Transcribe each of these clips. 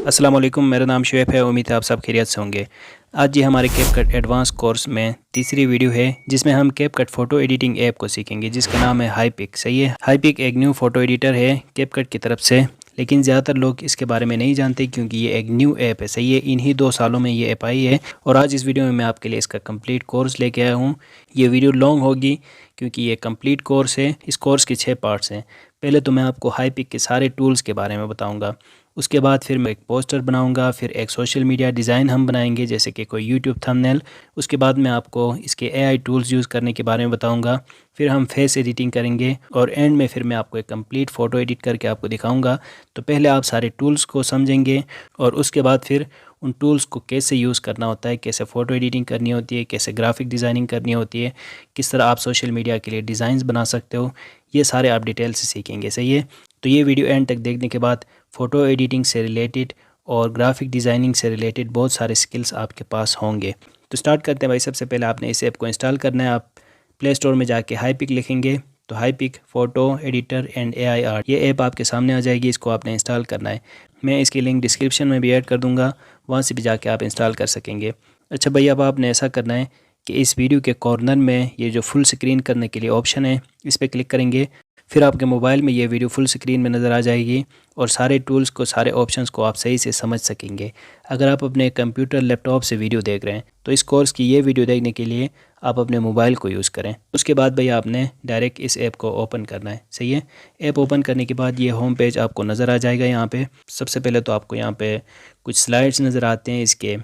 अस्सलाम वालेकुम, मेरा नाम शुएब है। उम्मीद है आप सब खैरियत से होंगे। आज ये हमारे कैपकट एडवांस कोर्स में तीसरी वीडियो है जिसमें हम कैपकट फ़ोटो एडिटिंग ऐप को सीखेंगे जिसका नाम है हाईपिक। सही है, हाईपिक एक न्यू फ़ोटो एडिटर है कैपकट की तरफ से, लेकिन ज़्यादातर लोग इसके बारे में नहीं जानते क्योंकि ये एक न्यू ऐप है। सही है, इन्हीं 2 सालों में ये ऐप आई है और आज इस वीडियो में मैं आपके लिए इसका कंप्लीट कोर्स लेके आया हूँ। ये वीडियो लॉन्ग होगी क्योंकि ये कंप्लीट कोर्स है। इस कोर्स के 6 पार्ट्स हैं। पहले तो मैं आपको हाईपिक के सारे टूल्स के बारे में बताऊँगा, उसके बाद फिर मैं एक पोस्टर बनाऊंगा, फिर एक सोशल मीडिया डिज़ाइन हम बनाएंगे जैसे कि कोई यूट्यूब थंबनेल। उसके बाद मैं आपको इसके एआई टूल्स यूज़ करने के बारे में बताऊंगा, फिर हम फेस एडिटिंग करेंगे और एंड में फिर मैं आपको एक कंप्लीट फ़ोटो एडिट करके आपको दिखाऊंगा। तो पहले आप सारे टूल्स को समझेंगे और उसके बाद फिर उन टूल्स को कैसे यूज़ करना होता है, कैसे फ़ोटो एडिटिंग करनी होती है, कैसे ग्राफिक डिज़ाइनिंग करनी होती है, किस तरह आप सोशल मीडिया के लिए डिज़ाइंस बना सकते हो, ये सारे आप डिटेल से सीखेंगे। सही है, तो ये वीडियो एंड तक देखने के बाद फ़ोटो एडिटिंग से रिलेटेड और ग्राफिक डिज़ाइनिंग से रिलेटेड बहुत सारे स्किल्स आपके पास होंगे। तो स्टार्ट करते हैं भाई। सबसे पहले आपने इस ऐप को इंस्टॉल करना है। आप प्ले स्टोर में जाके हाईपिक लिखेंगे तो Hypic photo editor and AI art, ये ऐप आपके सामने आ जाएगी। इसको आपने इंस्टॉल करना है। मैं इसकी लिंक डिस्क्रिप्शन में भी ऐड कर दूँगा, वहाँ से भी जाके आप इंस्टॉल कर सकेंगे। अच्छा भाई, अब आपने ऐसा करना है कि इस वीडियो के कॉर्नर में ये जो फुल स्क्रीन करने के लिए ऑप्शन है, इस पर क्लिक करेंगे। फिर आपके मोबाइल में ये वीडियो फुल स्क्रीन में नज़र आ जाएगी और सारे टूल्स को, सारे ऑप्शंस को आप सही से समझ सकेंगे। अगर आप अपने कंप्यूटर लैपटॉप से वीडियो देख रहे हैं तो इस कोर्स की ये वीडियो देखने के लिए आप अपने मोबाइल को यूज़ करें। उसके बाद भाई आपने डायरेक्ट इस ऐप को ओपन करना है। सही है, ऐप ओपन करने के बाद ये होम पेज आपको नज़र आ जाएगा। यहाँ पे सबसे पहले तो आपको यहाँ पे कुछ स्लाइड्स नज़र आते हैं इसके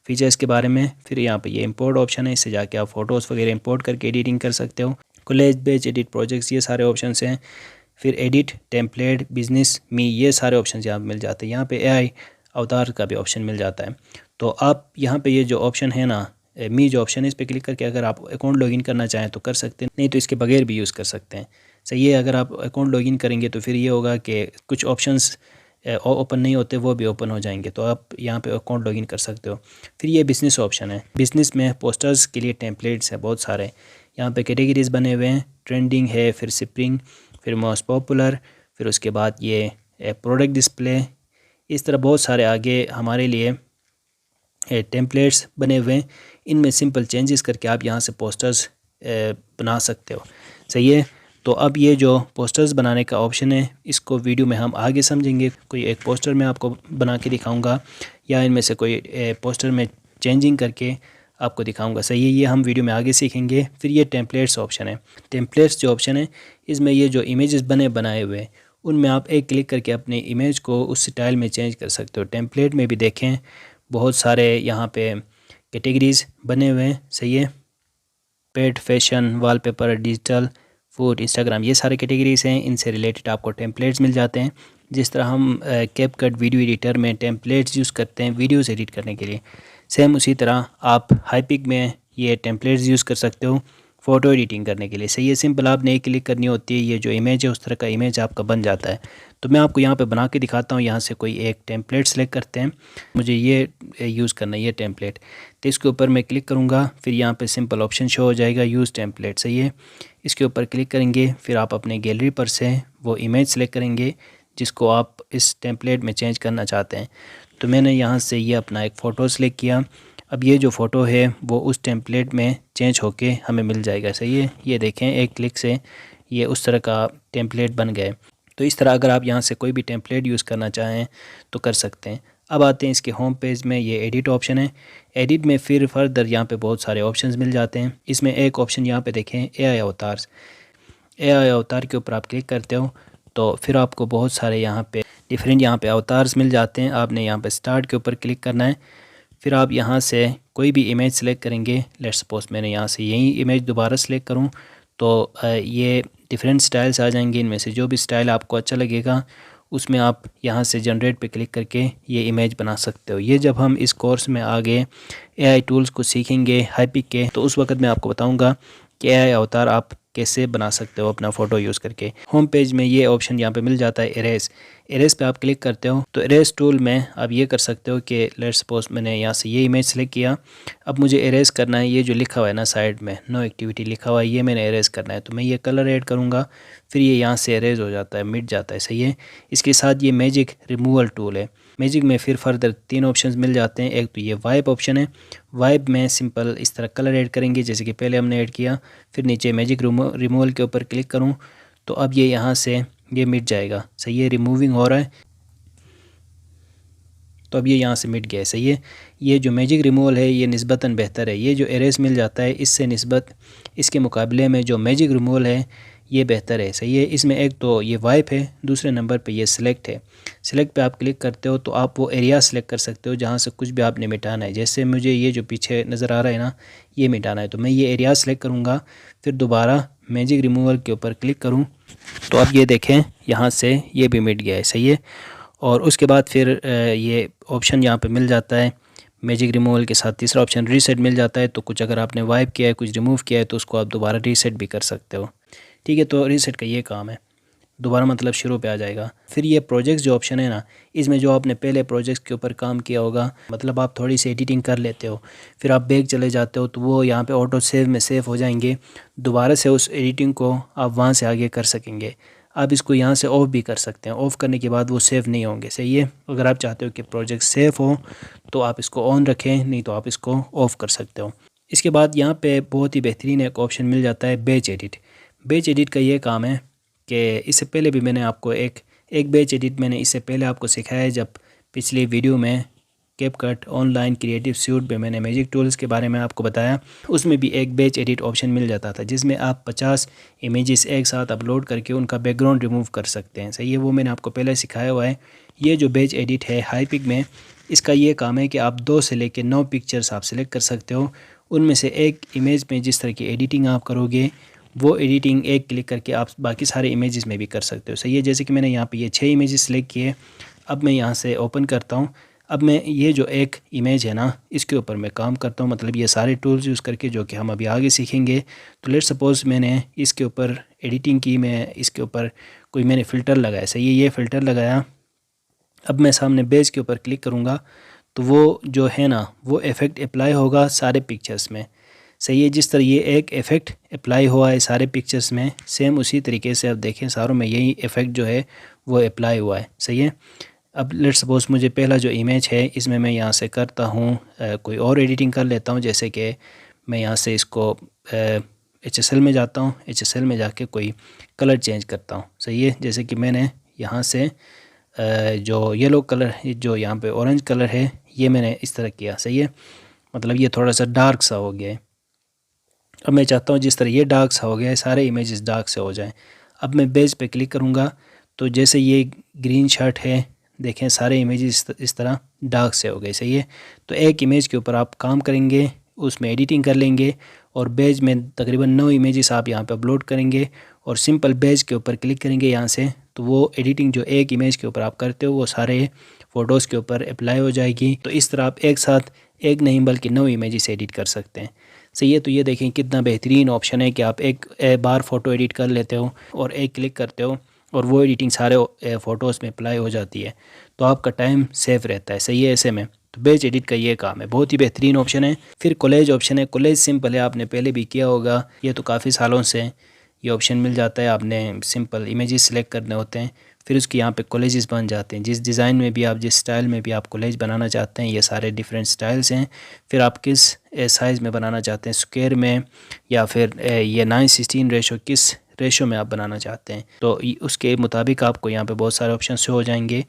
फीचर्स के बारे में। फिर यहाँ पे ये इंपोर्ट ऑप्शन है, इससे जाके आप फ़ोटोज़ वगैरह इंपोर्ट करके एडिटिंग कर सकते हो। कॉलेज बेच, एडिट प्रोजेक्ट्स, ये सारे ऑप्शंस हैं। फिर एडिट, टेम्पलेट, बिजनेस मी, ये सारे ऑप्शन यहाँ पे मिल जाते हैं। यहाँ पे एआई अवतार का भी ऑप्शन मिल जाता है। तो आप यहाँ पे ये जो ऑप्शन है ना, मी जो ऑप्शन है, इस पर क्लिक करके अगर आप अकाउंट लॉगिन करना चाहें तो कर सकते हैं, नहीं तो इसके बगैर भी यूज़ कर सकते हैं। सही है, अगर आप अकाउंट लॉगिन करेंगे तो फिर ये होगा कि कुछ ऑप्शंस ओपन नहीं होते, वो भी ओपन हो जाएंगे। तो आप यहाँ पे अकाउंट लॉगिन कर सकते हो। फिर ये बिज़नेस ऑप्शन है। बिज़नेस में पोस्टर्स के लिए टेम्पलेट्स हैं बहुत सारे। यहाँ पे कैटेगरीज बने हुए हैं, ट्रेंडिंग है, फिर स्प्रिंग, फिर मोस्ट पॉपुलर, फिर उसके बाद ये प्रोडक्ट डिस्प्ले। इस तरह बहुत सारे आगे हमारे लिए टेम्पलेट्स बने हुए हैं। इनमें सिंपल चेंजेस करके आप यहाँ से पोस्टर्स बना सकते हो। सही है, तो अब ये जो पोस्टर्स बनाने का ऑप्शन है, इसको वीडियो में हम आगे समझेंगे। कोई एक पोस्टर मैं आपको बना के दिखाऊंगा या इनमें से कोई पोस्टर में चेंजिंग करके आपको दिखाऊंगा। सही है, ये हम वीडियो में आगे सीखेंगे। फिर ये टेम्पलेट्स ऑप्शन है। टेम्पलेट्स जो ऑप्शन है, इसमें ये जो इमेजेस बनाए हुए हैं, उनमें आप एक क्लिक करके अपने इमेज को उस स्टाइल में चेंज कर सकते हो। टेम्पलेट में भी देखें बहुत सारे यहाँ पे कैटेगरीज बने हुए हैं। सही है, pet, fashion, wallpaper, digital, food, Instagram, ये सारे कैटेगरीज हैं। इनसे रिलेटेड आपको टेम्पलेट्स मिल जाते हैं। जिस तरह हम कैपकट वीडियो एडिटर में टेम्पलेट्स यूज़ करते हैं वीडियोस एडिट करने के लिए, सेम उसी तरह आप हाईपिक में ये टेम्पलेट्स यूज़ कर सकते हो फ़ोटो एडिटिंग करने के लिए। सही है, सिंपल आपने एक क्लिक करनी होती है, ये जो इमेज है उस तरह का इमेज आपका बन जाता है। तो मैं आपको यहाँ पे बना के दिखाता हूँ। यहाँ से कोई एक टेम्पलेट सेलेक्ट करते हैं, मुझे ये यूज़ करना है ये टेम्पलेट, तो इसके ऊपर मैं क्लिक करूँगा। फिर यहाँ पे सिंपल ऑप्शन शो हो जाएगा, यूज़ टेम्पलेट। सही है, इसके ऊपर क्लिक करेंगे। फिर आप अपने गैलरी पर से वो इमेज सेलेक्ट करेंगे जिसको आप इस टेम्पलेट में चेंज करना चाहते हैं। तो मैंने यहाँ से ये अपना एक फ़ोटो सेलेक्ट किया। अब ये जो फ़ोटो है वो उस टेम्पलेट में चेंज होके हमें मिल जाएगा। सही है, ये देखें एक क्लिक से ये उस तरह का टेम्पलेट बन गए। तो इस तरह अगर आप यहाँ से कोई भी टेम्पलेट यूज़ करना चाहें तो कर सकते हैं। अब आते हैं इसके होम पेज में, ये एडिट ऑप्शन है। एडिट में फिर फर्दर यहाँ पे बहुत सारे ऑप्शंस मिल जाते हैं। इसमें एक ऑप्शन यहाँ पे देखें एआई अवतार्स। एआई अवतार के ऊपर आप क्लिक करते हो तो फिर आपको बहुत सारे यहाँ पे डिफरेंट यहाँ पे अवतार्स मिल जाते हैं। आपने यहाँ पे स्टार्ट के ऊपर क्लिक करना है। फिर आप यहाँ से कोई भी इमेज सेलेक्ट करेंगे। लेट्स सपोज मैंने यहाँ से यही इमेज दोबारा सेलेक्ट करूँ तो ये डिफरेंट स्टाइल्स आ जाएंगे। इनमें से जो भी स्टाइल आपको अच्छा लगेगा उसमें आप यहाँ से जनरेट पे क्लिक करके ये इमेज बना सकते हो। ये जब हम इस कोर्स में आगे एआई टूल्स को सीखेंगे हाईपिक के, तो उस वक्त मैं आपको बताऊँगा कि एआई अवतार आप कैसे बना सकते हो अपना फ़ोटो यूज़ करके। होम पेज में ये ऑप्शन यहाँ पे मिल जाता है इरेज। इरेज पे आप क्लिक करते हो तो इरेज टूल में आप ये कर सकते हो कि लेट्स सपोज मैंने यहाँ से ये इमेज सेलेक्ट किया। अब मुझे इरेज करना है, ये जो लिखा हुआ है ना साइड में नो एक्टिविटी लिखा हुआ है, ये मैंने इरेज करना है। तो मैं ये कलर ऐड करूँगा, फिर ये यहाँ से इरेज हो जाता है, मिट जाता है। सही है, इसके साथ ये मैजिक रिमूवल टूल है। मैजिक में फिर फर्दर 3 ऑप्शंस मिल जाते हैं। एक तो ये वाइप ऑप्शन है, वाइप में सिंपल इस तरह कलर ऐड करेंगे जैसे कि पहले हमने ऐड किया। फिर नीचे मैजिक रिमूवल के ऊपर क्लिक करूँ तो अब ये यहाँ से ये मिट जाएगा। सही है, रिमूविंग हो रहा है तो अब ये यहाँ से मिट गया है। सही है, ये जो मैजिक रिमूवल है ये निस्बतन बेहतर है। ये जो एरेस मिल जाता है इससे निस्बत इसके मुकाबले में जो मैजिक रिमूवल है ये बेहतर है। सही है, इसमें एक तो ये वाइप है, दूसरे नंबर पे ये सिलेक्ट है। सिलेक्ट पे आप क्लिक करते हो तो आप वो एरिया सेलेक्ट कर सकते हो जहाँ से कुछ भी आपने मिटाना है। जैसे मुझे ये जो पीछे नज़र आ रहा है ना ये मिटाना है तो मैं ये एरिया सेलेक्ट करूँगा, फिर दोबारा मैजिक रिमूवल के ऊपर क्लिक करूँ तो अब ये देखें यहाँ से ये भी मिट गया है। सही है, और उसके बाद फिर ये ऑप्शन यहाँ पे मिल जाता है मैजिक रिमूवल के साथ। तीसरा ऑप्शन रीसेट मिल जाता है, तो कुछ अगर आपने वाइप किया है, कुछ रिमूव किया है तो उसको आप दोबारा रीसेट भी कर सकते हो। ठीक है, तो रीसेट का ये काम है, दोबारा मतलब शुरू पे आ जाएगा। फिर ये प्रोजेक्ट्स जो ऑप्शन है ना, इसमें जो आपने पहले प्रोजेक्ट्स के ऊपर काम किया होगा, मतलब आप थोड़ी सी एडिटिंग कर लेते हो, फिर आप बैक चले जाते हो तो वो यहाँ पे ऑटो सेव में सेव हो जाएंगे। दोबारा से उस एडिटिंग को आप वहाँ से आगे कर सकेंगे। आप इसको यहाँ से ऑफ़ भी कर सकते हैं, ऑफ़ करने के बाद वो सेव नहीं होंगे। सही है, अगर आप चाहते हो कि प्रोजेक्ट सेव हो तो आप इसको ऑन रखें, नहीं तो आप इसको ऑफ़ कर सकते हो। इसके बाद यहाँ पे बहुत ही बेहतरीन एक ऑप्शन मिल जाता है बैच एडिट। बैच एडिट का ये काम है कि इससे पहले भी मैंने आपको एक बैच एडिट मैंने इससे पहले आपको सिखाया है, जब पिछली वीडियो में कैपकट ऑनलाइन क्रिएटिव सूट पे मैंने मैजिक टूल्स के बारे में आपको बताया। उसमें भी एक बैच एडिट ऑप्शन मिल जाता था जिसमें आप 50 इमेजेस एक साथ अपलोड करके उनका बैकग्राउंड रिमूव कर सकते हैं। सही है, वो मैंने आपको पहले सिखाया हुआ है। ये जो बैच एडिट है हाईपिक में, इसका ये काम है कि आप 2 से लेकर 9 पिक्चर्स आप सेलेक्ट कर सकते हो। उनमें से एक इमेज में जिस तरह की एडिटिंग आप करोगे वो एडिटिंग एक क्लिक करके आप बाकी सारे इमेजेस में भी कर सकते हो। सही है, जैसे कि मैंने यहाँ पे ये 6 इमेजेस सेलेक्ट किए। अब मैं यहाँ से ओपन करता हूँ। अब मैं ये जो एक इमेज है ना इसके ऊपर मैं काम करता हूँ, मतलब ये सारे टूल्स यूज़ करके जो कि हम अभी आगे सीखेंगे। तो लेट्स सपोज़ मैंने इसके ऊपर एडिटिंग की, मैं इसके ऊपर कोई मैंने फ़िल्टर लगाया। सही है, ये फ़िल्टर लगाया। अब मैं सामने बेज के ऊपर क्लिक करूँगा तो वो जो है ना वो इफ़ेक्ट अप्लाई होगा सारे पिक्चर्स में। सही है, जिस तरह ये एक इफ़ेक्ट अप्लाई हुआ है सारे पिक्चर्स में, सेम उसी तरीके से आप देखें सारों में यही इफ़ेक्ट जो है वो अप्लाई हुआ है। सही है, अब लेट्स सपोज़ मुझे पहला जो इमेज है इसमें मैं यहाँ से करता हूँ कोई और एडिटिंग कर लेता हूँ। जैसे कि मैं यहाँ से इसको HSL में जाता हूँ, HSL में जाके कोई कलर चेंज करता हूँ। सही है, जैसे कि मैंने यहाँ से जो येलो कलर जो यहाँ पे ऑरेंज कलर है ये मैंने इस तरह किया। सही है, मतलब ये थोड़ा सा डार्क सा हो गया है। अब मैं चाहता हूँ जिस तरह ये डार्क सा हो गया है सारे इमेजेस डार्क से हो जाएं। अब मैं बेज पे क्लिक करूँगा तो जैसे ये ग्रीन शर्ट है, देखें सारे इमेजेस इस तरह डार्क से हो गए। सही है, तो एक इमेज के ऊपर आप काम करेंगे, उसमें एडिटिंग कर लेंगे और बेज में तकरीबन 9 इमेजेस आप यहाँ पे अपलोड करेंगे और सिंपल बेज के ऊपर क्लिक करेंगे यहाँ से, तो वो एडिटिंग जो एक इमेज के ऊपर आप करते हो वो सारे फ़ोटोज़ के ऊपर अप्लाई हो जाएगी। तो इस तरह आप एक साथ एक नहीं बल्कि 9 इमेजेस एडिट कर सकते हैं। सही है, तो ये देखें कितना बेहतरीन ऑप्शन है कि आप एक बार फ़ोटो एडिट कर लेते हो और एक क्लिक करते हो और वो एडिटिंग सारे फ़ोटोज़ में अप्लाई हो जाती है, तो आपका टाइम सेफ रहता है। सही है, ऐसे में तो बेज एडिट का ये काम है, बहुत ही बेहतरीन ऑप्शन है। फिर कोलेज ऑप्शन है। कोलेज सिंपल है, आपने पहले भी किया होगा, ये तो काफ़ी सालों से ये ऑप्शन मिल जाता है। आपने सिंपल इमेजेस सेलेक्ट करने होते हैं, फिर उसके यहाँ पे कोलेजेस बन जाते हैं। जिस डिज़ाइन में भी आप, जिस स्टाइल में भी आप कोलेज बनाना चाहते हैं, ये सारे डिफरेंट स्टाइल्स हैं। फिर आप किस साइज़ में बनाना चाहते हैं, स्क्वायर में या फिर ये 9:16 रेशो, किस रेशो में आप बनाना चाहते हैं, तो उसके मुताबिक आपको यहाँ पे बहुत सारे ऑप्शन शो हो जाएंगे।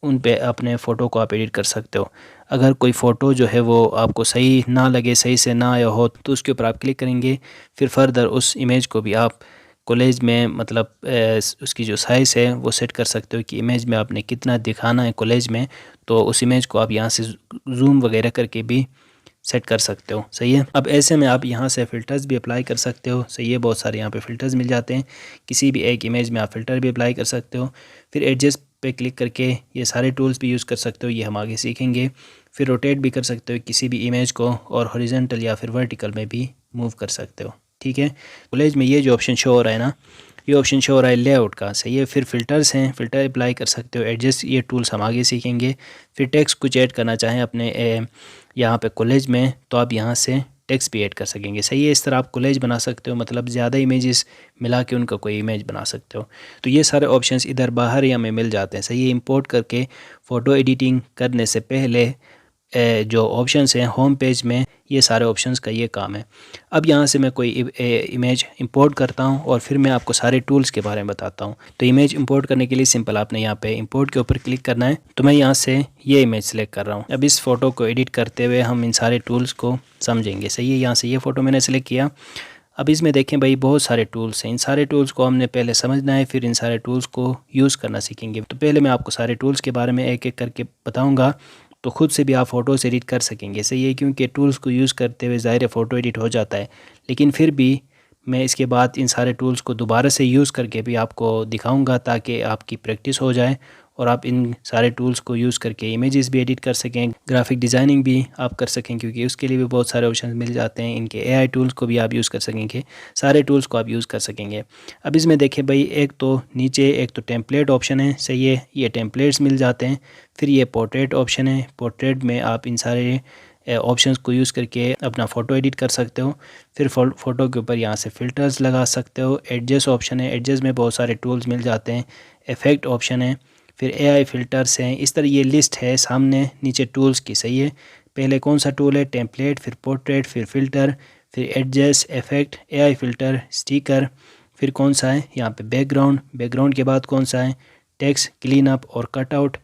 उन पे अपने फ़ोटो को आप एडिट कर सकते हो। अगर कोई फ़ोटो जो है वो आपको सही ना लगे, सही से ना आया हो, तो उसके ऊपर आप क्लिक करेंगे। फिर फर्दर उस इमेज को भी आप कोलेज में, मतलब उसकी जो साइज़ है वो सेट कर सकते हो कि इमेज में आपने कितना दिखाना है कोलेज में, तो उस इमेज को आप यहाँ से जूम वगैरह करके भी सेट कर सकते हो। सही है, अब ऐसे में आप यहाँ से फ़िल्टर्स भी अप्लाई कर सकते हो। सही है, बहुत सारे यहाँ पे फ़िल्टर्स मिल जाते हैं, किसी भी एक इमेज में आप फ़िल्टर भी अप्लाई कर सकते हो। फिर एडजस्ट पे क्लिक करके ये सारे टूल्स भी यूज़ कर सकते हो, ये हम आगे सीखेंगे। फिर रोटेट भी कर सकते हो किसी भी इमेज को, और हॉरिजॉन्टल या फिर वर्टिकल में भी मूव कर सकते हो। ठीक है, कोलेज में ये जो ऑप्शन शो हो रहा है ना, ये ऑप्शन शो हो रहा है लेआउट का। सही है, फिर फ़िल्टर्स हैं, फ़िल्टर अप्लाई कर सकते हो। एडजस्ट, ये टूल्स हम आगे सीखेंगे। फिर टेक्स्ट कुछ ऐड करना चाहें अपने यहाँ पे कोलेज में, तो आप यहाँ से टेक्स्ट भी ऐड कर सकेंगे। सही है, इस तरह आप कोलेज बना सकते हो, मतलब ज़्यादा इमेजेस मिला के उनका कोई इमेज बना सकते हो। तो ये सारे ऑप्शंस इधर बाहर ही हमें मिल जाते हैं। सही है, इंपोर्ट करके फ़ोटो एडिटिंग करने से पहले जो ऑप्शंस हैं होम पेज में, ये सारे ऑप्शंस का ये काम है। अब यहाँ से मैं कोई इमेज इंपोर्ट करता हूँ और फिर मैं आपको सारे टूल्स के बारे में बताता हूँ। तो इमेज इंपोर्ट करने के लिए सिंपल आपने यहाँ पे इंपोर्ट के ऊपर क्लिक करना है। तो मैं यहाँ से ये इमेज सेलेक्ट कर रहा हूँ। अब इस फ़ोटो को एडिट करते हुए हम इन सारे टूल्स को समझेंगे। सही है, यहाँ से ये फ़ोटो मैंने सेलेक्ट किया। अब इसमें देखें भाई बहुत सारे टूल्स हैं। इन सारे टूल्स को हमने पहले समझना है, फिर इन सारे टूल्स को यूज़ करना सीखेंगे। तो पहले मैं आपको सारे टूल्स के बारे में एक एक करके बताऊँगा, तो ख़ुद से भी आप फ़ोटोस एडिट कर सकेंगे। सही है, क्योंकि टूल्स को यूज़ करते हुए ज़ाहिर है फ़ोटो एडिट हो जाता है, लेकिन फिर भी मैं इसके बाद इन सारे टूल्स को दोबारा से यूज़ करके भी आपको दिखाऊंगा ताकि आपकी प्रैक्टिस हो जाए और आप इन सारे टूल्स को यूज़ करके इमेजेस भी एडिट कर सकें, ग्राफिक डिज़ाइनिंग भी आप कर सकें, क्योंकि उसके लिए भी बहुत सारे ऑप्शन मिल जाते हैं। इनके AI टूल्स को भी आप यूज़ कर सकेंगे, सारे टूल्स को आप यूज़ कर सकेंगे। अब इसमें देखें भाई, एक तो नीचे एक तो टेम्पलेट ऑप्शन है। सही है, ये टेम्पलेट्स मिल जाते हैं। फिर ये पोर्ट्रेट ऑप्शन है। पोर्ट्रेट में आप इन सारे ऑप्शंस को यूज़ करके अपना फ़ोटो एडिट कर सकते हो। फिर फ़ोटो के ऊपर यहाँ से फ़िल्टर्स लगा सकते हो। एडजस्ट ऑप्शन है, एडजस्ट में बहुत सारे टूल्स मिल जाते हैं। इफ़ेक्ट ऑप्शन है, फिर AI फ़िल्टर्स हैं। इस तरह ये लिस्ट है सामने नीचे टूल्स की। सही है, पहले कौन सा टूल है, टेम्पलेट, फिर पोर्ट्रेट, फिर फ़िल्टर, फिर adjust, effect, AI filter, sticker, फिर कौन सा है यहाँ पे बैकग्राउंड। बैकग्राउंड के बाद कौन सा है, टेक्स्ट, क्लीन अप और कटआउट।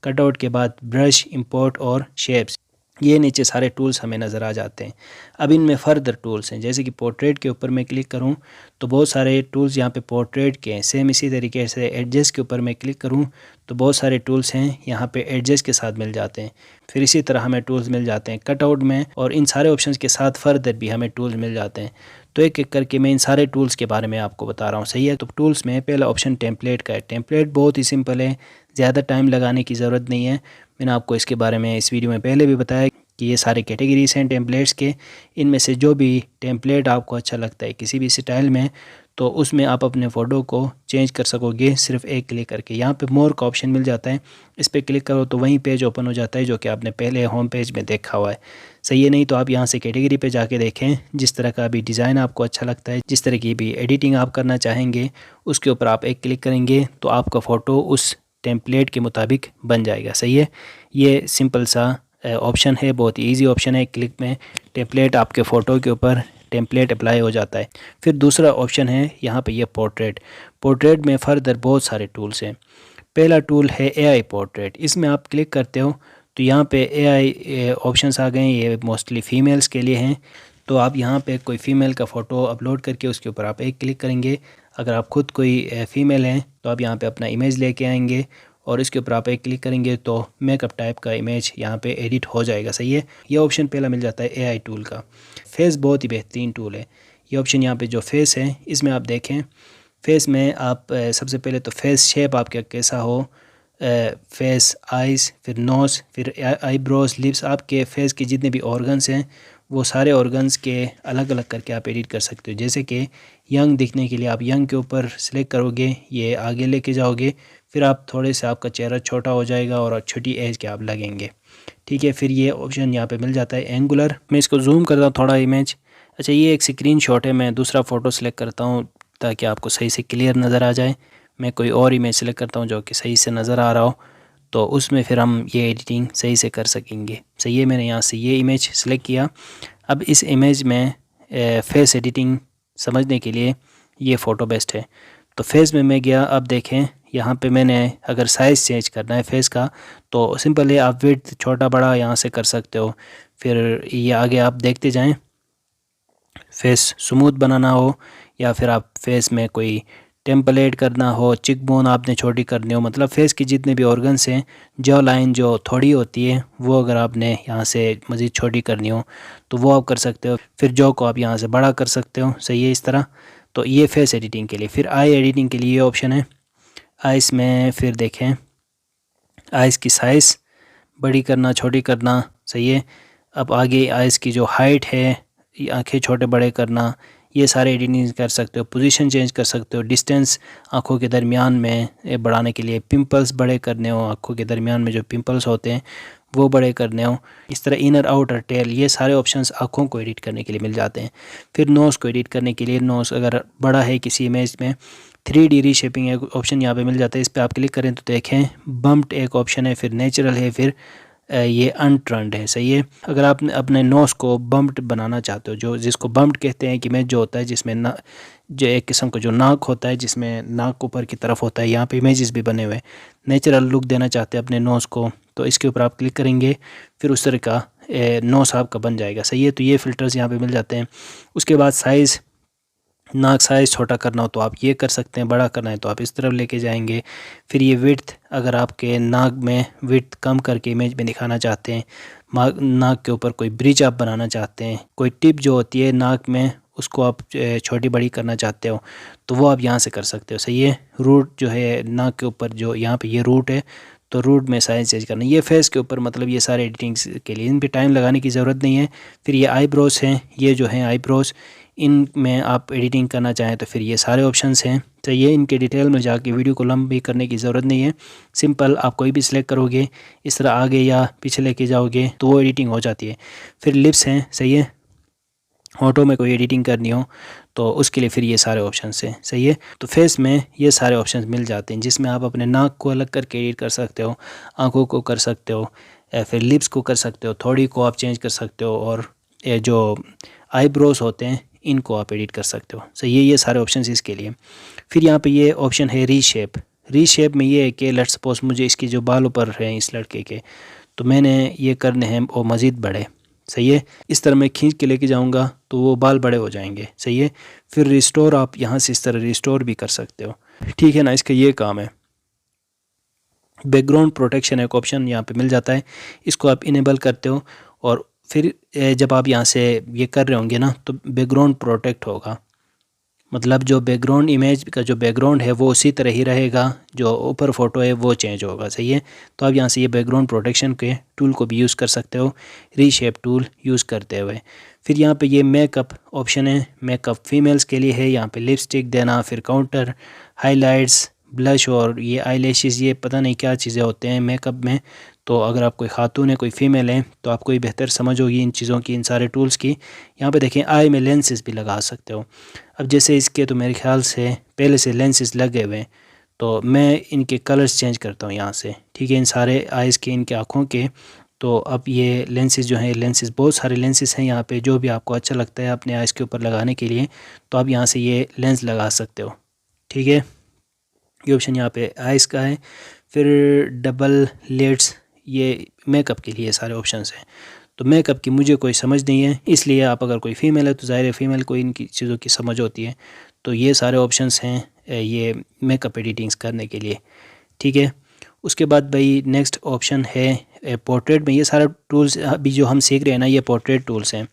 कटआउट के बाद ब्रश, इंपोर्ट और शेप्स। ये नीचे सारे टूल्स हमें नज़र आ जाते हैं। अब इनमें फ़र्दर टूल्स हैं, जैसे कि पोर्ट्रेट के ऊपर मैं क्लिक करूं तो बहुत सारे टूल्स यहाँ पे पोर्ट्रेट के हैं। सेम इसी तरीके से एडजस्ट के ऊपर मैं क्लिक करूं तो बहुत सारे टूल्स हैं यहाँ पे एडजस्ट के साथ मिल जाते हैं। फिर इसी तरह हमें टूल्स मिल जाते हैं कटआउट में, और इन सारे ऑप्शंस के साथ फ़र्दर भी हमें टूल्स मिल जाते हैं। तो एक एक करके मैं इन सारे टूल्स के बारे में आपको बता रहा हूँ। सही है, तो टूल्स में पहला ऑप्शन टेम्पलेट का है। टेम्पलेट बहुत ही सिंपल है, ज़्यादा टाइम लगाने की ज़रूरत नहीं है। मैंने आपको इसके बारे में इस वीडियो में पहले भी बताया कि ये सारे कैटेगरीज हैं टेम्पलेट्स के। इनमें से जो भी टेम्पलेट आपको अच्छा लगता है किसी भी स्टाइल में, तो उसमें आप अपने फ़ोटो को चेंज कर सकोगे सिर्फ एक क्लिक करके। यहाँ पे मोर का ऑप्शन मिल जाता है, इस पर क्लिक करो तो वहीं पेज ओपन हो जाता है जो कि आपने पहले होम पेज में देखा हुआ है। सही है, नहीं तो आप यहाँ से कैटेगरी पे जाके देखें, जिस तरह का भी डिज़ाइन आपको अच्छा लगता है, जिस तरह की भी एडिटिंग आप करना चाहेंगे, उसके ऊपर आप एक क्लिक करेंगे तो आपका फ़ोटो उस टेम्पलेट के मुताबिक बन जाएगा। सही है, ये सिंपल सा ऑप्शन है, बहुत ही ईजी ऑप्शन है। क्लिक में टेम्पलेट आपके फ़ोटो के ऊपर टेम्पलेट अप्लाई हो जाता है। फिर दूसरा ऑप्शन है यहाँ पे ये पोर्ट्रेट। पोर्ट्रेट में फ़र्दर बहुत सारे टूल्स हैं। पहला टूल है AI पोर्ट्रेट। इसमें आप क्लिक करते हो तो यहाँ पे AI ऑप्शंस आ गए। ये मोस्टली फ़ीमेल्स के लिए हैं, तो आप यहाँ पे कोई फ़ीमेल का फ़ोटो अपलोड करके उसके ऊपर आप एक क्लिक करेंगे। अगर आप ख़ुद कोई फ़ीमेल हैं तो आप यहाँ पे अपना इमेज लेके आएंगे और इसके ऊपर आप एक क्लिक करेंगे तो मेकअप टाइप का इमेज यहाँ पे एडिट हो जाएगा। सही है, ये ऑप्शन पहला मिल जाता है AI टूल का। फेस बहुत ही बेहतरीन टूल है। ये ऑप्शन यहाँ पे जो फेस है इसमें आप देखें, फेस में आप सबसे पहले तो फेस शेप आपका कैसा हो, फेस, आइज़, फिर नोज़, फिर आईब्रोज, लिप्स, आपके फेस के जितने भी ऑर्गन्स हैं वो सारे ऑर्गन्स के अलग अलग करके आप एडिट कर सकते हो। जैसे कि यंग दिखने के लिए आप यंग के ऊपर सेलेक्ट करोगे, ये आगे लेके जाओगे, फिर आप थोड़े से आपका चेहरा छोटा हो जाएगा और छोटी एज के आप लगेंगे। ठीक है, फिर ये ऑप्शन यहाँ पे मिल जाता है एंगुलर। मैं इसको जूम करता हूँ थोड़ा इमेज। अच्छा, ये एक स्क्रीनशॉट है, मैं दूसरा फ़ोटो सेलेक्ट करता हूँ ताकि आपको सही से क्लियर नज़र आ जाए। मैं कोई और इमेज सेलेक्ट करता हूँ जो कि सही से नज़र आ रहा हो, तो उसमें फिर हम ये एडिटिंग सही से कर सकेंगे। सही है, मैंने यहाँ से ये इमेज सेलेक्ट किया। अब इस इमेज में फेस एडिटिंग समझने के लिए ये फ़ोटो बेस्ट है। तो फेस में मैं गया। अब देखें यहाँ पे मैंने अगर साइज़ चेंज करना है फेस का तो सिंपल है, आप विड्थ छोटा बड़ा यहाँ से कर सकते हो। फिर ये आगे आप देखते जाएं, फेस स्मूथ बनाना हो या फिर आप फेस में कोई टेम्पलेट करना हो, चिक बोन आपने छोटी करनी हो, मतलब फेस की जितने भी ऑर्गन्स हैं, जॉ लाइन जो थोड़ी होती है वो अगर आपने यहाँ से मज़ीद छोटी करनी हो तो वो आप कर सकते हो। फिर जॉ को आप यहाँ से बड़ा कर सकते हो। सही है, इस तरह। तो ये फेस एडिटिंग के लिए। फिर आई एडिटिंग के लिए ये ऑप्शन है। आइस में फिर देखें, आइस की साइज़ बड़ी करना, छोटी करना। सही है, अब आगे आइस की जो हाइट है, आंखें छोटे बड़े करना, ये सारे एडिटिंग कर सकते हो। पोजीशन चेंज कर सकते हो, डिस्टेंस आँखों के दरमियान में बढ़ाने के लिए, पिंपल्स बड़े करने हो, आँखों के दरमियान में जो पिंपल्स होते हैं वो बड़े करने हो, इस तरह इनर आउटर टेल, ये सारे ऑप्शंस आँखों को एडिट करने के लिए मिल जाते हैं। फिर नोज़ को एडिट करने के लिए, नोज़ अगर बड़ा है किसी इमेज में, 3D रीशेपिंग एक ऑप्शन यहाँ पे मिल जाता है। इस पर आप क्लिक करें तो देखें बम्प्ड एक ऑप्शन है, फिर नेचुरल है, फिर ये अनटर्न्ड है। सही है। अगर आप अपने नोज़ को बम्प्ड बनाना चाहते हो, जो जिसको बम्प्ड कहते हैं कि इमेज जो होता है जिसमें ना जो एक किस्म का जो नाक होता है जिसमें नाक ऊपर की तरफ होता है, यहाँ पे इमेजेस भी बने हुए हैं, नेचुरल लुक देना चाहते हैं अपने नोज़ को, तो इसके ऊपर आप क्लिक करेंगे, फिर उस तरह का नोज़ आपका बन जाएगा। सही है। तो ये फ़िल्टर्स यहाँ पे मिल जाते हैं। उसके बाद साइज़, नाक साइज़ छोटा करना हो तो आप ये कर सकते हैं, बड़ा करना है तो आप इस तरफ लेके जाएंगे। फिर ये विड्थ, अगर आपके नाक में विड्थ कम करके इमेज में दिखाना चाहते हैं, नाक के ऊपर कोई ब्रिज आप बनाना चाहते हैं, कोई टिप जो होती है नाक में उसको आप छोटी बड़ी करना चाहते हो तो वो आप यहाँ से कर सकते हो। सही है। रूट जो है नाक के ऊपर, जो यहाँ पे ये रूट है तो रूट में साइज चेंज करना। ये फेस के ऊपर मतलब ये सारे एडिटिंग्स के लिए इन पे टाइम लगाने की ज़रूरत नहीं है। फिर ये आईब्रोज हैं, ये जो हैं आईब्रोज, इन में आप एडिटिंग करना चाहें तो फिर ये सारे ऑप्शंस हैं। तो ये इनके डिटेल में जाके वीडियो को लंबी करने की ज़रूरत नहीं है। सिंपल आप कोई भी सिलेक्ट करोगे, इस तरह आगे या पीछे लेके जाओगे तो वो एडिटिंग हो जाती है। फिर लिप्स हैं। सही है। ऑटो में कोई एडिटिंग करनी हो तो उसके लिए फिर ये सारे ऑप्शंस हैं। सही है। तो फेस में ये सारे ऑप्शंस मिल जाते हैं जिसमें आप अपने नाक को अलग करके एडिट कर सकते हो, आँखों को कर सकते हो, फिर लिप्स को कर सकते हो, थोड़ी को आप चेंज कर सकते हो, और जो आईब्रोज होते हैं इनको आप एडिट कर सकते हो। सही है। ये सारे ऑप्शंस इसके लिए। फिर यहाँ पे ये ऑप्शन है रीशेप। रीशेप में ये है कि लेट्स सपोज मुझे इसकी जो बाल ऊपर हैं इस लड़के के, तो मैंने ये करने हैं वो मज़ीद बड़े। सही है। इस तरह मैं खींच के लेके जाऊंगा तो वो बाल बड़े हो जाएंगे। सही है। फिर रिस्टोर, आप यहाँ से इस तरह रिस्टोर भी कर सकते हो। ठीक है ना। इसका ये काम है। बैकग्राउंड प्रोटेक्शन एक ऑप्शन यहाँ पे मिल जाता है, इसको आप इनेबल करते हो और फिर जब आप यहाँ से ये कर रहे होंगे ना तो बैकग्राउंड प्रोटेक्ट होगा, मतलब जो बैकग्राउंड इमेज का जो बैकग्राउंड है वो उसी तरह ही रहेगा, जो ऊपर फ़ोटो है वो चेंज होगा। सही है। तो आप यहाँ से ये बैकग्राउंड प्रोटेक्शन के टूल को भी यूज़ कर सकते हो, रीशेप टूल यूज़ करते हुए। फिर यहाँ पे ये मेकअप ऑप्शन है, मेकअप फीमेल्स के लिए है। यहाँ पे लिपस्टिक देना, फिर काउंटर, हाइलाइट्स, ब्लश और ये आईलैशेस, ये पता नहीं क्या चीज़ें होते हैं मेकअप में। तो अगर आप कोई खातून है, कोई फ़ीमेल है तो आपको ये बेहतर समझ होगी इन चीज़ों की, इन सारे टूल्स की। यहाँ पे देखें आई में लेंसेज भी लगा सकते हो। अब जैसे इसके तो मेरे ख्याल से पहले से लेंसेज लगे हुए हैं, तो मैं इनके कलर्स चेंज करता हूँ यहाँ से। ठीक है। इन सारे आइज़ के, इनके आँखों के। तो अब ये लेंसेज जो हैं, लेंसेज बहुत सारे लेंसेज हैं यहाँ पे, जो भी आपको अच्छा लगता है अपने आइज़ के ऊपर लगाने के लिए तो आप यहाँ से ये लेंस लगा सकते हो। ठीक है। ये ऑप्शन यहाँ पे आइज़ का है। फिर डबल लेड्स, ये मेकअप के लिए सारे ऑप्शंस हैं। तो मेकअप की मुझे कोई समझ नहीं है, इसलिए आप अगर कोई फ़ीमेल है तो ज़ाहिर है फ़ीमेल को इनकी चीज़ों की समझ होती है। तो ये सारे ऑप्शंस हैं ये मेकअप एडिटिंग्स करने के लिए। ठीक है। उसके बाद भाई नेक्स्ट ऑप्शन है पोर्ट्रेट में। ये सारे टूल्स अभी जो हम सीख रहे हैं ना, ये पोर्ट्रेट टूल्स हैं।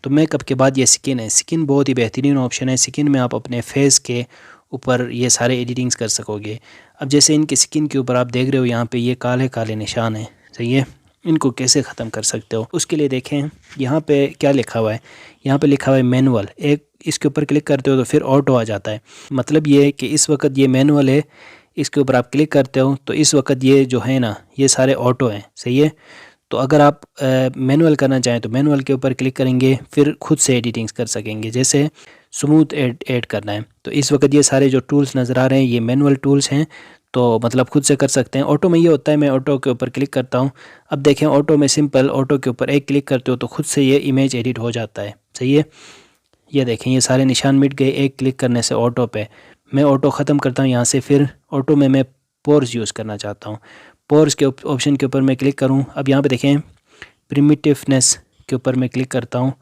तो मेकअप के बाद ये स्किन है। स्किन बहुत ही बेहतरीन ऑप्शन है। स्किन में आप अपने फेस के ऊपर ये सारे एडिटिंग्स कर सकोगे। अब जैसे इनके स्किन के ऊपर आप देख रहे हो यहाँ पे ये काले काले निशान हैं। सही है। इनको कैसे ख़त्म कर सकते हो उसके लिए देखें यहाँ पे क्या लिखा हुआ है। यहाँ पे लिखा हुआ है मैनुअल। एक इसके ऊपर क्लिक करते हो तो फिर ऑटो आ जाता है। मतलब ये है कि इस वक्त ये मैनुअल है, इसके ऊपर आप क्लिक करते हो तो इस वक्त ये जो है ना ये सारे ऑटो हैं। सही है। तो अगर आप मैनुअल करना चाहें तो मैनुअल के ऊपर क्लिक करेंगे, फिर खुद से एडिटिंग्स कर सकेंगे। जैसे स्मूथ ऐड करना है तो इस वक्त ये सारे जो टूल्स नज़र आ रहे हैं ये मैनुअल टूल्स हैं, तो मतलब खुद से कर सकते हैं। ऑटो में ये होता है, मैं ऑटो के ऊपर क्लिक करता हूँ। अब देखें ऑटो में सिंपल ऑटो के ऊपर एक क्लिक करते हो तो खुद से ये इमेज एडिट हो जाता है। सही है। ये देखें ये सारे निशान मिट गए एक क्लिक करने से ऑटो पे। मैं ऑटो ख़त्म करता हूँ यहाँ से। फिर ऑटो में मैं पोर्स यूज़ करना चाहता हूँ। पोर्स के ऑप्शन के ऊपर मैं क्लिक करूँ। अब यहाँ पे देखें प्रिमिटिवनेस के ऊपर मैं क्लिक करता हूँ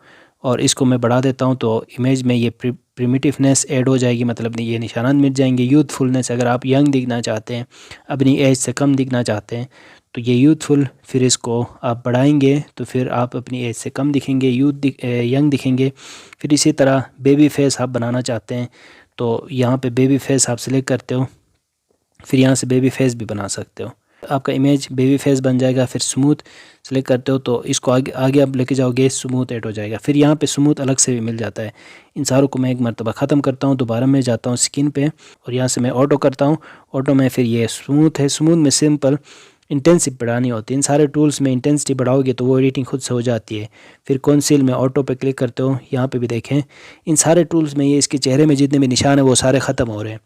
और इसको मैं बढ़ा देता हूँ तो इमेज में ये प्रिमिटिवनेस ऐड हो जाएगी, मतलब ये निशानात मिट जाएंगे। यूथफुलनेस, अगर आप यंग दिखना चाहते हैं, अपनी एज से कम दिखना चाहते हैं तो ये यूथफुल, फिर इसको आप बढ़ाएंगे तो फिर आप अपनी एज से कम दिखेंगे, यंग दिखेंगे। फिर इसी तरह बेबी फेस आप बनाना चाहते हैं तो यहाँ पे बेबी फेस आप सिलेक्ट करते हो, फिर यहाँ से बेबी फेस भी बना सकते हो। आपका इमेज बेबी फेस बन जाएगा। फिर स्मूथ सेलेक्ट करते हो तो इसको आगे आप लेके जाओगे, स्मूथ ऐड हो जाएगा। फिर यहाँ पे स्मूथ अलग से भी मिल जाता है। इन सारों को मैं एक मरतबा ख़त्म करता हूँ, दोबारा मैं जाता हूँ स्किन पे और यहाँ से मैं ऑटो करता हूँ। ऑटो में फिर ये स्मूथ है। स्मूथ में सिंपल इंटेंसिटी बढ़ानी होती है। इन सारे टूल्स में इंटेंसिटी बढ़ाओगे तो वो एडिटिंग खुद से हो जाती है। फिर कौंसिल में ऑटो पे क्लिक करते हो, यहाँ पे भी देखें इन सारे टूल्स में ये इसके चेहरे में जितने भी निशान है वो सारे ख़त्म हो रहे हैं।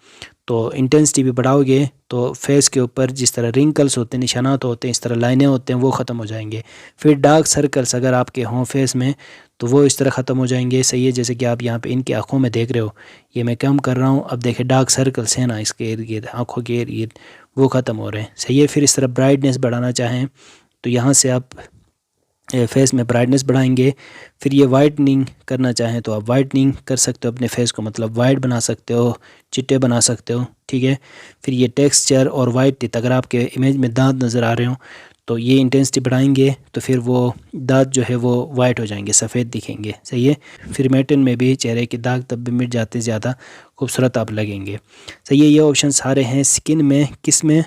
तो इंटेंसिटी भी बढ़ाओगे तो फेस के ऊपर जिस तरह रिंकल्स होते हैं, निशानात होते हैं, इस तरह लाइनें होते हैं, वो ख़त्म हो जाएंगे। फिर डार्क सर्कल्स अगर आपके हों फेस में तो वो इस तरह ख़त्म हो जाएंगे। सही है, जैसे कि आप यहाँ पे इनकी आँखों में देख रहे हो, ये मैं कम कर रहा हूँ। अब देखें डार्क सर्कल्स हैं ना इसके इर्द गिर्द, आँखों के इर्द गिर्द, वो ख़त्म हो रहे हैं। सही है। फिर इस तरह ब्राइटनेस बढ़ाना चाहें तो यहाँ से आप फेस में ब्राइटनेस बढ़ाएंगे। फिर ये वाइटनिंग करना चाहें तो आप वाइटनिंग कर सकते हो अपने फेस को, मतलब वाइट बना सकते हो, चिट्टे बना सकते हो। ठीक है। फिर ये टेक्सचर और वाइट टिथ, अगर आपके इमेज में दांत नज़र आ रहे हो तो ये इंटेंसिटी बढ़ाएंगे तो फिर वो दांत जो है वो वाइट हो जाएंगे, सफ़ेद दिखेंगे। सही है। फिर मेटन में भी चेहरे के दाग तब भी मिट जाते, ज़्यादा खूबसूरत आप लगेंगे। सही है। ये ऑप्शन सारे हैं स्किन में, किस में,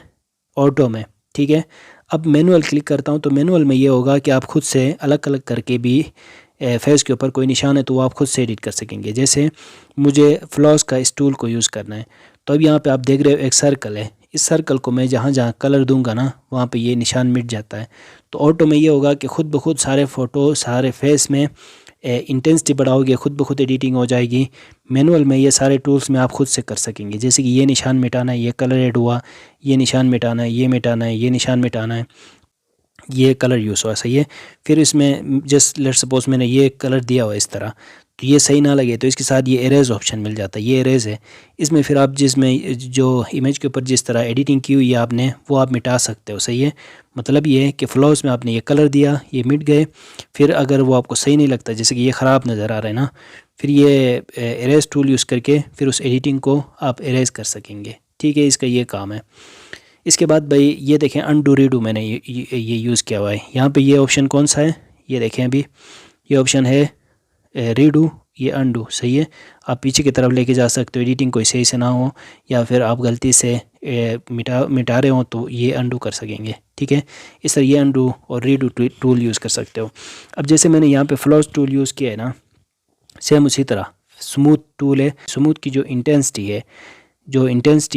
ऑटो में। ठीक है। अब मैनुअल क्लिक करता हूँ तो मैनुअल में ये होगा कि आप खुद से अलग अलग करके भी फेस के ऊपर कोई निशान है तो वो आप खुद से एडिट कर सकेंगे। जैसे मुझे फ्लॉस का इस टूल को यूज़ करना है तो अब यहाँ पे आप देख रहे हो एक सर्कल है, इस सर्कल को मैं जहाँ जहाँ कलर दूंगा ना वहाँ पे ये निशान मिट जाता है। तो ऑटो में ये होगा कि खुद ब खुद सारे फ़ोटो सारे फेस में इंटेंसिटी बढ़ाओगे, खुद ब खुद एडिटिंग हो जाएगी। मैनुअल में ये सारे टूल्स में आप खुद से कर सकेंगे। जैसे कि ये निशान मिटाना है, ये कलर ऐड हुआ, ये निशान मिटाना है, ये मिटाना है, ये निशान मिटाना है, ये कलर यूज़ हुआ। सही है। फिर इसमें जस्ट लेट्स सपोज मैंने ये कलर दिया हुआ इस तरह, तो ये सही ना लगे तो इसके साथ ये इरेज ऑप्शन मिल जाता है। ये इरेज है, इसमें फिर आप जिसमें जो इमेज के ऊपर जिस तरह एडिटिंग की हुई है आपने वो आप मिटा सकते हो। सही है। मतलब ये है कि फ्लॉस में आपने ये कलर दिया, ये मिट गए। फिर अगर वो आपको सही नहीं लगता, जैसे कि ये ख़राब नज़र आ रहा है ना, फिर ये इरेज टूल यूज़ करके फिर उस एडिटिंग को आप इरेज कर सकेंगे। ठीक है, इसका ये काम है। इसके बाद भाई ये देखें अनडू रीडू मैंने ये यूज़ किया हुआ है। यहाँ पे ये ऑप्शन कौन सा है, ये देखें अभी ये ऑप्शन है रीडू, ये अनडू। सही है। आप पीछे की तरफ लेके जा सकते हो, एडिटिंग कोई सही से ना हो या फिर आप गलती से मिटा रहे हो तो ये अनडू कर सकेंगे। ठीक है। इस तरह ये अनडू और रीडू टूल यूज़ कर सकते हो। अब जैसे मैंने यहाँ पे फ्लॉस टूल यूज़ किया है ना, सेम उसी तरह स्मूथ टूल है, स्मूथ की जो इंटेंसिटी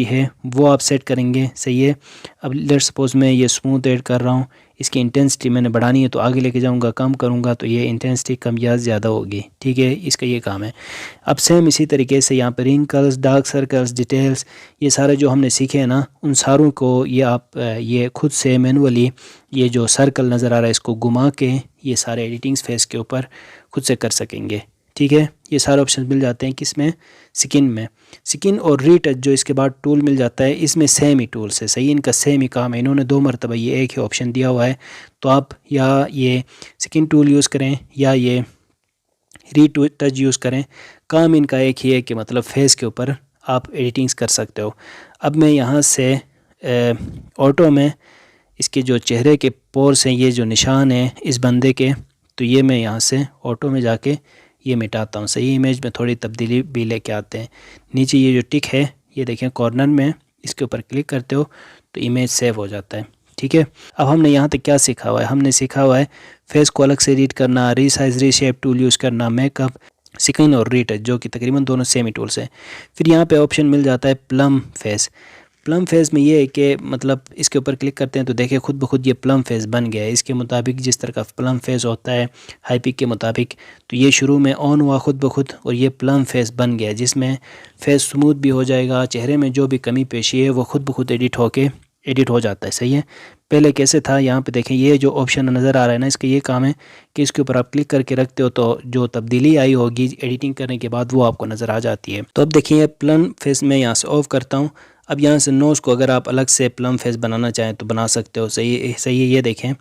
है वो आप सेट करेंगे। सही है। अब लेट्स सपोज मैं ये स्मूथ ऐड कर रहा हूँ, इसकी इंटेंसिटी मैंने बढ़ानी है तो आगे लेके जाऊँगा, कम करूँगा तो ये इंटेंसिटी कम या ज़्यादा होगी। ठीक है, इसका ये काम है। अब सेम इसी तरीके से यहाँ पर रिंकल्स, डार्क सर्कल्स, डिटेल्स, ये सारे जो हमने सीखे हैं ना उन सारों को ये आप ये खुद से मैनुअली ये जो सर्कल नज़र आ रहा है इसको घुमा के ये सारे एडिटिंग्स फेस के ऊपर खुद से कर सकेंगे। ठीक है। ये सारे ऑप्शन मिल जाते हैं किस में, स्किन में। स्किन और रीटच जो इसके बाद टूल मिल जाता है, इसमें सेम ही टूल्स है। सही, इनका सेम ही काम है, इन्होंने 2 मरतबा ये एक ही ऑप्शन दिया हुआ है। तो आप या ये स्किन टूल यूज़ करें या ये रीटच यूज़ करें, काम इनका एक ही है कि मतलब फेस के ऊपर आप एडिटिंग्स कर सकते हो। अब मैं यहाँ से ऑटो में इसके जो चेहरे के पोर्स हैं, ये जो निशान हैं इस बंदे के, तो ये मैं यहाँ से ऑटो में जाके ये मिटाता हूँ। सही, इमेज में थोड़ी तब्दीली भी लेके आते हैं। नीचे ये जो टिक है ये देखें कॉर्नर में, इसके ऊपर क्लिक करते हो तो इमेज सेव हो जाता है। ठीक है। अब हमने यहाँ तक क्या सीखा हुआ है, हमने सीखा हुआ है फेस को अलग से एडिट करना, रीसाइज रीशेप टूल यूज़ करना, मेकअप, स्किन और रीटच जो कि तकरीबन दोनों सेम ही टूल्स हैं। फिर यहाँ पे ऑप्शन मिल जाता है प्लम फेस। प्लम फेस में ये है कि मतलब इसके ऊपर क्लिक करते हैं तो देखिए खुद ब खुद ये प्लम फेस बन गया है। इसके मुताबिक जिस तरह का प्लम फेस होता है हाईपिक के मुताबिक, तो ये शुरू में ऑन हुआ खुद ब खुद और ये प्लम फेस बन गया, जिसमें फेस स्मूथ भी हो जाएगा, चेहरे में जो भी कमी पेशी है वो खुद ब खुद एडिट हो जाता है। सही है। पहले कैसे था, यहाँ पे देखें ये जो ऑप्शन नज़र आ रहा है ना, इसका ये काम है कि इसके ऊपर आप क्लिक करके रखते हो तो जो तब्दीली आई होगी एडिटिंग करने के बाद वो आपको नज़र आ जाती है। तो अब देखिए प्लम फेस मैं यहाँ से ऑफ करता हूँ। अब यहाँ से नोज़ को अगर आप अलग से प्लम फेस बनाना चाहें तो बना सकते हो। सही है। ये देखें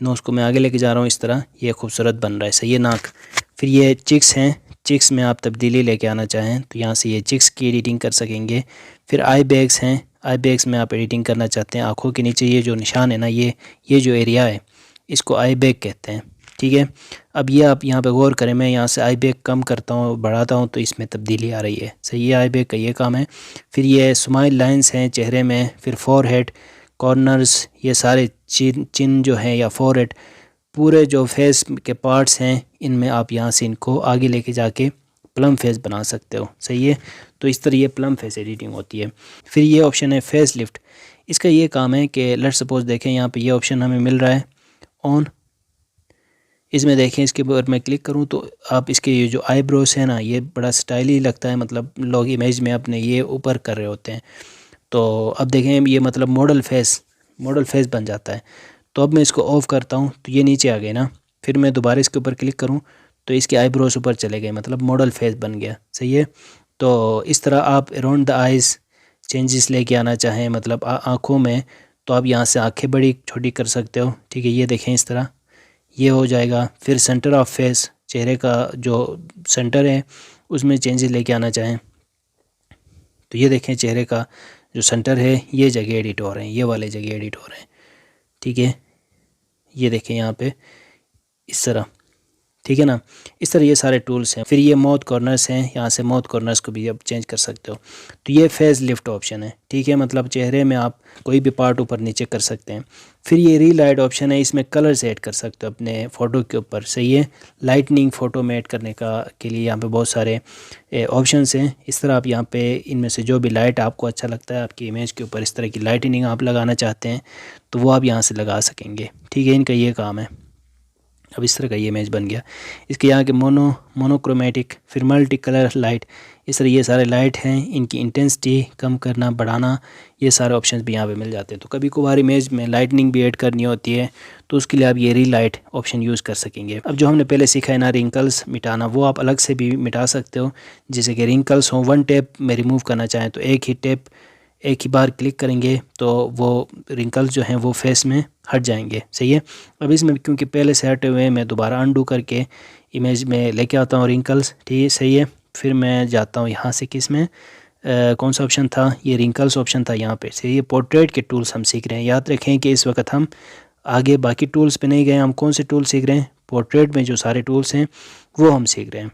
नोज़ को मैं आगे लेके जा रहा हूँ, इस तरह ये खूबसूरत बन रहा है। सही है। नाक, फिर ये चिक्स हैं, चिक्स में आप तब्दीली लेके आना चाहें तो यहाँ से ये चिक्स की एडिटिंग कर सकेंगे। फिर आई बैग्स हैं, आई बैग्स में आप एडिटिंग करना चाहते हैं, आँखों के नीचे ये जो निशान है ना, ये जो एरिया है इसको आई बैग कहते हैं। ठीक है। अब ये आप यहाँ पे गौर करें, मैं यहाँ से आई बैग कम करता हूँ बढ़ाता हूँ तो इसमें तब्दीली आ रही है। सही है। आई बैग का ये काम है। फिर ये स्माइल लाइंस हैं चेहरे में, फिर फॉरहेड, कॉर्नर्स, ये सारे चिन जो है या फॉरहेड, पूरे जो फेस के पार्ट्स हैं इनमें आप यहाँ से इनको आगे लेके जाके प्लम फेस बना सकते हो। सही है। तो इस तरह ये प्लम फेस एडिटिंग होती है। फिर ये ऑप्शन है फेस लिफ्ट। इसका ये काम है कि लेट्स सपोज देखें यहाँ पे ये ऑप्शन हमें मिल रहा है ऑन, इसमें देखें इसके ऊपर मैं क्लिक करूँ तो आप इसके ये जो आईब्रोज है ना, ये बड़ा स्टाइली लगता है, मतलब लोग इमेज में अपने ये ऊपर कर रहे होते हैं। तो अब देखें ये मतलब मॉडल फेस बन जाता है। तो अब मैं इसको ऑफ करता हूँ तो ये नीचे आ गए ना, फिर मैं दोबारा इसके ऊपर क्लिक करूँ तो इसके आईब्रोज ऊपर चले गए, मतलब मॉडल फेस बन गया। सही है। तो इस तरह आप अराउंड द आइज़ चेंजेस लेके आना चाहें, मतलब आँखों में, तो आप यहाँ से आँखें बड़ी छोटी कर सकते हो। ठीक है, ये देखें इस तरह ये हो जाएगा। फिर सेंटर ऑफ फेस, चेहरे का जो सेंटर है उसमें चेंजेस लेके आना चाहें तो ये देखें चेहरे का जो सेंटर है ये जगह एडिट हो रहे हैं, ये वाले जगह एडिट हो रहे हैं। ठीक है, ये देखें यहाँ पे इस तरह। ठीक है ना, इस तरह ये सारे टूल्स हैं। फिर ये माउथ कॉर्नर्स हैं, यहाँ से माउथ कॉर्नर्स को भी आप चेंज कर सकते हो। तो ये फेस लिफ्ट ऑप्शन है। ठीक है, मतलब चेहरे में आप कोई भी पार्ट ऊपर नीचे कर सकते हैं। फिर ये रीलाइट ऑप्शन है, इसमें कलर्स ऐड कर सकते हो अपने फ़ोटो के ऊपर। सही है, लाइटनिंग फ़ोटो में ऐड करने का के लिए यहाँ पे बहुत सारे ऑप्शंस हैं। इस तरह आप यहाँ पे इनमें से जो भी लाइट आपको अच्छा लगता है आपकी इमेज के ऊपर, इस तरह की लाइटनिंग आप लगाना चाहते हैं तो वो आप यहाँ से लगा सकेंगे। ठीक है, इनका ये काम है। अब इस तरह का ये इमेज बन गया। इसके यहाँ के मोनोक्रोमेटिक, फिर मल्टी कलर लाइट, इस तरह ये सारे लाइट हैं, इनकी इंटेंसिटी कम करना बढ़ाना, ये सारे ऑप्शंस भी यहाँ पे मिल जाते हैं। तो कभी कभार इमेज में लाइटनिंग भी ऐड करनी होती है तो उसके लिए आप ये रीलाइट ऑप्शन यूज़ कर सकेंगे। अब जो हमने पहले सीखा है ना रिंकल्स मिटाना, वो आप अलग से भी मिटा सकते हो। जैसे कि रिंकल्स हो, वन टैप में रिमूव करना चाहें तो एक ही बार क्लिक करेंगे तो वो रिंकल्स जो हैं वो फेस में हट जाएंगे। सही है। अब इसमें क्योंकि पहले से हटे हुए हैं, मैं दोबारा अनडू करके इमेज में लेके आता हूँ रिंकल्स। ठीक है, सही है। फिर मैं जाता हूँ यहाँ से किस में कौन सा ऑप्शन था, ये रिंकल्स ऑप्शन था यहाँ पे। सही है, पोर्ट्रेट के टूल्स हम सीख रहे हैं। याद रखें कि इस वक्त हम आगे बाकी टूल्स पे नहीं गए, हम कौन से टूल सीख रहे हैं, पोर्ट्रेट में जो सारे टूल्स हैं वो हम सीख रहे हैं।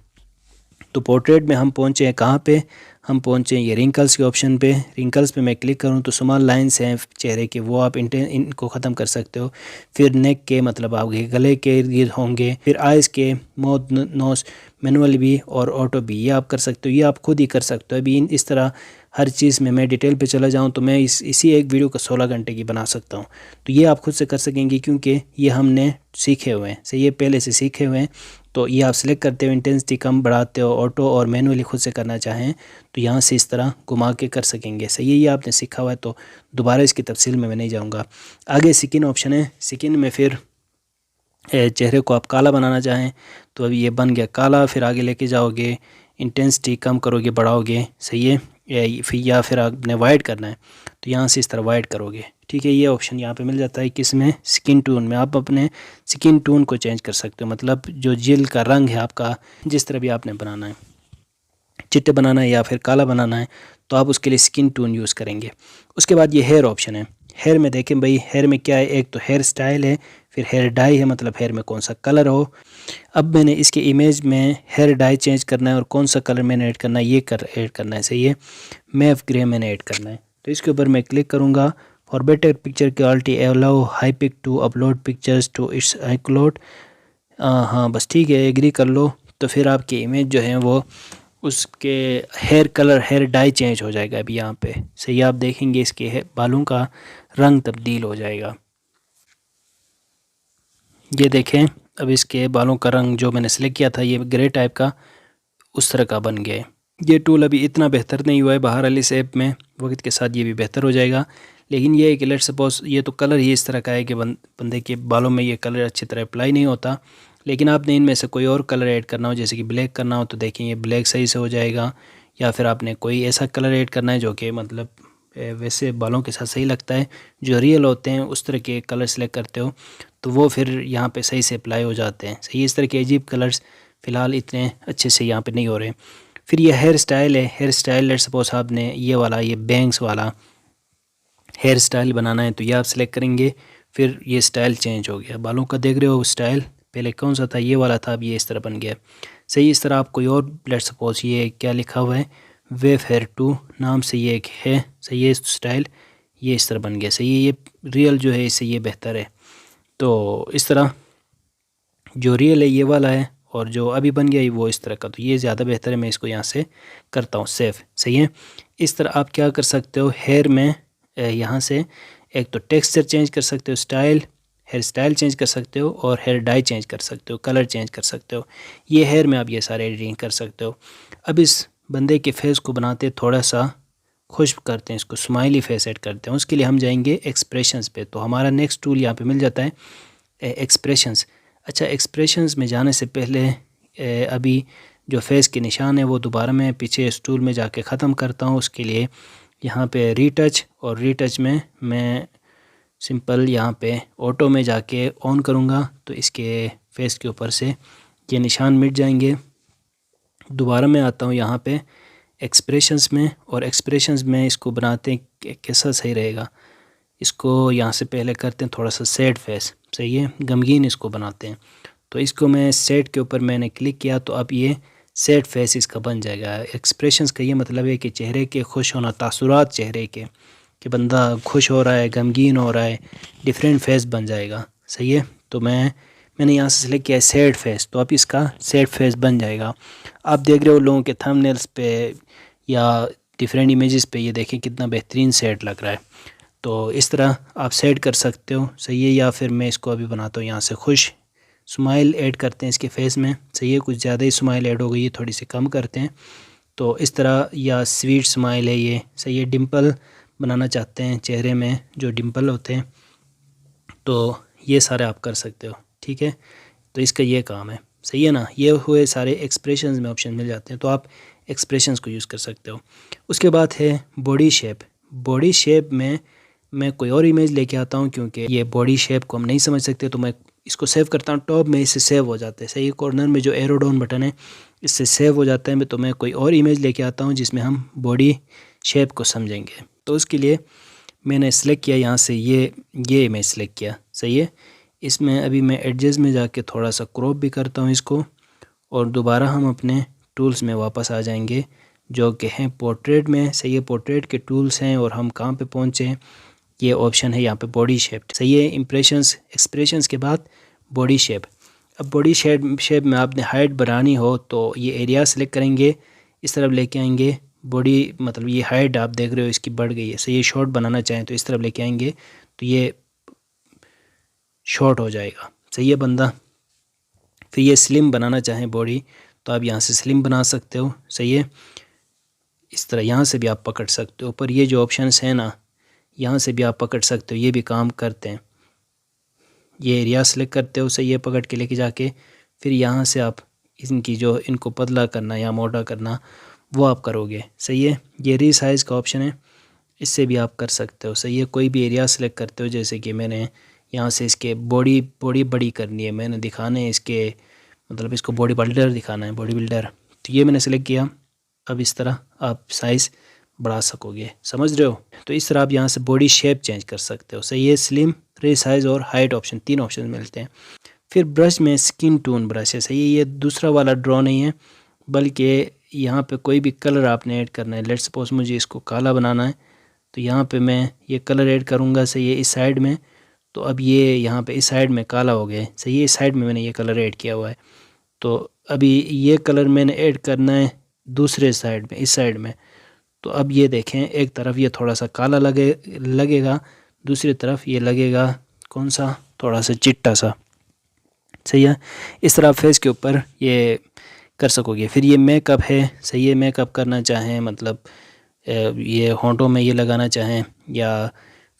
तो पोर्ट्रेट में हम पहुँचे हैं कहाँ पे, हम पहुँचे ये रिंकल्स के ऑप्शन पे। रिंकल्स पे मैं क्लिक करूँ तो स्मॉल लाइंस हैं चेहरे के, वो आप इनको ख़त्म कर सकते हो। फिर नेक के, मतलब आपके गले के इर्द होंगे। फिर आइज़ के, माउथ, नोज़, मैनुअल भी और ऑटो भी, ये आप कर सकते हो, ये आप खुद ही कर सकते हो। अभी इस तरह हर चीज़ में मैं डिटेल पे चला जाऊँ तो मैं इसी एक वीडियो को 16 घंटे की बना सकता हूँ। तो ये आप खुद से कर सकेंगे क्योंकि ये हमने सीखे हुए हैं। सही है, पहले से सीखे हुए हैं। तो ये आप सिलेक्ट करते हो, इंटेंसिटी कम बढ़ाते हो, ऑटो और मैनुअली खुद से करना चाहें तो यहाँ से इस तरह घुमा के कर सकेंगे। सही है, ये आपने सीखा हुआ है तो दोबारा इसकी तफसील में मैं नहीं जाऊँगा। आगे स्किन ऑप्शन है, स्किन में फिर चेहरे को आप काला बनाना चाहें तो अभी ये बन गया काला। फिर आगे लेके जाओगे, इंटेंसिटी कम करोगे बढ़ाओगे। सही है, या फिर आपने वाइट करना है तो यहाँ से इस तरह वाइट करोगे। ठीक है, ये ऑप्शन यहाँ पे मिल जाता है। किस में, स्किन टोन में आप अपने स्किन टोन को चेंज कर सकते हो, मतलब जो जेल का रंग है आपका, जिस तरह भी आपने बनाना है, चिट्टे बनाना है या फिर काला बनाना है तो आप उसके लिए स्किन टोन यूज़ करेंगे। उसके बाद ये हेयर ऑप्शन है। हेयर में देखें भाई, हेयर में क्या है, एक तो हेयर स्टाइल है, फिर हेयर डाई है, मतलब हेयर में कौन सा कलर हो। अब मैंने इसके इमेज में हेयर डाई चेंज करना है और कौन सा कलर मैंने ऐड करना है ये ऐड करना है। सही है, मैफ ग्रे मैंने ऐड करना है। तो इसके ऊपर मैं क्लिक करूँगा। For better picture quality allow Hypic to upload pictures to its iCloud. हाँ बस ठीक है, एग्री कर लो। तो फिर आपकी इमेज जो है वो उसके hair colour, hair dye change हो जाएगा अभी यहाँ पे। सही, आप देखेंगे इसके बालों का रंग तब्दील हो जाएगा। ये देखें, अब इसके बालों का रंग जो मैंने सेलेक्ट किया था ये ग्रे टाइप का उस तरह का बन गया है। ये टूल अभी इतना बेहतर नहीं हुआ है बाहर वाली से ऐप में, वक्त के साथ ये भी बेहतर हो जाएगा। लेकिन ये है कि लेट्स सपोज ये तो कलर ही इस तरह का है कि बंदे के बालों में ये कलर अच्छी तरह अप्लाई नहीं होता। लेकिन आपने इनमें से कोई और कलर ऐड करना हो, जैसे कि ब्लैक करना हो तो देखें ये ब्लैक सही से हो जाएगा। या फिर आपने कोई ऐसा कलर ऐड करना है जो कि मतलब वैसे बालों के साथ सही लगता है, जो रियल होते हैं उस तरह के कलर सेलेक्ट करते हो तो वो फिर यहाँ पे सही से अप्लाई हो जाते हैं। सही, इस तरह के अजीब कलर्स फ़िलहाल इतने अच्छे से यहाँ पे नहीं हो रहे। फिर ये हेयर स्टाइल है। हेयर स्टाइल लेट्स सपोज आपने ये वाला, ये बैंग्स वाला हेयर स्टाइल बनाना है तो ये आप सिलेक्ट करेंगे। फिर ये स्टाइल चेंज हो गया बालों का, देख रहे हो स्टाइल पहले कौन सा था, ये वाला था, अब ये इस तरह बन गया। सही, इस तरह आप कोई और लेट्स सपोज ये क्या लिखा हुआ है, वेव हेयर टू नाम से ये एक है। सही है, स्टाइल ये इस तरह बन गया। सही है, ये रियल जो है इससे ये बेहतर है। तो इस तरह जो रियल है ये वाला है और जो अभी बन गया वो इस तरह का, तो ये ज़्यादा बेहतर है। मैं इसको यहाँ से करता हूँ सेव। सही है, इस तरह आप क्या कर सकते हो, हेयर में यहाँ से एक तो टेक्सचर चेंज कर सकते हो, स्टाइल, हेयर स्टाइल चेंज कर सकते हो और हेयर डाई चेंज कर सकते हो, कलर चेंज कर सकते हो। ये हेयर में आप ये सारे एडिटिंग कर सकते हो। अब इस बंदे के फेस को बनाते थोड़ा सा खुश करते हैं, इसको स्माइली फेस ऐड करते हैं। उसके लिए हम जाएंगे एक्सप्रेशंस पे। तो हमारा नेक्स्ट टूल यहाँ पे मिल जाता है एक्सप्रेशंस। अच्छा, एक्सप्रेशंस में जाने से पहले अभी जो फेस के निशान है वो दोबारा मैं पीछे इस टूल में जाके ख़त्म करता हूँ। उसके लिए यहाँ पे रीटच, और रीटच में मैं सिंपल यहाँ पे ऑटो में जाके ऑन करूँगा तो इसके फेस के ऊपर से ये निशान मिट जाएंगे। दोबारा मैं आता हूँ यहाँ पे एक्सप्रेशंस में, और एक्सप्रेशंस में इसको बनाते हैं कैसा सही रहेगा। इसको यहाँ से पहले करते हैं थोड़ा सा सैड फेस, सही है, गमगीन इसको बनाते हैं। तो इसको मैं सेट के ऊपर मैंने क्लिक किया तो अब ये सेट फेस इसका बन जाएगा। एक्सप्रेशंस का ये मतलब है कि चेहरे के खुश होना, तासुरात चेहरे के कि बंदा खुश हो रहा है, गमगीन हो रहा है, डिफरेंट फेस बन जाएगा, सही है। तो मैंने यहाँ से सिलेक्ट किया है सैड फेस, तो अब इसका सैड फेस बन जाएगा। आप देख रहे हो लोगों के थंबनेल्स पे या डिफरेंट इमेजेस पे, ये देखें कितना बेहतरीन सेट लग रहा है। तो इस तरह आप सेट कर सकते हो, सही है। या फिर मैं इसको अभी बनाता हूँ यहाँ से खुश, स्माइल ऐड करते हैं इसके फेस में, सही है। कुछ ज़्यादा ही स्माइल ऐड हो गई है, थोड़ी सी कम करते हैं। तो इस तरह, या स्वीट स्माइल है ये, सही है। डिम्पल बनाना चाहते हैं चेहरे में, जो डिम्पल होते हैं, तो ये सारे आप कर सकते हो, ठीक है। तो इसका ये काम है, सही है ना। ये हुए सारे एक्सप्रेशंस में ऑप्शन मिल जाते हैं, तो आप एक्सप्रेशंस को यूज़ कर सकते हो। उसके बाद है बॉडी शेप। बॉडी शेप में मैं कोई और इमेज लेके आता हूँ, क्योंकि ये बॉडी शेप को हम नहीं समझ सकते, तो मैं इसको सेव करता हूँ। टॉप में इससे सेव हो जाता है, सही है। कॉर्नर में जो एरो डाउन बटन है इससे सेव हो जाता है। तो मैं कोई और इमेज लेके आता हूँ जिसमें हम बॉडी शेप को समझेंगे। तो उसके लिए मैंने सेलेक्ट किया यहाँ से ये इमेज सेलेक्ट किया, सही है। इसमें अभी मैं एडजस्ट में जाके थोड़ा सा क्रॉप भी करता हूँ इसको, और दोबारा हम अपने टूल्स में वापस आ जाएंगे जो कि हैं पोर्ट्रेट में, सही है। पोर्ट्रेट के टूल्स हैं और हम कहाँ पे पहुँचे, ये ऑप्शन है यहाँ पे बॉडी शेप, सही है। इम्प्रेशंस, एक्सप्रेशंस के बाद बॉडी शेप। अब बॉडी शेप में आपने हाइट बढ़ानी हो तो ये एरिया सेलेक्ट करेंगे, इस तरफ लेके आएंगे। बॉडी मतलब ये हाइट आप देख रहे हो इसकी बढ़ गई है, सही है। शॉर्ट बनाना चाहें तो इस तरफ लेके आएंगे तो ये शॉर्ट हो जाएगा, सही है बंदा। फिर ये स्लिम बनाना चाहें बॉडी तो आप यहाँ से स्लिम बना सकते हो, सही है। इस तरह यहाँ से भी आप पकड़ सकते हो, पर ये जो ऑप्शंस हैं ना, यहाँ से भी आप पकड़ सकते हो, ये भी काम करते हैं। ये एरिया सेलेक्ट करते हो, सही है, पकड़ के लेके जाके फिर यहाँ से आप इनको पतला करना या मोटा करना वो आप करोगे, सही है। ये रीसाइज़ का ऑप्शन है, इससे भी आप कर सकते हो, सही है। कोई भी एरिया सेलेक्ट करते हो, जैसे कि मैंने यहाँ से इसके बॉडी बड़ी करनी है, मैंने दिखाने इसके मतलब इसको बॉडी बिल्डर दिखाना है, बॉडी बिल्डर। तो ये मैंने सेलेक्ट किया। अब इस तरह आप साइज़ बढ़ा सकोगे, समझ रहे हो। तो इस तरह आप यहाँ से बॉडी शेप चेंज कर सकते हो, सही है। स्लिम, रीसाइज और हाइट ऑप्शन, 3 ऑप्शन मिलते हैं। फिर ब्रश में स्किन टोन ब्रश है, सही है। ये दूसरा वाला ड्रॉ नहीं है, बल्कि यहाँ पे कोई भी कलर आपने ऐड करना है। लेट्स सपोज मुझे इसको काला बनाना है, तो यहाँ पे मैं ये कलर ऐड करूँगा, सही है, इस साइड में। तो अब ये यहाँ पे इस साइड में काला हो गया है, सही है। इस साइड में मैंने ये कलर ऐड किया हुआ है, तो अभी ये कलर मैंने ऐड करना है दूसरे साइड में, इस साइड में। तो अब ये देखें, एक तरफ ये थोड़ा सा काला लगेगा, दूसरी तरफ ये लगेगा कौन सा, थोड़ा सा चिट्टा सा, सही है। इस तरह फेस के ऊपर ये कर सकोगे। फिर ये मेकअप है, सही है। मेकअप करना चाहें मतलब ये होंठों में ये लगाना चाहें, या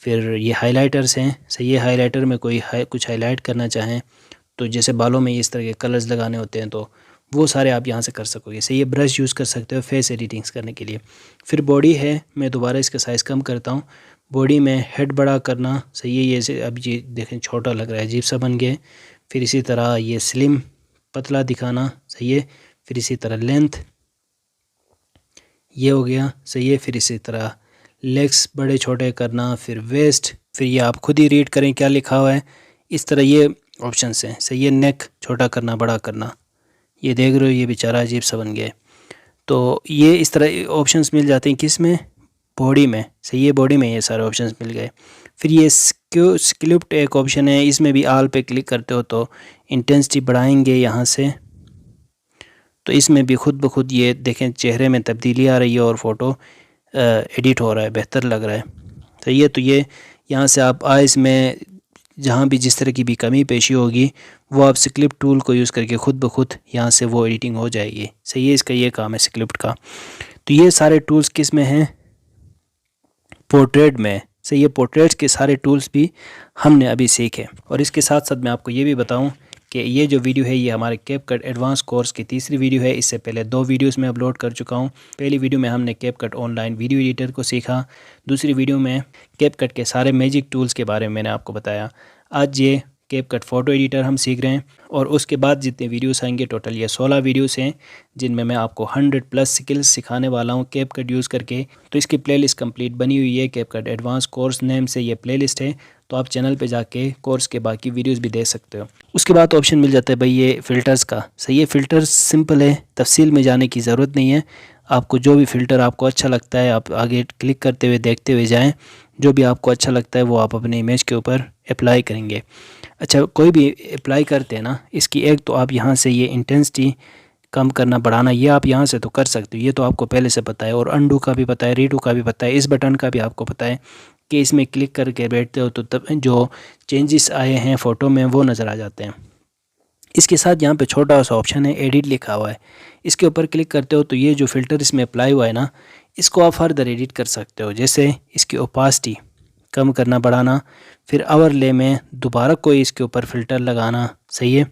फिर ये हाइलाइटर्स हैं, सही है। हाइलाइटर में कुछ हाईलाइट करना चाहें, तो जैसे बालों में इस तरह के कलर्स लगाने होते हैं, तो वो सारे आप यहाँ से कर सकोगे, सही है। ब्रश यूज़ कर सकते हो फेस एडिटिंग्स करने के लिए। फिर बॉडी है, मैं दोबारा इसका साइज़ कम करता हूँ। बॉडी में हेड बड़ा करना, सही है। ये अब ये देखें छोटा लग रहा है, अजीब सा बन गया। फिर इसी तरह ये स्लिम, पतला दिखाना, सही है। फिर इसी तरह लेंथ, ये हो गया, सही है। फिर इसी तरह लेग्स बड़े छोटे करना, फिर वेस्ट, फिर ये आप खुद ही रीड करें क्या लिखा हुआ है। इस तरह ये ऑप्शंस हैं, सही है। नेक छोटा करना, बड़ा करना, ये देख रहे हो ये बेचारा अजीब सा बन गया। तो ये इस तरह ऑप्शंस मिल जाते हैं किस में, बॉडी में, सही है। बॉडी में ये सारे ऑप्शंस मिल गए। फिर ये स्क्रिप्ट एक ऑप्शन है, इसमें भी आल पे क्लिक करते हो तो इंटेंसिटी बढ़ाएंगे यहाँ से। तो इसमें भी खुद ब खुद ये देखें चेहरे में तब्दीली आ रही है और फ़ोटो एडिट हो रहा है, बेहतर लग रहा है। सही है। तो ये यहाँ से आप आइस में जहाँ भी जिस तरह की भी कमी पेशी होगी वो आप स्क्रिप्ट टूल को यूज़ करके ख़ुद ब खुद यहाँ से वो एडिटिंग हो जाएगी। सही है, इसका ये काम है स्क्रिप्ट का। तो ये सारे टूल्स किस में हैं? पोर्ट्रेट में। सही है, पोर्ट्रेट्स के सारे टूल्स भी हमने अभी सीखे। और इसके साथ साथ मैं आपको ये भी बताऊँ कि ये जो वीडियो है ये हमारे कैपकट एडवांस कोर्स की तीसरी वीडियो है। इससे पहले 2 वीडियोस में अपलोड कर चुका हूँ। पहली वीडियो में हमने कैपकट ऑनलाइन वीडियो एडिटर को सीखा, दूसरी वीडियो में कैपकट के सारे मैजिक टूल्स के बारे में मैंने आपको बताया। आज ये कैपकट फ़ोटो एडिटर हम सीख रहे हैं और उसके बाद जितने वीडियोस आएंगे, टोटल ये 16 वीडियोस हैं जिनमें मैं आपको 100+ स्किल्स सिखाने वाला हूं कैपकट यूज़ करके। तो इसकी प्लेलिस्ट कंप्लीट बनी हुई है, कैपकट एडवांस कोर्स नेम से ये प्लेलिस्ट है। तो आप चैनल पे जाके कोर्स के बाकी वीडियोस भी देख सकते हो। उसके बाद ऑप्शन मिल जाता है भाई ये फ़िल्टर्स का। सही है, फ़िल्टर्स सिंपल है, तफसील में जाने की ज़रूरत नहीं है। आपको जो भी फ़िल्टर आपको अच्छा लगता है आप आगे क्लिक करते हुए देखते हुए जाएँ। जो भी आपको अच्छा लगता है वो आप अपने इमेज के ऊपर अप्लाई करेंगे। अच्छा, कोई भी अप्लाई करते हैं ना, इसकी एक तो आप यहाँ से ये इंटेंसिटी कम करना बढ़ाना ये आप यहाँ से तो कर सकते हो, ये तो आपको पहले से पता है। और अंडू का भी पता है, रीडू का भी पता है, इस बटन का भी आपको पता है कि इसमें क्लिक करके बैठते हो तो तब जो चेंजेस आए हैं फ़ोटो में वो नज़र आ जाते हैं। इसके साथ यहाँ पे छोटा सा ऑप्शन है एडिट लिखा हुआ है, इसके ऊपर क्लिक करते हो तो ये जो फ़िल्टर इसमें अप्लाई हुआ है ना, इसको आप फर्दर एडिट कर सकते हो। जैसे इसकी ओपासिटी कम करना बढ़ाना, फिर ओवरले में दोबारा कोई इसके ऊपर फ़िल्टर लगाना। सही है,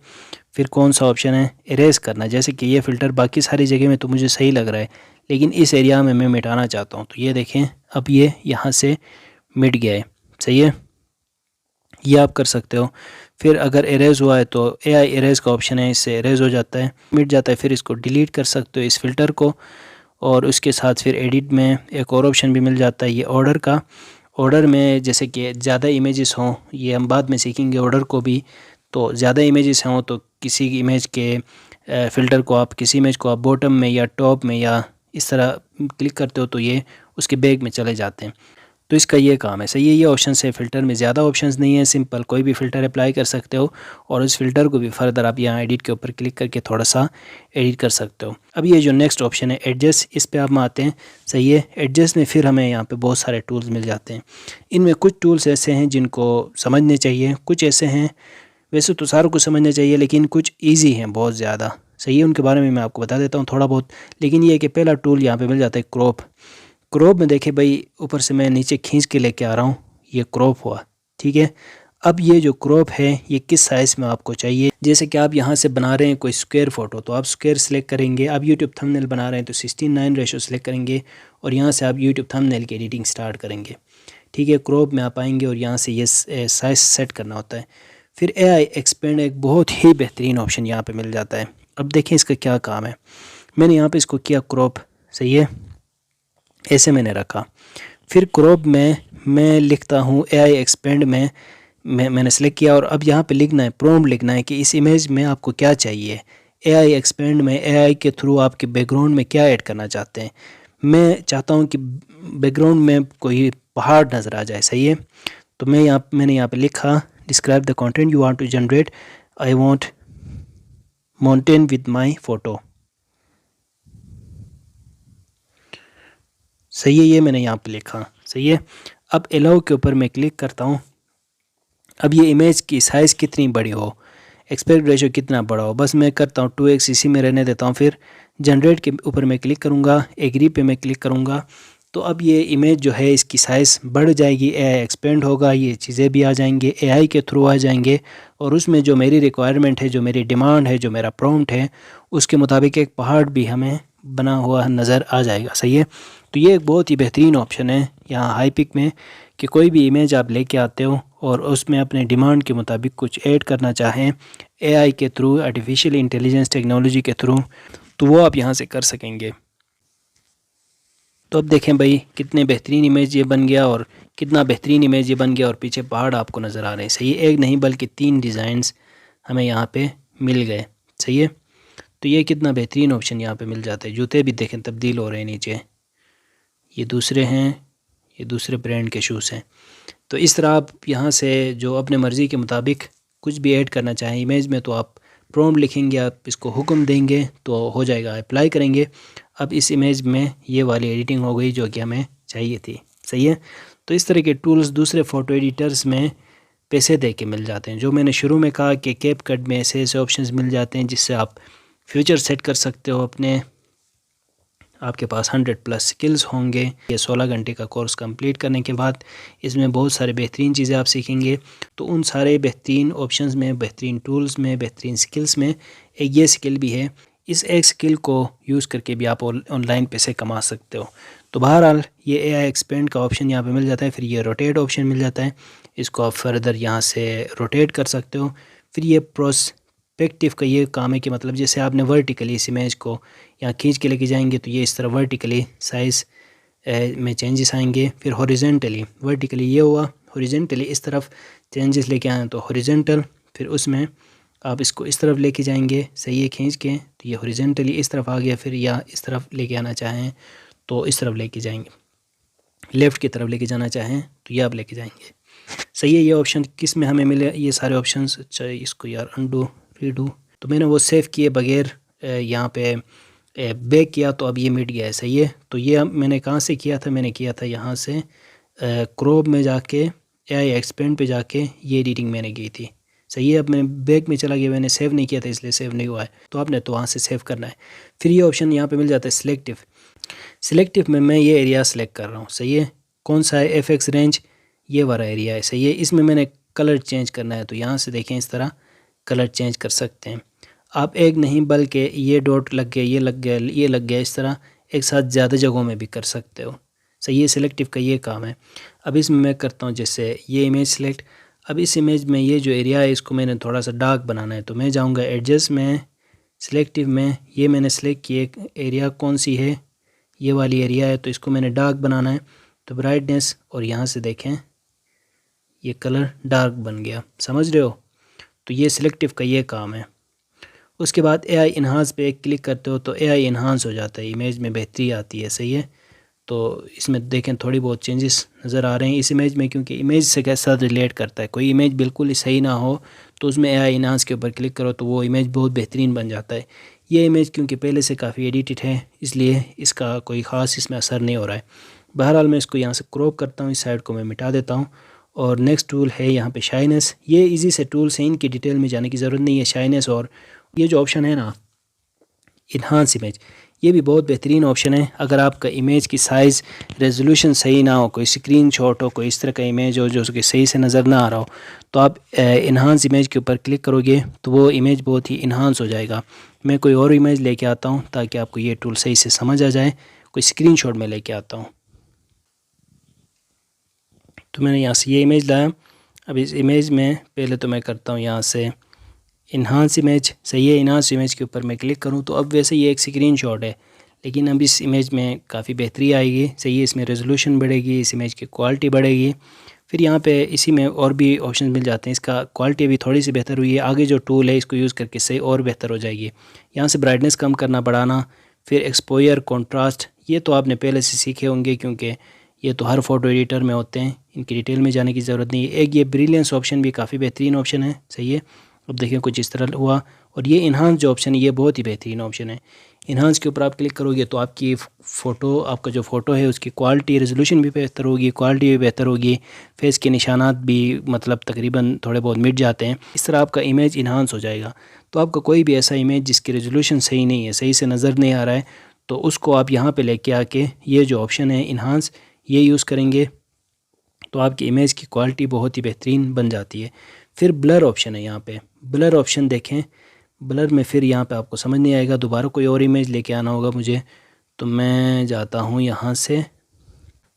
फिर कौन सा ऑप्शन है इरेज करना। जैसे कि ये फ़िल्टर बाकी सारी जगह में तो मुझे सही लग रहा है लेकिन इस एरिया में मैं मिटाना चाहता हूँ, तो ये देखें अब ये यहाँ से मिट गया है। सही है, ये आप कर सकते हो। फिर अगर इरेज हुआ है तो AI इरेज का ऑप्शन है, इससे इरेज हो जाता है, मिट जाता है। फिर इसको डिलीट कर सकते हो इस फ़िल्टर को। और उसके साथ फिर एडिट में एक और ऑप्शन भी मिल जाता है ये ऑर्डर का। ऑर्डर में जैसे कि ज़्यादा इमेजेस हों, ये हम बाद में सीखेंगे ऑर्डर को भी। तो ज़्यादा इमेजेस हों तो किसी इमेज के फ़िल्टर को आप किसी इमेज को आप बॉटम में या टॉप में या इस तरह क्लिक करते हो तो ये उसके बैक में चले जाते हैं। तो इसका ये काम है। सही है, ये ऑप्शन है। फ़िल्टर में ज़्यादा ऑप्शंस नहीं है, सिंपल कोई भी फ़िल्टर अप्लाई कर सकते हो और उस फ़िल्टर को भी फर्दर आप यहाँ एडिट के ऊपर क्लिक करके थोड़ा सा एडिट कर सकते हो। अब ये जो नेक्स्ट ऑप्शन है एडजस्ट, इस पर आप आते हैं। सही है, एडजस्ट में फिर हमें यहाँ पे बहुत सारे टूल्स मिल जाते हैं। इनमें कुछ टूल्स ऐसे हैं जिनको समझने चाहिए, कुछ ऐसे हैं वैसे तो सारों को समझना चाहिए लेकिन कुछ ईजी हैं बहुत ज़्यादा। सही है, उनके बारे में मैं आपको बता देता हूँ थोड़ा बहुत। लेकिन ये है कि पहला टूल यहाँ पर मिल जाता है क्रॉप। क्रॉप में देखें भाई, ऊपर से मैं नीचे खींच के लेके आ रहा हूँ, ये क्रॉप हुआ। ठीक है, अब ये जो क्रॉप है ये किस साइज़ में आपको चाहिए। जैसे कि आप यहाँ से बना रहे हैं कोई स्क्वायर फ़ोटो तो आप स्क्वायर सेलेक्ट करेंगे। आप यूट्यूब थंबनेल बना रहे हैं तो 16:9 रेशो सेलेक्ट करेंगे और यहाँ से आप यूट्यूब थंबनेल की एडिटिंग स्टार्ट करेंगे। ठीक है, क्रॉप में आप आएंगे और यहाँ से ये साइज़ सेट करना होता है। फिर AI एक्सपेंड एक बहुत ही बेहतरीन ऑप्शन यहाँ पर मिल जाता है। अब देखें इसका क्या काम है। मैंने यहाँ पर इसको किया क्रॉप। सही है, ऐसे मैंने रखा। फिर क्रॉप में मैं लिखता हूँ AI एक्सपेंड में मैंने सेलेक्ट किया और अब यहाँ पे लिखना है, प्रॉम्प्ट लिखना है कि इस इमेज में आपको क्या चाहिए। AI एक्सपेंड में AI के थ्रू आपके बैकग्राउंड में क्या ऐड करना चाहते हैं। मैं चाहता हूँ कि बैकग्राउंड में कोई पहाड़ नज़र आ जाए। सही है, तो मैंने यहाँ पे लिखा describe the content you want to generate, I want mountain with my photo. सही है, ये मैंने यहाँ पे लिखा। सही है, अब अलाउ के ऊपर मैं क्लिक करता हूँ। अब ये इमेज की साइज़ कितनी बड़ी हो, एक्सपेक्ट रेशो कितना बड़ा हो, बस मैं करता हूँ 2x, इसी में रहने देता हूँ। फिर जनरेट के ऊपर मैं क्लिक करूँगा, एग्री पे मैं क्लिक करूँगा तो अब ये इमेज जो है इसकी साइज़ बढ़ जाएगी, AI एक्सपेंड होगा, ये चीज़ें भी आ जाएंगे, AI के थ्रू आ जाएंगे और उसमें जो मेरी रिक्वायरमेंट है, जो मेरी डिमांड है, जो मेरा प्रॉम्प्ट है उसके मुताबिक एक पहाड़ भी हमें बना हुआ नज़र आ जाएगा। सही है, तो ये एक बहुत ही बेहतरीन ऑप्शन है यहाँ हाईपिक में कि कोई भी इमेज आप लेके आते हो और उसमें अपने डिमांड के मुताबिक कुछ ऐड करना चाहें AI के थ्रू, आर्टिफिशियल इंटेलिजेंस टेक्नोलॉजी के थ्रू, तो वो आप यहाँ से कर सकेंगे। तो अब देखें भाई कितने बेहतरीन इमेज ये बन गया और कितना बेहतरीन इमेज ये बन गया और पीछे पहाड़ आपको नज़र आ रहे हैं। सही है, एक नहीं बल्कि 3 डिज़ाइंस हमें यहाँ पे मिल गए। सही है, तो ये कितना बेहतरीन ऑप्शन यहाँ पे मिल जाता है। जूते भी देखें तब्दील हो रहे हैं नीचे, ये दूसरे हैं, ये दूसरे ब्रांड के शूज़ हैं। तो इस तरह आप यहाँ से जो अपने मर्ज़ी के मुताबिक कुछ भी ऐड करना चाहें इमेज में तो आप प्रॉम्प्ट लिखेंगे, आप इसको हुक्म देंगे तो हो जाएगा, अप्लाई करेंगे। अब इस इमेज में ये वाली एडिटिंग हो गई जो कि हमें चाहिए थी। सही है, तो इस तरह के टूल्स दूसरे फ़ोटो एडिटर्स में पैसे दे के मिल जाते हैं। जो मैंने शुरू में कहा कि कैपकट में ऐसे ऐसे ऑप्शंस मिल जाते हैं जिससे आप फ्यूचर सेट कर सकते हो अपने। आपके पास 100+ स्किल्स होंगे। ये 16 घंटे का कोर्स कंप्लीट करने के बाद इसमें बहुत सारे बेहतरीन चीज़ें आप सीखेंगे। तो उन सारे बेहतरीन ऑप्शंस में, बेहतरीन टूल्स में, बेहतरीन स्किल्स में एक ये स्किल भी है। इस एक स्किल को यूज़ करके भी आप ऑनलाइन पैसे कमा सकते हो। तो बहरहाल ये AI एक्सपेंड का ऑप्शन यहाँ पे मिल जाता है। फिर ये रोटेट ऑप्शन मिल जाता है, इसको आप फर्दर यहाँ से रोटेट कर सकते हो। फिर ये प्रोस्पेक्टिव का ये काम है कि मतलब जैसे आपने वर्टिकली इस इमेज को यहाँ खींच के लेके जाएंगे तो ये इस तरह वर्टिकली साइज़ में चेंजेस आएंगे। फिर हॉरिजेंटली, वर्टिकली ये हुआ, हॉरिजेंटली इस तरफ चेंजेस लेके आए तो हॉरिजेंटल, फिर उसमें आप इसको इस तरफ लेके जाएंगे, सही है, खींच के, तो ये हॉरिजेंटली इस तरफ आ गया। फिर या इस तरफ लेके आना चाहें तो इस तरफ लेके जाएंगे, लेफ़्ट की तरफ लेके जाना चाहें तो ये आप लेके जाएंगे, सही है। ये ऑप्शन किस में हमें मिले, ये सारे ऑप्शंस। अच्छा इसको यार अनडू रीडू, तो मैंने वो सेव किए बगैर यहाँ पे बैक किया तो अब ये मिट गया है, सही है। तो ये मैंने कहाँ से किया था, मैंने किया था यहाँ से क्रोप में जाके AI एक्सपेंड पे जाके ये एडिटिंग मैंने की थी, सही है। अब मैं बैक में चला गया, मैंने सेव नहीं किया था इसलिए सेव नहीं हुआ है, तो आपने तो वहाँ से सेव करना है। फिर ये ऑप्शन यहाँ पे मिल जाता है सिलेक्टिव। सिलेक्टिव में मैं ये एरिया सेलेक्ट कर रहा हूँ, सही है। कौन सा है, FX रेंज, ये वाला एरिया है, सही है। इसमें मैंने कलर चेंज करना है, तो यहाँ से देखें इस तरह कलर चेंज कर सकते हैं आप। एक नहीं बल्कि ये डॉट लग गया, ये लग गया, ये लग गया, इस तरह एक साथ ज़्यादा जगहों में भी कर सकते हो, सही है। सिलेक्टिव का ये काम है। अब इसमें मैं करता हूँ जैसे ये इमेज सेलेक्ट। अब इस इमेज में ये जो एरिया है इसको मैंने थोड़ा सा डार्क बनाना है, तो मैं जाऊँगा एडजस्ट में, सिलेक्टिव में, ये मैंने सेलेक्ट किया एरिया कौन सी है, ये वाली एरिया है, तो इसको मैंने डार्क बनाना है। तो ब्राइटनेस, और यहाँ से देखें ये कलर डार्क बन गया, समझ रहे हो। तो ये सिलेक्टिव का ये काम है। उसके बाद AI इन्हांस पे क्लिक करते हो तो AI इन्हांस हो जाता है, इमेज में बेहतरी आती है, सही है। तो इसमें देखें थोड़ी बहुत चेंजेस नज़र आ रहे हैं इस इमेज में, क्योंकि इमेज से कैसा रिलेट करता है। कोई इमेज बिल्कुल ही सही ना हो तो उसमें AI इन्हांस के ऊपर क्लिक करो तो वो इमेज बहुत बेहतरीन बन जाता है। ये इमेज क्योंकि पहले से काफ़ी एडिटेड है इसलिए इसका कोई ख़ास इसमें असर नहीं हो रहा है। बहरहाल मैं इसको यहाँ से क्रॉप करता हूँ, इस साइड को मैं मिटा देता हूँ। और नेक्स्ट टूल है यहाँ पे शाइनेस। ये इजी से टूल्स हैं, इनकी डिटेल में जाने की ज़रूरत नहीं है। शाइनेस और ये जो ऑप्शन है ना इन्हांस इमेज, ये भी बहुत बेहतरीन ऑप्शन है। अगर आपका इमेज की साइज़ रेजोल्यूशन सही ना हो, कोई स्क्रीनशॉट हो, कोई इस तरह का इमेज हो जो कि सही से नज़र ना आ रहा हो, तो आप इन्हांस इमेज के ऊपर क्लिक करोगे तो वो इमेज बहुत ही इन्हांस हो जाएगा। मैं कोई और इमेज लेके आता हूँ ताकि आपको ये टूल सही से समझ आ जाए। कोई स्क्रीनशॉट में लेके आता हूँ, तो मैंने यहाँ से ये इमेज लाया। अब इस इमेज में पहले तो मैं करता हूँ यहाँ से इन्हांस इमेज, सही है। इन्हांस इमेज के ऊपर मैं क्लिक करूँ तो अब वैसे ये एक स्क्रीनशॉट है, लेकिन अब इस इमेज में काफ़ी बेहतरी आएगी, सही है। इसमें रेजोल्यूशन बढ़ेगी, इस इमेज की क्वालिटी बढ़ेगी। फिर यहाँ पे इसी में और भी ऑप्शन मिल जाते हैं, इसका क्वालिटी भी थोड़ी सी बेहतर हुई है। आगे जो टूल है इसको यूज़ करके सही और बेहतर हो जाएगी। यहाँ से ब्राइटनेस कम करना, बढ़ाना, फिर एक्सपोजर, कॉन्ट्रास्ट, ये तो आपने पहले से सीखे होंगे क्योंकि ये तो हर फोटो एडिटर में होते हैं, इनकी डिटेल में जाने की ज़रूरत नहीं है। एक ये ब्रिलियंस ऑप्शन भी काफ़ी बेहतरीन ऑप्शन है, सही है। अब देखिए कुछ इस तरह हुआ। और ये इन्हांस जो ऑप्शन है ये बहुत ही बेहतरीन ऑप्शन है। इन्हांस के ऊपर आप क्लिक करोगे तो आपकी फ़ोटो, आपका जो फ़ोटो है उसकी क्वालिटी, रेजोल्यूशन भी बेहतर होगी, क्वालिटी भी बेहतर होगी, फेस के निशानात भी मतलब तकरीबन थोड़े बहुत मिट जाते हैं। इस तरह आपका इमेज इन्हांस हो जाएगा। तो आपका कोई भी ऐसा इमेज जिसकी रेजोल्यूशन सही नहीं है, सही से नज़र नहीं आ रहा है, तो उसको आप यहाँ पर लेके आके ये जो ऑप्शन है इन्हांस, ये यूज़ करेंगे तो आपकी इमेज की क्वालिटी बहुत ही बेहतरीन बन जाती है। फिर ब्लर ऑप्शन है, यहाँ पे ब्लर ऑप्शन देखें। ब्लर में फिर यहाँ पे आपको समझ नहीं आएगा, दोबारा कोई और इमेज लेके आना होगा मुझे। तो मैं जाता हूँ यहाँ से,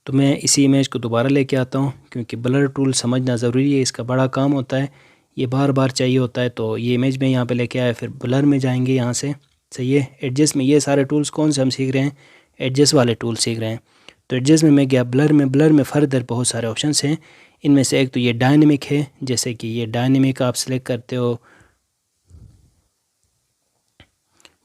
तो मैं इसी इमेज को दोबारा लेके आता हूँ क्योंकि ब्लर टूल समझना ज़रूरी है, इसका बड़ा काम होता है, ये बार बार चाहिए होता है। तो ये इमेज में यहाँ पे लेके आया, फिर ब्लर में जाएंगे यहाँ से, सही है। एडजस्ट में ये सारे टूल्स कौन से हम सीख रहे हैं, एडजस्ट वाले टूल सीख रहे हैं। तो एडजस्ट में मैं गया ब्लर में। ब्लर में फर्दर बहुत सारे ऑप्शंस हैं, इनमें से एक तो ये डायनेमिक है, जैसे कि ये डायनेमिक आप सेलेक्ट करते हो,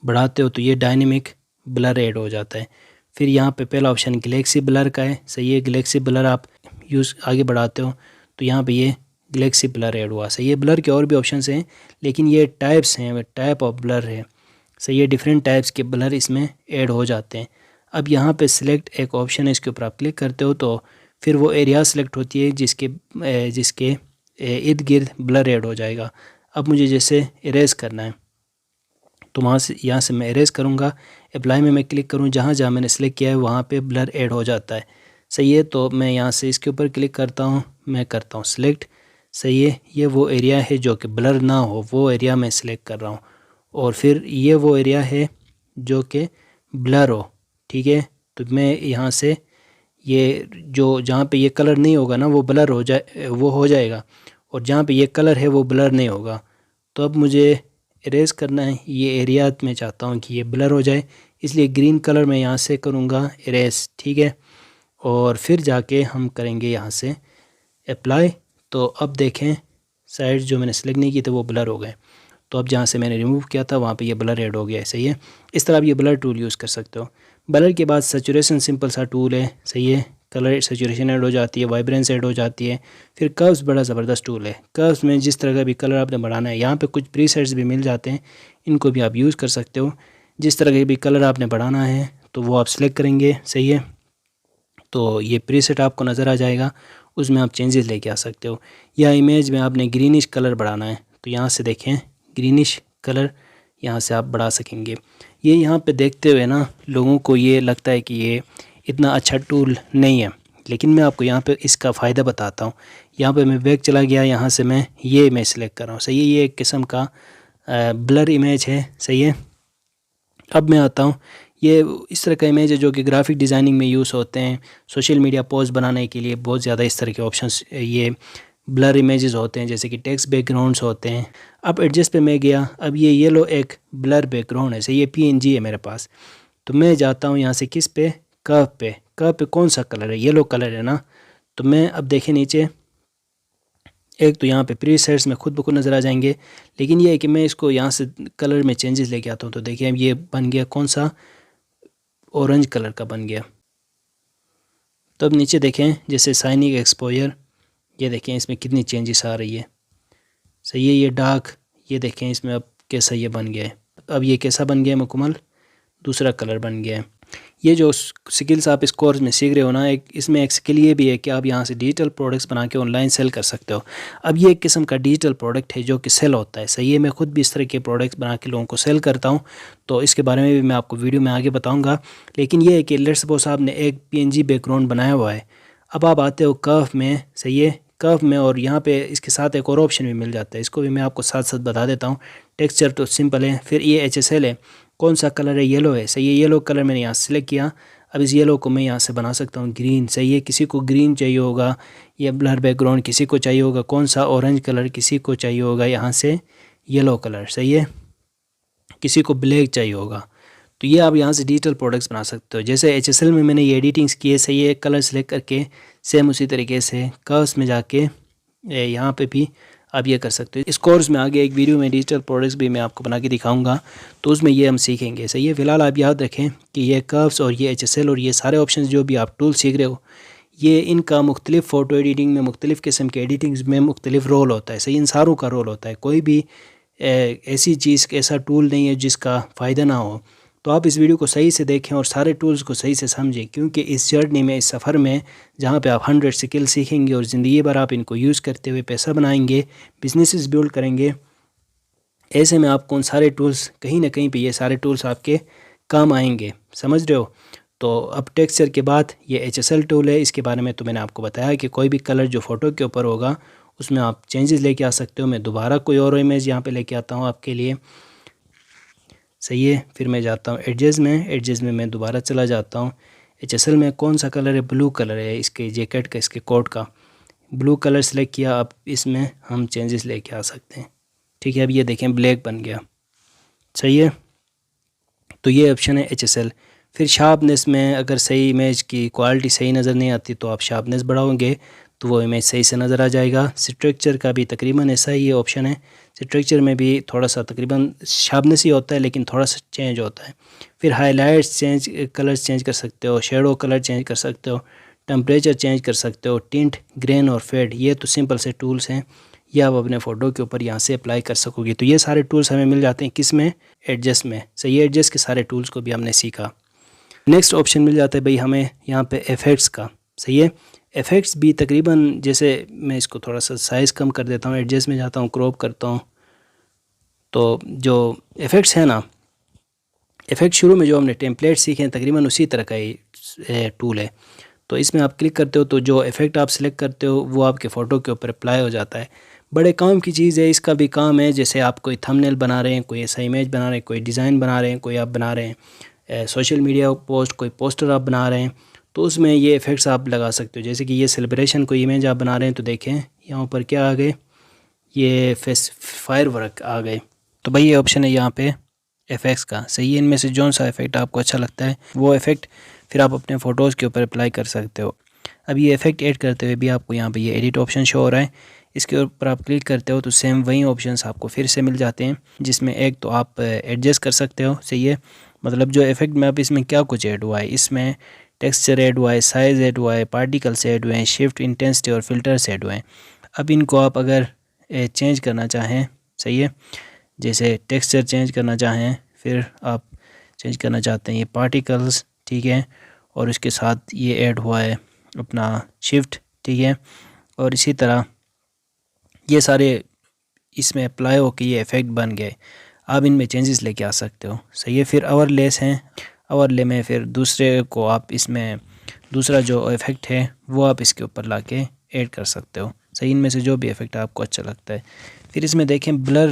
बढ़ाते हो तो ये डायनेमिक ब्लर ऐड हो जाता है। फिर यहाँ पे पहला ऑप्शन गैलेक्सी ब्लर का है, सही है। गैलेक्सी ब्लर आप यूज़ आगे बढ़ाते हो तो यहाँ पे ये गैलेक्सी ब्लर ऐड हुआ, सही है। ब्लर के और भी ऑप्शंस हैं लेकिन ये टाइप्स हैं, टाइप ऑफ ब्लर है, सही है। डिफरेंट टाइप्स के ब्लर इसमें ऐड हो जाते हैं। अब यहाँ पे सिलेक्ट एक ऑप्शन है, इसके ऊपर आप क्लिक करते हो तो फिर वो एरिया सेलेक्ट होती है जिसके इर्द गिर्द ब्लर ऐड हो जाएगा। अब मुझे जैसे इरेज़ करना है तो यहाँ से मैं इरेज़ करूँगा। अप्लाई में मैं क्लिक करूँ, जहाँ जहाँ मैंने सेलेक्ट किया है वहाँ पे ब्लर ऐड हो जाता है। सही है, तो मैं यहाँ से इसके ऊपर क्लिक करता हूँ, मैं करता हूँ सिलेक्ट। सही है, ये वो एरिया है जो कि ब्लर ना हो, वो एरिया मैं सिलेक्ट कर रहा हूँ। और फिर ये वो एरिया है जो कि ब्लर हो। ठीक है, तो मैं यहाँ से ये जो जहाँ पे ये कलर नहीं होगा ना वो ब्लर वो हो जाएगा, और जहाँ पे ये कलर है वो ब्लर नहीं होगा। तो अब मुझे इरेज़ करना है ये एरिया, मैं चाहता हूँ कि ये ब्लर हो जाए, इसलिए ग्रीन कलर मैं यहाँ से करूँगा इरेज़। ठीक है, और फिर जाके हम करेंगे यहाँ से अप्लाई। तो अब देखें साइड जो मैंने सेलेक्ट नहीं की थे वो ब्लर हो गए। तो अब जहाँ से मैंने रिमूव किया था वहाँ पे ये ब्लर ऐड हो गया है। सही है, इस तरह आप ये ब्लर टूल यूज़ कर सकते हो। ब्लर के बाद सैचुरेशन सिंपल सा टूल है। सही है, कलर सैचुरेशन ऐड हो जाती है, वाइब्रेंस ऐड हो जाती है। फिर कर्व्स बड़ा ज़बरदस्त टूल है। कर्व्स में जिस तरह का भी कलर आपने बढ़ाना है, यहाँ पे कुछ प्रीसेट्स भी मिल जाते हैं, इनको भी आप यूज़ कर सकते हो। जिस तरह के भी कलर आपने बढ़ाना है तो वो आप सेलेक्ट करेंगे। सही है, तो ये प्रीसेट आपको नज़र आ जाएगा, उसमें आप चेंजेस लेके आ सकते हो। या इमेज में आपने ग्रीनिश कलर बढ़ाना है तो यहाँ से देखें ग्रीनिश कलर यहाँ से आप बढ़ा सकेंगे। ये यहाँ पे देखते हुए ना लोगों को ये लगता है कि ये इतना अच्छा टूल नहीं है, लेकिन मैं आपको यहाँ पे इसका फ़ायदा बताता हूँ। यहाँ पे मैं बैक चला गया, यहाँ से मैं ये इमेज सेलेक्ट कर रहा हूँ। सही है, ये एक किस्म का ब्लर इमेज है। सही है, अब मैं आता हूँ, ये इस तरह का इमेज है जो कि ग्राफिक डिज़ाइनिंग में यूज़ होते हैं, सोशल मीडिया पोस्ट बनाने के लिए बहुत ज़्यादा इस तरह के ऑप्शंस ये ब्लर इमेजेस होते हैं, जैसे कि टेक्स्ट बैकग्राउंड्स होते हैं। अब एडजस्ट पे मैं गया, अब ये येलो एक ब्लर बैकग्राउंड है। सही, ये PNG है मेरे पास, तो मैं जाता हूँ यहाँ से किस पे, कर्व पे कौन सा कलर है, येलो कलर है ना। तो मैं अब देखें नीचे, एक तो यहाँ पे प्रीसेट्स में खुद ब खुद नज़र आ जाएंगे, लेकिन ये है कि मैं इसको यहाँ से कलर में चेंजेस लेके आता हूँ। तो देखिए ये बन गया कौन सा, ऑरेंज कलर का बन गया। तो अब नीचे देखें जैसे शाइनिंग एक्सपोजर, ये देखें इसमें कितनी चेंजेस आ रही है। सही है, ये डार्क, ये देखें इसमें अब कैसा ये बन गया है। अब ये कैसा बन गया है, मुकम्मल दूसरा कलर बन गया है। ये जो स्किल्स आप इस कोर्स में सीख रहे हो ना, इसमें एक स्किल ये भी है कि आप यहाँ से डिजिटल प्रोडक्ट्स बना के ऑनलाइन सेल कर सकते हो। अब ये एक किस्म का डिजिटल प्रोडक्ट है जो कि सेल होता है। सही है, मैं खुद भी इस तरह के प्रोडक्ट्स बना के लोगों को सेल करता हूँ, तो इसके बारे में भी मैं आपको वीडियो में आगे बताऊँगा। लेकिन ये है कि लेट्स सपोज आपने एक PNG बैकग्राउंड बनाया हुआ है, अब आप आते हो कर्व में। सही है, कर्व में, और यहाँ पे इसके साथ एक और ऑप्शन भी मिल जाता है, इसको भी मैं आपको साथ साथ बता देता हूँ। टेक्सचर तो सिंपल है, फिर ये HSL है, कौन सा कलर है, येलो है। सही है, येलो कलर मैंने यहाँ सेलेक्ट किया। अब इस येलो को मैं यहाँ से बना सकता हूँ ग्रीन। सही है, किसी को ग्रीन चाहिए होगा, या ब्लर बैकग्राउंड किसी को चाहिए होगा कौन सा, ऑरेंज कलर किसी को चाहिए होगा, यहाँ से येलो कलर। सही है, किसी को ब्लैक चाहिए होगा। तो ये आप यहाँ से डिजिटल प्रोडक्ट्स बना सकते हो। जैसे HSL में मैंने ये एडिटिंग्स किए। सही है, कलर सेलेक्ट करके सेम उसी तरीके से कर्व्स में जाके यहाँ पे भी आप ये कर सकते हो। इस कोर्स में आगे एक वीडियो में डिजिटल प्रोडक्ट्स भी मैं आपको बना के दिखाऊंगा, तो उसमें ये हम सीखेंगे। सही है, फ़िलहाल आप याद रखें कि ये कर्व्स और ये HSL और ये सारे ऑप्शन जो भी आप टूल सीख रहे हो, ये इनका मुख्तलिफ़ फ़ोटो एडिटिंग में, मुख्तलिफ़ किस्म के एडिटिंग्स में मुख्तलिफ़ रोल होता है। सही, इन सारों का रोल होता है। कोई भी ऐसी चीज़, ऐसा टूल नहीं है जिसका फ़ायदा ना हो। तो आप इस वीडियो को सही से देखें और सारे टूल्स को सही से समझें, क्योंकि इस जर्नी में, इस सफ़र में, जहाँ पे आप 100 स्किल सीखेंगे और ज़िंदगी भर आप इनको यूज़ करते हुए पैसा बनाएंगे, बिजनेसेस बिल्ड करेंगे, ऐसे में आपको उन सारे टूल्स कहीं ना कहीं पे ये सारे टूल्स आपके काम आएंगे। समझ रहे हो। तो अब टेक्सचर के बाद ये HSL टूल है, इसके बारे में तो मैंने आपको बताया कि कोई भी कलर जो फ़ोटो के ऊपर होगा उसमें आप चेंजेस लेके आ सकते हो। मैं दोबारा कोई और इमेज यहाँ पे लेके आता हूँ आपके लिए। सही है, फिर मैं जाता हूँ एडजेस में मैं दोबारा चला जाता हूँ। HSL में कौन सा कलर है, ब्लू कलर है, इसके जैकेट का, इसके कोट का ब्लू कलर सेलेक्ट किया। अब इसमें हम चेंजेस लेके आ सकते हैं। ठीक है, अब ये देखें ब्लैक बन गया। सही है, तो ये ऑप्शन है HSL। फिर शार्पनेस में अगर सही इमेज की क्वालिटी सही नज़र नहीं आती तो आप शार्पनेस बढ़ाओगे तो वो इमेज सही से नज़र आ जाएगा। स्ट्रक्चर का भी तकरीबन ऐसा ही ऑप्शन है। स्ट्रक्चर में भी थोड़ा सा तकरीबन शार्पनेस ही होता है, लेकिन थोड़ा सा चेंज होता है। फिर हाइलाइट्स चेंज, कलर्स चेंज कर सकते हो, शेडो कलर चेंज कर सकते हो, टेम्परेचर चेंज कर सकते हो, टिंट, ग्रेन और फेड। ये तो सिंपल से टूल्स हैं, ये आप अपने फ़ोटो के ऊपर यहाँ से अप्लाई कर सकोगे। तो ये सारे टूल्स हमें मिल जाते हैं किस में, एडजस्ट में। सही है, एडजस्ट के सारे टूल्स को भी हमने सीखा। नेक्स्ट ऑप्शन मिल जाता है भाई हमें यहाँ पे इफ़ेक्ट्स का। सही है, इफ़ेक्ट्स भी तकरीबन, जैसे मैं इसको थोड़ा सा साइज़ कम कर देता हूँ, एडजस्ट में जाता हूँ, क्रॉप करता हूँ, तो जो इफ़ेक्ट्स हैं ना, इफ़ेक्ट शुरू में जो हमने टेम्पलेट सीखे हैं तकरीबन उसी तरह का ही टूल है। तो इसमें आप क्लिक करते हो तो जो इफ़ेक्ट आप सिलेक्ट करते हो वो आपके फ़ोटो के ऊपर अप्लाई हो जाता है। बड़े काम की चीज़ है, इसका भी काम है, जैसे आप कोई थंबनेल बना रहे हैं, कोई ऐसा इमेज बना रहे हैं, कोई डिज़ाइन बना रहे हैं, कोई आप बना रहे हैं सोशल मीडिया पोस्ट, कोई पोस्टर आप बना रहे हैं, तो उसमें ये इफ़ेक्ट्स आप लगा सकते हो। जैसे कि ये सेलिब्रेशन कोई इमेज आप बना रहे हैं तो देखें यहाँ पर क्या आ गए, ये फायर वर्क आ गए। तो भाई ये ऑप्शन है यहाँ पे इफ़ेक्ट्स का, सही है। इनमें से जो सा इफ़ेक्ट आपको अच्छा लगता है वो इफ़ेक्ट फिर आप अपने फ़ोटोज़ के ऊपर अप्लाई कर सकते हो। अब ये इफ़ेक्ट ऐड करते हुए भी आपको यहाँ पे ये एडिट ऑप्शन शो हो रहा है, इसके ऊपर आप क्लिक करते हो तो सेम वही ऑप्शंस आपको फिर से मिल जाते हैं, जिसमें एक तो आप एडजस्ट कर सकते हो, सही है। मतलब जो इफ़ेक्ट में अब इसमें क्या कुछ ऐड हुआ है, इसमें टेक्सचर ऐड हुआ है, साइज़ ऐड हुआ है, पार्टिकल्स ऐड हुए हैं, शिफ्ट, इंटेंसिटी और फिल्टर्स ऐड हुए हैं। अब इनको आप अगर चेंज करना चाहें, सही है, जैसे टेक्सचर चेंज करना चाहें, फिर आप चेंज करना चाहते हैं ये पार्टिकल्स, ठीक है, और इसके साथ ये ऐड हुआ है अपना शिफ्ट, ठीक है, और इसी तरह ये सारे इसमें अप्लाई हो के ये इफ़ेक्ट बन गए। आप इनमें चेंजेस लेके आ सकते हो, सही है। फिर ओवरलेस हैं, ओवरले में फिर दूसरे को आप इसमें दूसरा जो इफ़ेक्ट है वो आप इसके ऊपर लाके ऐड कर सकते हो, सही। इनमें से जो भी इफ़ेक्ट आपको अच्छा लगता है। फिर इसमें देखें ब्लर,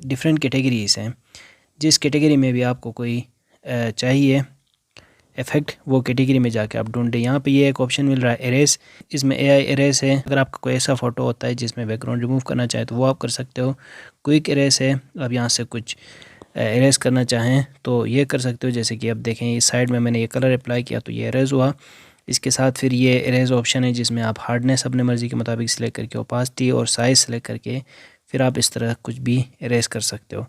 डिफरेंट कैटेगरीज़ हैं, जिस कैटेगरी में भी आपको कोई चाहिए इफ़ेक्ट वो कैटेगरी में जाके आप ढूंढें। यहाँ पे ये एक ऑप्शन मिल रहा है एरेस, इसमें एआई एरेस है। अगर आपका कोई ऐसा फ़ोटो होता है जिसमें बैकग्राउंड रिमूव करना चाहे तो वो आप कर सकते हो। क्विक एरेस है, आप यहाँ से कुछ एरेस करना चाहें तो ये कर सकते हो। जैसे कि अब देखें इस साइड में मैंने ये कलर अप्लाई किया तो ये एरेज हुआ। इसके साथ फिर ये एरेज ऑप्शन है जिसमें आप हार्डनेस अपने मर्ज़ी के मुताबिक सिलेक्ट करके, ओपासिटी और साइज़ सेलेक्ट करके फिर आप इस तरह कुछ भी एरेज कर सकते हो।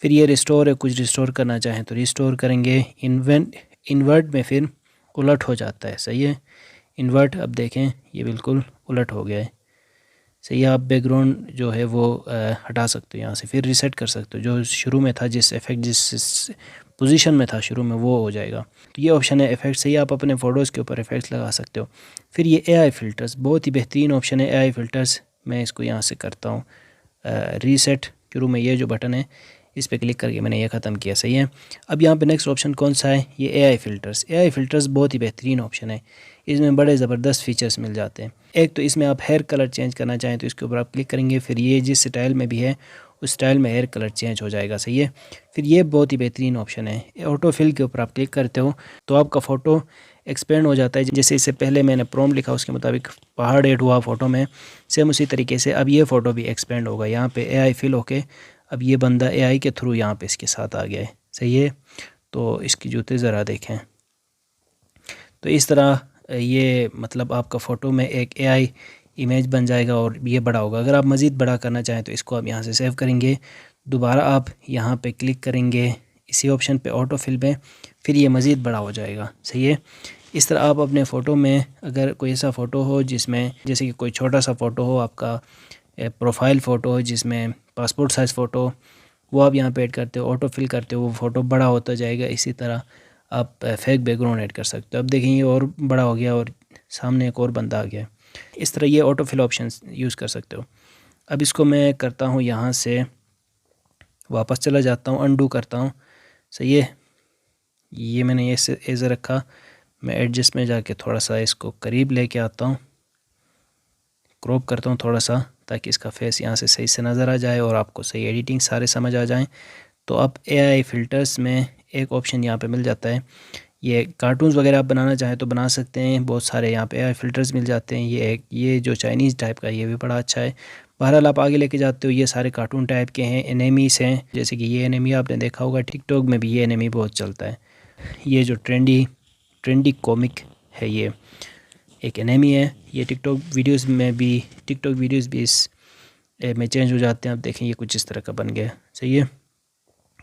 फिर ये रिस्टोर है, कुछ रिस्टोर करना चाहें तो रिस्टोर करेंगे। इन्वर्ट में फिर उलट हो जाता है, सही है। इन्वर्ट, अब देखें ये बिल्कुल उलट हो गया है, सही है। आप बैकग्राउंड जो है वो हटा सकते हो यहाँ से, फिर रीसेट कर सकते हो। जो शुरू में था, जिस इफ़ेक्ट जिस पोजीशन में था शुरू में, वो हो जाएगा। तो ये ऑप्शन है इफ़ेक्ट, सही। आप अपने फ़ोटोज़ के ऊपर इफ़ेक्ट्स लगा सकते हो। फिर ये एआई फ़िल्टर्स, बहुत ही बेहतरीन ऑप्शन है एआई फ़िल्टर्स। मैं इसको यहाँ से करता हूँ रीसेट, शुरू में ये जो बटन है इस पर क्लिक करके मैंने ये ख़त्म किया, सही है। अब यहाँ पे नेक्स्ट ऑप्शन कौन सा है, ये एआई फ़िल्टर्स। एआई फ़िल्टर्स बहुत ही बेहतरीन ऑप्शन है, इसमें बड़े ज़बरदस्त फ़ीचर्स मिल जाते हैं। एक तो इसमें आप हेयर कलर चेंज करना चाहें तो इसके ऊपर आप क्लिक करेंगे, फिर ये जिस स्टाइल में भी है उस स्टाइल में हेयर कलर चेंज हो जाएगा, सही है। फिर ये बहुत ही बेहतरीन ऑप्शन है, ऑटो फिल के ऊपर आप क्लिक करते हो तो आपका फ़ोटो एक्सपेंड हो जाता है। जैसे इससे पहले मैंने प्रॉम्प्ट लिखा उसके मुताबिक पहाड़ ऐड हुआ फ़ोटो में, सेम उसी तरीके से अब ये फ़ोटो भी एक्सपेंड होगा। यहाँ पे एआई फिल होके अब ये बंदा एआई के थ्रू यहाँ पे इसके साथ आ गया है, सही है। तो इसकी जूते ज़रा देखें, तो इस तरह ये मतलब आपका फ़ोटो में एक एआई इमेज बन जाएगा और ये बड़ा होगा। अगर आप मज़ीद बड़ा करना चाहें तो इसको आप यहाँ से सेव करेंगे, दोबारा आप यहाँ पे क्लिक करेंगे इसी ऑप्शन पे ऑटो फिल में, फिर ये मज़ीद बड़ा हो जाएगा, सही है। इस तरह आप अपने फ़ोटो में अगर कोई ऐसा फ़ोटो हो जिसमें, जैसे कि कोई छोटा सा फ़ोटो हो आपका, प्रोफाइल फ़ोटो हो जिसमें पासपोर्ट साइज़ फ़ोटो, वो आप यहाँ पे ऐड करते हो, ऑटो फिल करते हो, वो फ़ोटो बड़ा होता जाएगा। इसी तरह आप फेक बैकग्राउंड ऐड कर सकते हो। अब देखें ये और बड़ा हो गया और सामने एक और बंदा आ गया। इस तरह ये ऑटो फिल ऑप्शन यूज़ कर सकते हो। अब इसको मैं करता हूँ, यहाँ से वापस चला जाता हूँ, अनडू करता हूँ, सही है। ये मैंने ऐसे रखा, मैं एडजस्ट में जाके थोड़ा सा इसको करीब लेके आता हूँ, क्रॉप करता हूँ थोड़ा सा ताकि इसका फेस यहाँ से सही से नज़र आ जाए और आपको सही एडिटिंग सारे समझ आ जाएं। तो अब एआई फ़िल्टर्स में एक ऑप्शन यहाँ पे मिल जाता है, ये कार्टून्स वगैरह आप बनाना चाहें तो बना सकते हैं, बहुत सारे यहाँ पे एआई फ़िल्टर्स मिल जाते हैं। ये जो चाइनीज़ टाइप का ये भी बड़ा अच्छा है। बहरहाल आप आगे लेके जाते हो, ये सारे कार्टून टाइप के हैं, एनिमीज़ हैं, जैसे कि ये एनिमी आपने देखा होगा टिकटॉक में भी, ये एनिमी बहुत चलता है। ये जो ट्रेंडी कॉमिक है, ये एक एनिमी है। ये टिकटॉक वीडियोस भी इस में चेंज हो जाते हैं। आप देखें ये कुछ इस तरह का बन गया, सही है।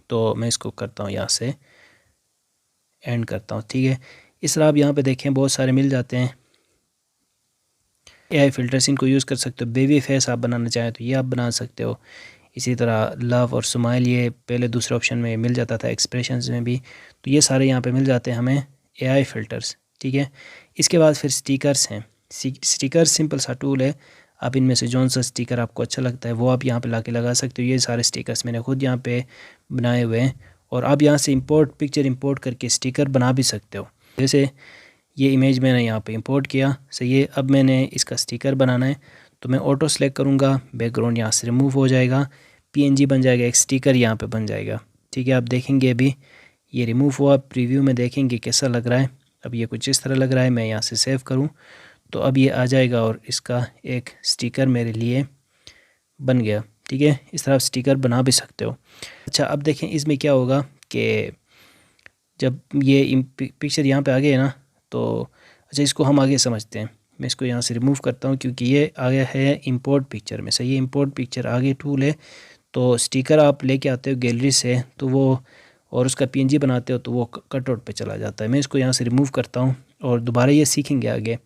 तो मैं इसको करता हूँ यहाँ से एंड करता हूँ, ठीक है। इस तरह आप यहाँ पे देखें बहुत सारे मिल जाते हैं एआई फ़िल्टर्स, इनको यूज़ कर सकते हो। बेबी फेस आप बनाना चाहें तो ये आप बना सकते हो। इसी तरह लव और स्माइल, ये पहले दूसरे ऑप्शन में मिल जाता था, एक्सप्रेशंस में भी, तो ये सारे यहाँ पे मिल जाते हैं हमें एआई फ़िल्टर्स, ठीक है। इसके बाद फिर स्टिकर्स हैं, स्टिकर सिंपल सा टूल है, आप इनमें से जौन सा स्टिकर आपको अच्छा लगता है वो आप यहाँ पे लाके लगा सकते हो। ये सारे स्टिकर्स मैंने खुद यहाँ पे बनाए हुए हैं और आप यहाँ से पिक्चर इंपोर्ट करके स्टिकर बना भी सकते हो। जैसे ये इमेज मैंने यहाँ पे इंपोर्ट किया, सही है। अब मैंने इसका स्टिकर बनाना है तो मैं ऑटो सेलेक्ट करूँगा, बैकग्राउंड यहाँ से रिमूव हो जाएगा, PNG बन जाएगा, एक स्टिकर यहाँ पे बन जाएगा, ठीक है। आप देखेंगे अभी ये रिमूव हुआ, प्रीव्यू में देखेंगे कैसा लग रहा है। अब ये कुछ इस तरह लग रहा है। मैं यहाँ से सेव करूँ तो अब ये आ जाएगा और इसका एक स्टिकर मेरे लिए बन गया, ठीक है। इस तरह आप स्टिकर बना भी सकते हो। अच्छा, अब देखें इसमें क्या होगा कि जब ये पिक्चर यहाँ पे आ गए ना तो अच्छा इसको हम आगे समझते हैं। मैं इसको यहाँ से रिमूव करता हूँ क्योंकि ये आ गया है इंपोर्ट पिक्चर में, सही है। इंपोर्ट पिक्चर आगे टूल है तो स्टिकर आप लेके आते हो गैलरी से तो वो और उसका PNG बनाते हो तो वो कटआउट पे चला जाता है। मैं इसको यहाँ से रिमूव करता हूँ और दोबारा ये सीखेंगे आगे।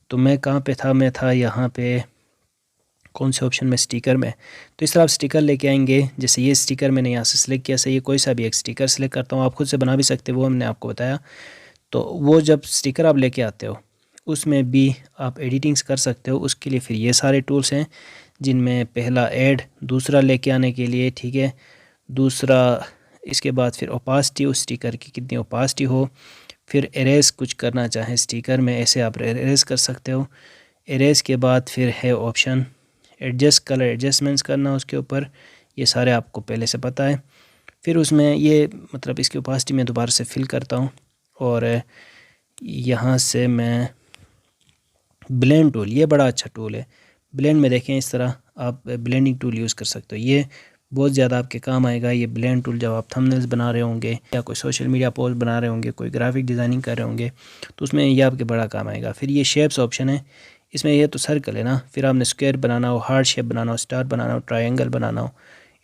तो मैं कहाँ पे था, मैं था यहाँ पे कौन से ऑप्शन में, स्टिकर में। तो इस तरह आप स्टिकर लेके आएंगे। जैसे ये स्टिकर मैंने यहाँ से सिलेक्ट किया, सही है। कोई सा भी एक स्टिकर सेलेक्ट करता हूँ, आप खुद से बना भी सकते हो, वो हमने आपको बताया। तो वो जब स्टिकर आप लेके आते हो उसमें भी आप एडिटिंग्स कर सकते हो। उसके लिए फिर ये सारे टूल्स हैं जिनमें पहला ऐड, दूसरा लेके आने के लिए, ठीक है, दूसरा इसके बाद फिर ओपासिटी, उस स्टिकर की कितनी ओपासिटी हो, फिर एरेज कुछ करना चाहें स्टिकर में ऐसे आप एरेज कर सकते हो। एरेज के बाद फिर है ऑप्शन एडजस्ट, कलर एडजस्टमेंट्स करना उसके ऊपर, ये सारे आपको पहले से पता है। फिर उसमें ये मतलब इसकी ओपासिटी में दोबारा से फिल करता हूँ और यहाँ से मैं ब्लेंड टूल, ये बड़ा अच्छा टूल है। ब्लेंड में देखें इस तरह आप ब्लेंडिंग टूल यूज़ कर सकते हो, ये बहुत ज़्यादा आपके काम आएगा। ये ब्लेंड टूल जब आप थंबनेल्स बना रहे होंगे या कोई सोशल मीडिया पोस्ट बना रहे होंगे, कोई ग्राफिक डिज़ाइनिंग कर रहे होंगे तो उसमें ये आपके बड़ा काम आएगा। फिर ये शेप्स ऑप्शन है, इसमें ये तो सर्कल है ना, फिर आपने स्क्वायर बनाना हो, हार्ट शेप बनाना हो, स्टार बनाना हो, ट्रायंगल बनाना हो,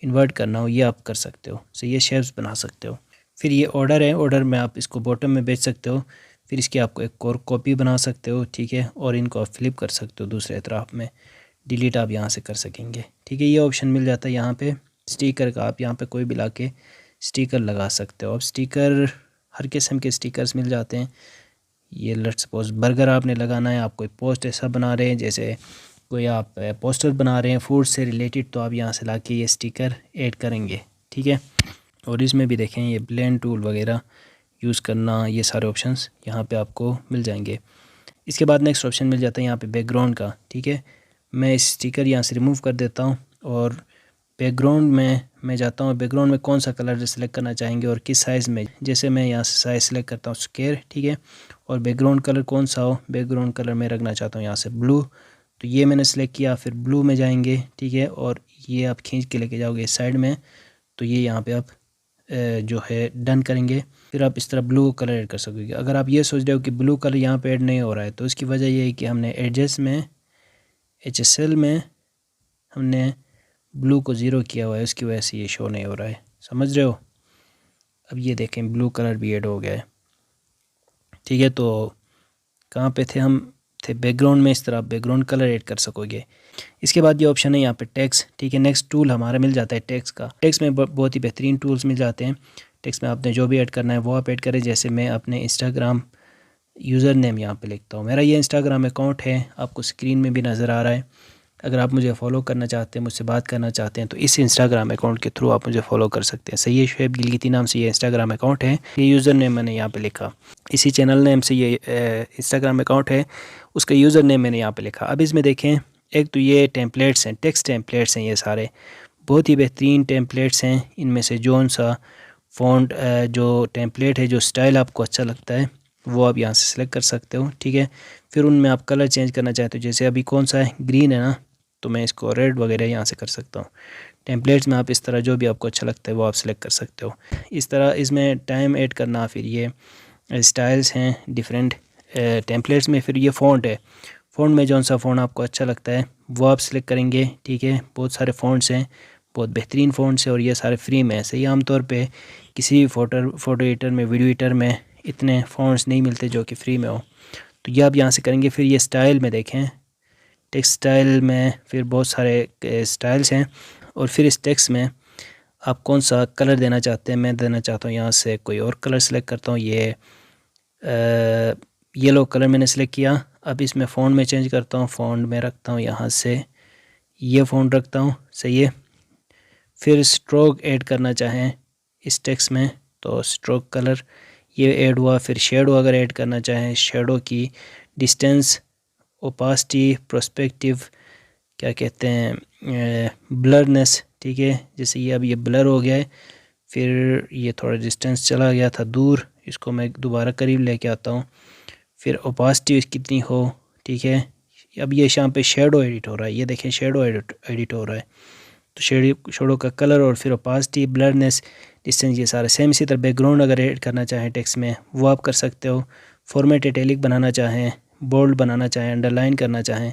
इन्वर्ट करना हो, ये आप कर सकते हो। सो ये शेप्स बना सकते हो। फिर ये ऑर्डर है, ऑर्डर में आप इसको बॉटम में बेच सकते हो। फिर इसकी आपको एक और कॉपी बना सकते हो, ठीक है, और इनको आप फ्लिप कर सकते हो दूसरे तरफ में, डिलीट आप यहाँ से कर सकेंगे, ठीक है। ये ऑप्शन मिल जाता है यहाँ पे स्टिकर का, आप यहाँ पे कोई भी ला के स्टिकर लगा सकते हो। अब स्टिकर हर किस्म के स्टिकर्स मिल जाते हैं। ये लेट्स सपोज बर्गर आपने लगाना है, आप कोई पोस्ट ऐसा बना रहे हैं, जैसे कोई आप पोस्टर बना रहे हैं फूड से रिलेटेड, तो आप यहाँ से ला के ये स्टिकर ऐड करेंगे, ठीक है। और इसमें भी देखें ये ब्लेंड टूल वगैरह यूज़ करना, ये सारे ऑप्शंस यहाँ पे आपको मिल जाएंगे। इसके बाद नेक्स्ट ऑप्शन मिल जाता है यहाँ पे बैकग्राउंड का, ठीक है। मैं इस स्टिकर यहाँ से रिमूव कर देता हूँ और बैकग्राउंड में मैं जाता हूँ। बैकग्राउंड में कौन सा कलर सेलेक्ट करना चाहेंगे और किस साइज़ में, जैसे मैं यहाँ से साइज़ सेलेक्ट करता हूँ स्क्वायर, ठीक है। और बैकग्राउंड कलर कौन सा हो, बैकग्राउंड कलर मैं रखना चाहता हूँ यहाँ से ब्लू, तो ये मैंने सेलेक्ट किया। फिर ब्लू में जाएंगे, ठीक है, और ये आप खींच के लेके जाओगे साइड में, तो ये यहाँ पे आप जो है डन करेंगे। फिर आप इस तरह ब्लू कलर ऐड कर सकोगे। अगर आप ये सोच रहे हो कि ब्लू कलर यहाँ पे ऐड नहीं हो रहा है तो इसकी वजह ये है कि हमने एडजस्ट में HSL में हमने ब्लू को ज़ीरो किया हुआ है, उसकी वजह से ये शो नहीं हो रहा है, समझ रहे हो। अब ये देखें ब्लू कलर भी ऐड हो गया है, ठीक है। तो कहाँ पे थे हम, थे बैकग्राउंड में। इस तरह आप बैकग्राउंड कलर ऐड कर सकोगे। इसके बाद ये ऑप्शन है यहाँ पे टेक्स्ट, ठीक है। नेक्स्ट टूल हमारा मिल जाता है टेक्स्ट का। टेक्स्ट में बहुत ही बेहतरीन टूल्स मिल जाते हैं। टेक्स्ट में आपने जो भी ऐड करना है वो आप ऐड करें। जैसे मैं अपने इंस्टाग्राम यूज़र नेम यहाँ पे लिखता हूँ, मेरा ये इंस्टाग्राम अकाउंट है, आपको स्क्रीन में भी नज़र आ रहा है। अगर आप मुझे फॉलो करना चाहते हैं, मुझसे बात करना चाहते हैं तो इस इंस्टाग्राम अकाउंट के थ्रू आप मुझे फॉलो कर सकते हैं। सही है, शुएब गिलगिती नाम से ये इंस्टाग्राम अकाउंट है। ये यूज़र नेम मैंने यहाँ पे लिखा, इसी चैनल नेम से ये इंस्टाग्राम अकाउंट है, उसका यूज़र नेम मैंने यहाँ पे लिखा। अब इसमें देखें, एक तो ये टेम्पलेट्स हैं, टेक्स्ट टेम्पलेट्स हैं, ये सारे बहुत ही बेहतरीन टेम्पलेट्स हैं। इनमें से जौन सा फ़ॉन्ट जो टेम्पलेट है, जो स्टाइल आपको अच्छा लगता है वो आप यहाँ से सिलेक्ट कर सकते हो, ठीक है। फिर उनमें आप कलर चेंज करना चाहते हो, जैसे अभी कौन सा है, ग्रीन है ना, तो मैं इसको रेड वगैरह यहाँ से कर सकता हूँ। टेम्पलेट्स में आप इस तरह जो भी आपको अच्छा लगता है वो आप सिलेक्ट कर सकते हो। इस तरह इसमें टाइम ऐड करना, फिर ये स्टाइल्स हैं डिफरेंट टेम्पलेट्स में। फिर ये फ़ॉन्ट है, फ़ॉन्ट में जौन सा फ़ॉन्ट आपको अच्छा लगता है वो आप सिलेक्ट करेंगे, ठीक है। बहुत सारे फ़ॉन्ट्स हैं, बहुत बेहतरीन फ़ॉन्ट्स हैं और ये सारे फ्री में है। सही, आमतौर पे किसी भी फ़ोटो एडिटर में, वीडियो एडिटर में इतने फ़ॉन्ट्स नहीं मिलते जो कि फ्री में हो, तो ये आप यहाँ से करेंगे। फिर ये स्टाइल में देखें, टेक्स्ट स्टाइल में फिर बहुत सारे स्टाइल्स हैं और फिर इस टेक्स्ट में आप कौन सा कलर देना चाहते हैं। मैं देना चाहता हूँ यहाँ से कोई और कलर सेलेक्ट करता हूँ, ये येलो कलर मैंने सेलेक्ट किया। अब इसमें फ़ॉन्ट में चेंज करता हूँ, फ़ॉन्ट में रखता हूँ यहाँ से ये फ़ॉन्ट रखता हूँ, सही है। फिर स्ट्रोक ऐड करना चाहें इस टेक्स्ट में तो स्ट्रोक कलर ये ऐड हुआ। फिर शेडो अगर ऐड करना चाहें, शेडो की डिस्टेंस, ओपासिटी, प्रोस्पेक्टिव, क्या कहते हैं, ब्लरनेस, ठीक है। जैसे ये अब ये ब्लर हो गया है, फिर ये थोड़ा डिस्टेंस चला गया था दूर, इसको मैं दोबारा करीब लेके आता हूँ। फिर ओपासिटी कितनी हो, ठीक है। अब ये यहाँ पे शेडो एडिट हो रहा है, ये देखें शेडो एडिट हो रहा है। तो शेडो का कलर और फिर ओपासिटी, ब्लरनेस, डिस्टेंस, ये सारा सेम। इसी तरह बैकग्राउंड अगर ऐड करना चाहें टेक्स्ट में वो आप कर सकते हो। फॉर्मेट इटैलिक बनाना चाहें, बोल्ड बनाना चाहें, अंडरलाइन करना चाहें,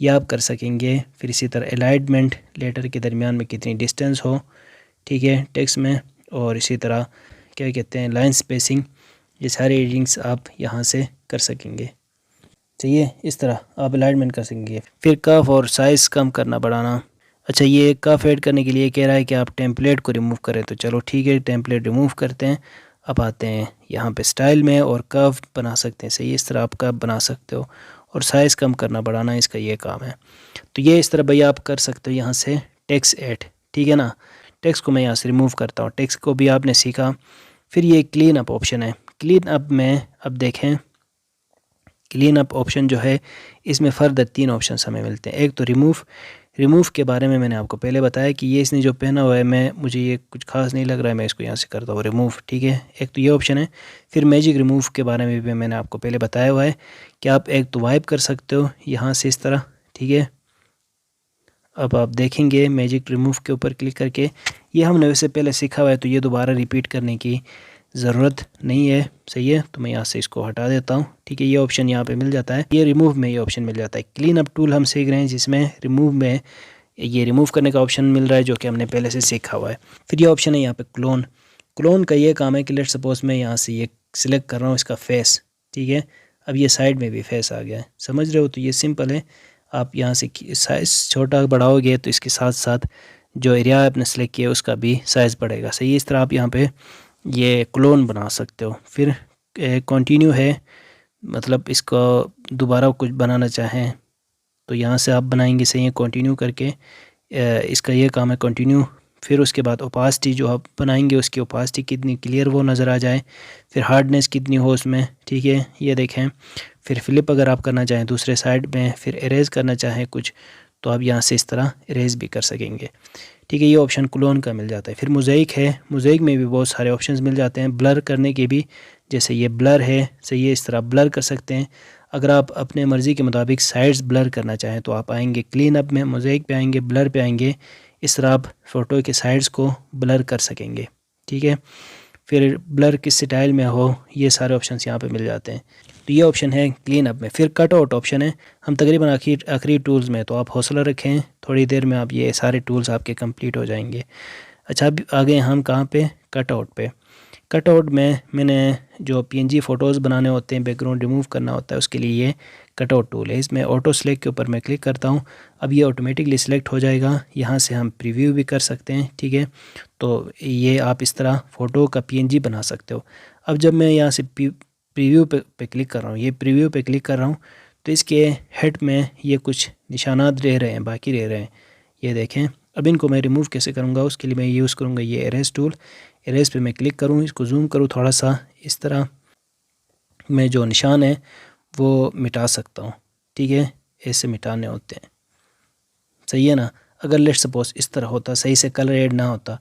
यह आप कर सकेंगे। फिर इसी तरह अलाइनमेंट, लेटर के दरमियान में कितनी डिस्टेंस हो, ठीक है, टेक्स्ट में। और इसी तरह क्या कहते हैं, लाइन स्पेसिंग, ये सारे एडिटिंग्स आप यहाँ से कर सकेंगे। चाहिए इस तरह आप अलाइनमेंट कर सकेंगे। फिर कफ और साइज़ कम करना बढ़ाना। अच्छा, ये कफ ऐड करने के लिए कह रहा है कि आप टेम्पलेट को रिमूव करें, तो चलो ठीक है, टेम्पलेट रिमूव करते हैं। अब आते हैं यहाँ पे स्टाइल में और कव बना सकते हैं, सही, इस तरह आप कव बना सकते हो। और साइज़ कम करना बढ़ाना इसका ये काम है। तो ये इस तरह भैया आप कर सकते हो यहाँ से टेक्स्ट ऐड, ठीक है ना। टेक्स्ट को मैं यहाँ से रिमूव करता हूँ, टेक्स्ट को भी आपने सीखा। फिर ये क्लीन अप ऑप्शन है, क्लीन अप में अब देखें, क्लीन अप ऑप्शन जो है इसमें फर्दर 3 ऑप्शन हमें मिलते हैं। एक तो रिमूव के बारे में मैंने आपको पहले बताया कि ये इसने जो पहना हुआ है, मुझे ये कुछ खास नहीं लग रहा है, मैं इसको यहाँ से करता हूँ रिमूव, ठीक है। एक तो ये ऑप्शन है। फिर मैजिक रिमूव के बारे में भी मैंने आपको पहले बताया हुआ है कि आप एक तो वाइप कर सकते हो यहाँ से इस तरह, ठीक है। अब आप देखेंगे मैजिक रिमूव के ऊपर क्लिक करके, ये हमने वैसे पहले सीखा हुआ है तो ये दोबारा रिपीट करने की ज़रूरत नहीं है, सही है। तो मैं यहाँ से इसको हटा देता हूँ, ठीक है। ये ऑप्शन यहाँ पे मिल जाता है, ये रिमूव में ये ऑप्शन मिल जाता है। क्लीन अप टूल हम सीख रहे हैं जिसमें रिमूव में ये रिमूव करने का ऑप्शन मिल रहा है जो कि हमने पहले से सीखा हुआ है। फिर ये ऑप्शन है यहाँ पे क्लोन का ये काम है कि लेट सपोज मैं यहाँ से ये सिलेक्ट कर रहा हूँ इसका फेस, ठीक है। अब ये साइड में भी फेस आ गया है, समझ रहे हो। तो ये सिंपल है, आप यहाँ से साइज़ छोटा बढ़ाओगे तो इसके साथ साथ जो एरिया आपने सेलेक्ट किया उसका भी साइज़ बढ़ेगा, सही है। इस तरह आप यहाँ पे ये क्लोन बना सकते हो। फिर कंटिन्यू है, मतलब इसको दोबारा कुछ बनाना चाहें तो यहाँ से आप बनाएंगे, सही है, कंटिन्यू करके इसका ये काम है कंटिन्यू। फिर उसके बाद ओपासिटी जो आप बनाएंगे उसकी ओपासिटी कितनी क्लियर वो नज़र आ जाए, फिर हार्डनेस कितनी हो उसमें, ठीक है, ये देखें। फिर फ्लिप अगर आप करना चाहें दूसरे साइड में, फिर इरेज करना चाहें कुछ तो आप यहाँ से इस तरह इरेज भी कर सकेंगे, ठीक है। ये ऑप्शन क्लोन का मिल जाता है। फिर मोज़ेक है, मोज़ेक में भी बहुत सारे ऑप्शंस मिल जाते हैं। ब्लर करने के भी, जैसे ये ब्लर है, सही है, इस तरह ब्लर कर सकते हैं। अगर आप अपने मर्ज़ी के मुताबिक साइड्स ब्लर करना चाहें तो आप आएंगे क्लीन अप में, मोज़ेक पे आएंगे, ब्लर पे आएंगे, इस तरह आप फ़ोटो के साइड्स को ब्लर कर सकेंगे, ठीक है। फिर ब्लर किस स्टाइल में हो, ये सारे ऑप्शंस यहाँ पे मिल जाते हैं। तो ये ऑप्शन है क्लीन अप में। फिर कट आउट ऑप्शन है, हम तकरीबन आखिरी टूल्स में, तो आप हौसला रखें, थोड़ी देर में आप ये सारे टूल्स आपके कंप्लीट हो जाएंगे। अच्छा, अब आ गए हम कहाँ पे, कट आउट पे। कट आउट में मैंने जो पीएनजी फ़ोटोज़ बनाने होते हैं, बैकग्राउंड रिमूव करना होता है, उसके लिए ये कट आउट टूल है। इसमें ऑटो सेलेक्ट के ऊपर मैं क्लिक करता हूँ, अब ये ऑटोमेटिकली सिलेक्ट हो जाएगा। यहाँ से हम प्रीव्यू भी कर सकते हैं, ठीक है। तो ये आप इस तरह फ़ोटो का पीएनजी बना सकते हो। अब जब मैं यहाँ से प्रीव्यू पे क्लिक कर रहा हूँ, ये प्रीव्यू पे क्लिक कर रहा हूँ तो इसके हेड में ये कुछ निशानात रह रहे हैं, बाकी रह रहे हैं, ये देखें। अब इनको मैं रिमूव कैसे करूँगा, उसके लिए मैं यूज़ करूँगा ये इरेज टूल। इरेज पे मैं क्लिक करूँ, इसको जूम करूँ थोड़ा सा, इस तरह मैं जो निशान है वो मिटा सकता हूँ, ठीक है। ऐसे मिटाने होते हैं, सही है ना। अगर लेट सपोज इस तरह होता, सही से कलर ऐड ना होता,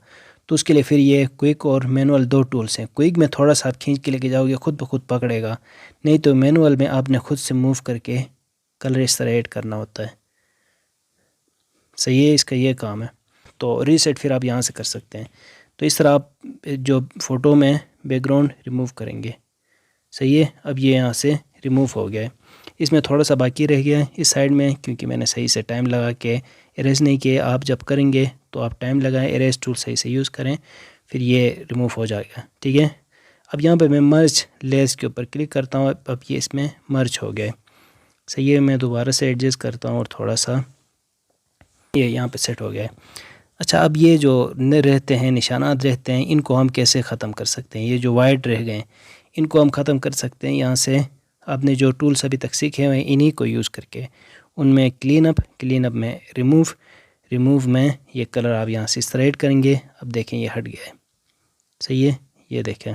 तो उसके लिए फिर ये क्विक और मैनुअल 2 टूल्स हैं। क्विक में थोड़ा सा आप खींच के लेके जाओगे, खुद ब खुद पकड़ेगा, नहीं तो मैनुअल में आपने खुद से मूव करके कलर इस तरह ऐड करना होता है, सही है, इसका ये काम है। तो रीसेट फिर आप यहाँ से कर सकते हैं। तो इस तरह आप जो फ़ोटो में बैकग्राउंड रिमूव करेंगे, सही है। अब ये यहाँ से रिमूव हो गया है, इसमें थोड़ा सा बाकी रह गया है इस साइड में, क्योंकि मैंने सही से टाइम लगा के इरेज नहीं किए। आप जब करेंगे तो आप टाइम लगाएं, इरेज टूल सही से यूज़ करें, फिर ये रिमूव हो जाएगा, ठीक है। अब यहाँ पे मैं मर्ज लेस के ऊपर क्लिक करता हूँ, अब ये इसमें मर्ज हो गया, सही है। मैं दोबारा से एडजस्ट करता हूँ और थोड़ा सा ये यहाँ पे सेट हो गया है। अच्छा, अब ये जो रहते हैं निशानात रहते हैं, इनको हम कैसे ख़त्म कर सकते हैं। ये जो वाइट रह गए इनको हम ख़त्म कर सकते हैं। यहाँ से आपने जो टूल्स अभी तक सीखे हुए हैं इन्हीं को यूज़ करके उनमें क्लीन अप में रिमूव में ये कलर आप यहाँ से इस तरह ऐड करेंगे। अब देखें ये हट गया है, सही है। ये देखें,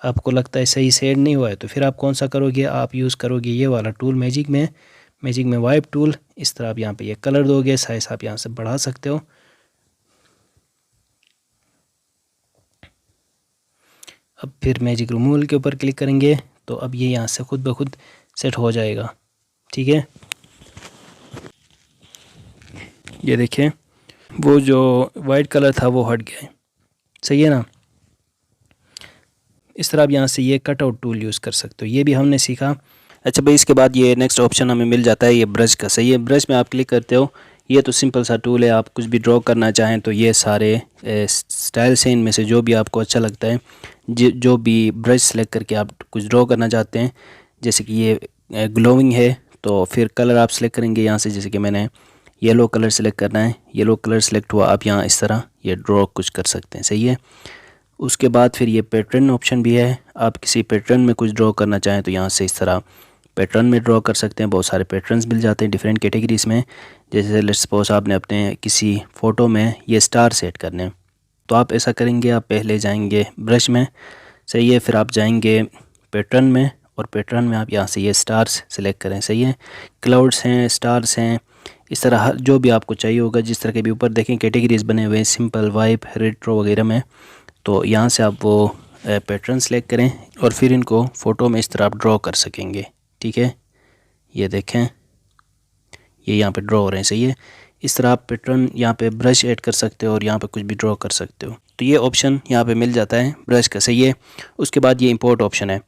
आपको लगता है सही से ऐड नहीं हुआ है तो फिर आप कौन सा करोगे, आप यूज़ करोगे ये वाला टूल मैजिक में वाइप टूल। इस तरह आप यहाँ पे ये कलर दोगे, साइज आप यहाँ से बढ़ा सकते हो। अब फिर मैजिक रिमूवल के ऊपर क्लिक करेंगे तो अब ये यहाँ से खुद ब खुद सेट हो जाएगा, ठीक है। ये देखें वो जो वाइट कलर था वो हट गया है, सही है ना। इस तरह आप यहाँ से ये कटआउट टूल यूज़ कर सकते हो, ये भी हमने सीखा। अच्छा भाई, इसके बाद ये नेक्स्ट ऑप्शन हमें मिल जाता है ये ब्रश का, सही है। ब्रश में आप क्लिक करते हो, ये तो सिंपल सा टूल है। आप कुछ भी ड्रॉ करना चाहें तो ये सारे स्टाइल्स हैं, इनमें से जो भी आपको अच्छा लगता है, जो भी ब्रश सेलेक्ट करके आप कुछ ड्रॉ करना चाहते हैं। जैसे कि ये ग्लोइंग है तो फिर कलर आप सेलेक्ट करेंगे यहाँ से, जैसे कि मैंने येलो कलर सेलेक्ट करना है। येलो कलर सेलेक्ट हुआ, आप यहाँ इस तरह ये ड्रॉ कुछ कर सकते हैं, सही है। उसके बाद फिर ये पैटर्न ऑप्शन भी है, आप किसी पैटर्न में कुछ ड्रॉ करना चाहें तो यहाँ से इस तरह पैटर्न में ड्रॉ कर सकते हैं। बहुत सारे पैटर्न्स मिल जाते हैं डिफरेंट कैटेगरीज़ में। जैसे लेट्स सपोज आपने अपने किसी फ़ोटो में ये स्टार सेट करने, तो आप ऐसा करेंगे, आप पहले जाएंगे ब्रश में, सही है। फिर आप जाएंगे पैटर्न में और पैटर्न में आप यहाँ से ये स्टार्स सेलेक्ट करें, सही है। क्लाउड्स हैं, स्टार्स हैं, इस तरह जो भी आपको चाहिए होगा। जिस तरह के भी ऊपर देखें कैटेगरीज़ बने हुए हैं, सिंपल, वाइप, रेट्रो वगैरह में। तो यहाँ से आप वो पैटर्न सेलेक्ट करें और फिर इनको फ़ोटो में इस तरह आप ड्रॉ कर सकेंगे, ठीक है। ये देखें ये यहाँ पे ड्रॉ हो रहे हैं, सही है। इस तरह आप पैटर्न यहाँ पे ब्रश ऐड कर सकते हो और यहाँ पे कुछ भी ड्रॉ कर सकते हो। तो ये ऑप्शन यहाँ पे मिल जाता है ब्रश का, सही है। उसके बाद ये इंपोर्ट ऑप्शन है।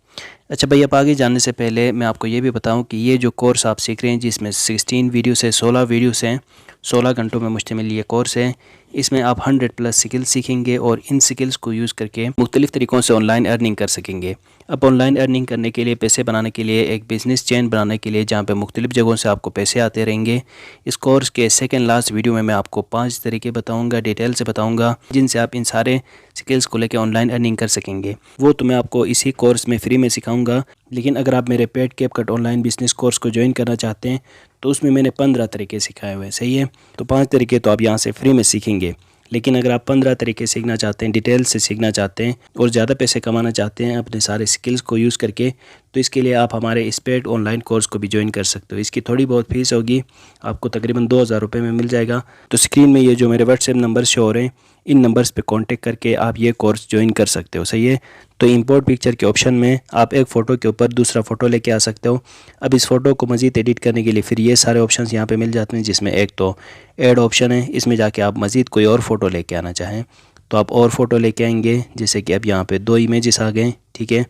अच्छा भाई, आप आगे जाने से पहले मैं आपको ये भी बताऊं कि ये जो कोर्स आप सीख रहे हैं, जिसमें 16 वीडियो से 16 वीडियोस हैं, 16 घंटों में मुश्तमिल ये कोर्स है। इसमें आप 100+ स्किल्स सीखेंगे और इन स्किल्स को यूज़ करके मुख्तलिफ़ तरीक़ों से ऑनलाइन अर्निंग कर सकेंगे। अब ऑनलाइन अर्निंग करने के लिए, पैसे बनाने के लिए, एक बिज़नेस चेन बनाने के लिए जहाँ पे मुख्तलिफ़ जगहों से आपको पैसे आते रहेंगे, इस कोर्स के सेकंड लास्ट वीडियो में मैं आपको 5 तरीके बताऊँगा, डिटेल से बताऊँगा, जिनसे आप इन सारे स्किल्स को लेकर ऑनलाइन अर्निंग कर सकेंगे। वो तो मैं आपको इसी कोर्स में फ्री में सिखाऊँगा। लेकिन अगर आप मेरे paid CapCut online business course को ज्वाइन करना चाहते हैं तो उसमें मैंने 15 तरीके सिखाए हुए हैं, सही है। तो 5 तरीके तो आप यहाँ से फ्री में सीखेंगे। लेकिन अगर आप 15 तरीके सीखना चाहते हैं, डिटेल से सीखना चाहते हैं और ज़्यादा पैसे कमाना चाहते हैं अपने सारे स्किल्स को यूज़ करके, तो इसके लिए आप हमारे इस पेड ऑनलाइन कोर्स को भी ज्वाइन कर सकते हो। इसकी थोड़ी बहुत फीस होगी, आपको तकरीबन 2000 रुपये में मिल जाएगा। तो स्क्रीन में ये जो मेरे व्हाट्सएप नंबर शो हो रहे हैं, इन नंबर्स पे कांटेक्ट करके आप ये कोर्स ज्वाइन कर सकते हो, सही है। तो इंपोर्ट पिक्चर के ऑप्शन में आप एक फ़ोटो के ऊपर दूसरा फ़ोटो लेके आ सकते हो। अब इस फ़ोटो को मज़ीद एडिट करने के लिए फिर ये सारे ऑप्शंस यहाँ पे मिल जाते हैं, जिसमें एक तो ऐड ऑप्शन है। इसमें जाके आप मज़ीद कोई और फ़ोटो लेके आना चाहें तो आप और फ़ोटो लेके आएंगे। जैसे कि अब यहाँ पे 2 इमेजेस आ गए, ठीक है,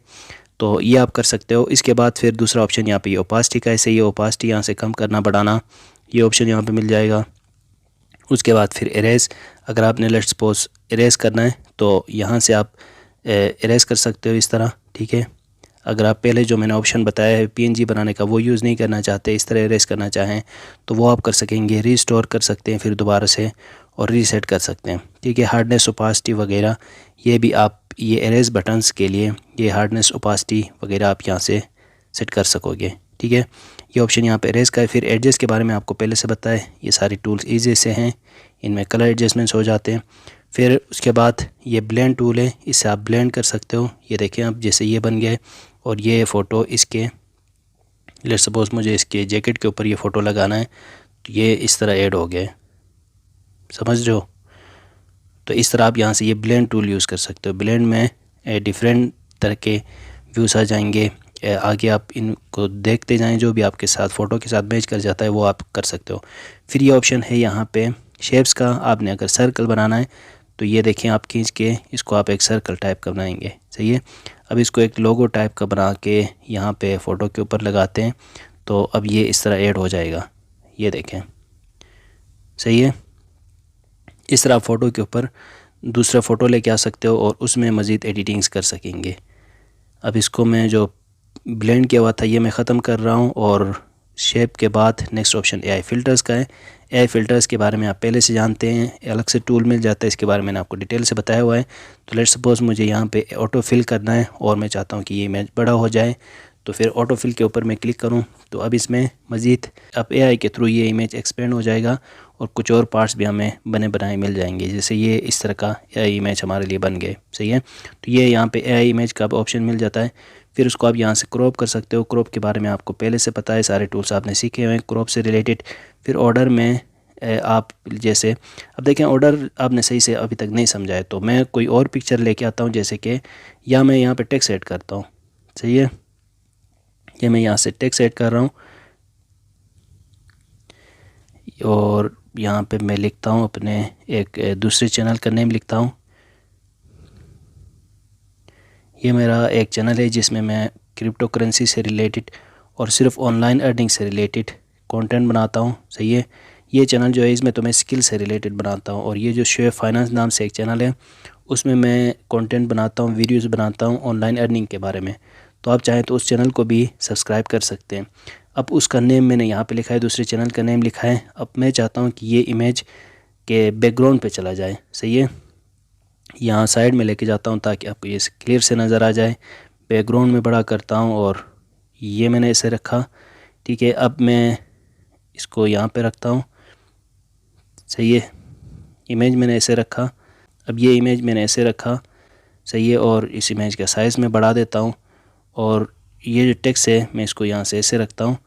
तो ये आप कर सकते हो। इसके बाद फिर दूसरा ऑप्शन यहाँ पे ये ओपासिटी का है, सही है। ओपासिटी यहाँ से कम करना बढ़ाना, ये ऑप्शन यहाँ पे मिल जाएगा। उसके बाद फिर इरेज, अगर आपने लेट्स सपोज इरेज करना है तो यहाँ से आप इरेज कर सकते हो इस तरह, ठीक है। अगर आप पहले जो मैंने ऑप्शन बताया है PNG बनाने का वो यूज़ नहीं करना चाहते, इस तरह इरेज करना चाहें तो वो आप कर सकेंगे। रीस्टोर कर सकते हैं फिर दोबारा से और रीसेट कर सकते हैं, ठीक है। हार्डनेस, ओपासिटी वगैरह ये भी आप ये इरेज बटन्स के लिए ये हार्डनेस, ओपासिटी वगैरह आप यहाँ से सेट कर सकोगे, ठीक है। ये ऑप्शन यहाँ पे इरेज का है। फिर एडजस्ट के बारे में आपको पहले से बताया, ये सारी टूल्स ईजी से हैं, इनमें कलर एडजस्टमेंट्स हो जाते हैं। फिर उसके बाद ये ब्लेंड टूल है, इससे आप ब्लेंड कर सकते हो। ये देखें आप, जैसे ये बन गए और ये फ़ोटो इसके, लेट्स सपोज मुझे इसके जैकेट के ऊपर ये फ़ोटो लगाना है तो ये इस तरह ऐड हो गए, समझ रहे हो। तो इस तरह आप यहाँ से ये ब्लेंड टूल यूज़ कर सकते हो। ब्लेंड में डिफरेंट तरह के व्यूज़ आ जाएंगे, आगे आप इनको देखते जाएं, जो भी आपके साथ फ़ोटो के साथ मैच कर जाता है वो आप कर सकते हो। फिर ये ऑप्शन है यहाँ पे शेप्स का, आपने अगर सर्कल बनाना है तो ये देखें आप खींच के इसको आप एक सर्कल टाइप का बनाएंगे, सही है। अब इसको एक लोगो टाइप का बना के यहाँ पे फ़ोटो के ऊपर लगाते हैं तो अब ये इस तरह ऐड हो जाएगा, ये देखें, सही है। इस तरह आप फ़ोटो के ऊपर दूसरा फ़ोटो लेके आ सकते हो और उसमें मज़ीद एडिटिंग्स कर सकेंगे। अब इसको मैं जो ब्लेंड किया हुआ था ये मैं ख़त्म कर रहा हूँ और शेप के बाद नेक्स्ट ऑप्शन AI फ़िल्टर्स का है। AI फ़िल्टर्स के बारे में आप पहले से जानते हैं, अलग से टूल मिल जाता है, इसके बारे में मैंने आपको डिटेल से बताया हुआ है। तो लेट्स सपोज़ मुझे यहाँ पे ऑटो फिल करना है और मैं चाहता हूँ कि ये इमेज बड़ा हो जाए, तो फिर ऑटो फिल के ऊपर मैं क्लिक करूं तो अब इसमें मज़ीद अब एआई के थ्रू ये इमेज एक्सपेंड हो जाएगा और कुछ और पार्ट्स भी हमें बने बनाए मिल जाएंगे। जैसे ये इस तरह का एआई इमेज हमारे लिए बन गए, सही है। तो ये यहाँ पे एआई इमेज का ऑप्शन मिल जाता है। फिर उसको आप यहाँ से क्रॉप कर सकते हो। क्रॉप के बारे में आपको पहले से पता है, सारे टूल्स आपने सीखे हुए हैं क्रॉप से रिलेटेड। फिर ऑर्डर में आप जैसे अब देखें ऑर्डर आपने सही से अभी तक नहीं समझा है, तो मैं कोई और पिक्चर लेके आता हूँ, जैसे कि या मैं यहाँ पे टेक्स्ट ऐड करता हूँ, सही है। ये मैं यहाँ से टेक्स्ट ऐड कर रहा हूँ और यहाँ पे मैं लिखता हूँ अपने एक दूसरे चैनल का नेम लिखता हूँ। ये मेरा एक चैनल है जिसमें मैं क्रिप्टो करेंसी से रिलेटेड और सिर्फ ऑनलाइन अर्निंग से रिलेटेड कंटेंट बनाता हूँ, सही है। ये चैनल जो है इसमें तो मैं स्किल से रिलेटेड बनाता हूँ, और ये जो शोएब फाइनेंस नाम से एक चैनल है उसमें मैं कंटेंट बनाता हूँ, वीडियोस बनाता हूँ ऑनलाइन अर्निंग के बारे में। तो आप चाहें तो उस चैनल को भी सब्सक्राइब कर सकते हैं। अब उसका नेम मैंने यहाँ पे लिखा है, दूसरे चैनल का नेम लिखा है। अब मैं चाहता हूँ कि ये इमेज के बैकग्राउंड पे चला जाए, सही है। यहाँ साइड में लेके जाता हूँ ताकि आपको ये क्लियर से नज़र आ जाए। बैकग्राउंड में बड़ा करता हूँ और ये मैंने इसे रखा, ठीक है। अब मैं इसको यहाँ पे रखता हूँ, सही है। इमेज मैंने ऐसे रखा, अब ये इमेज मैंने ऐसे रखा, सही है। और इस इमेज का साइज़ मैं बढ़ा देता हूँ और ये जो टेक्स्ट है मैं इसको यहाँ से ऐसे रखता हूँ।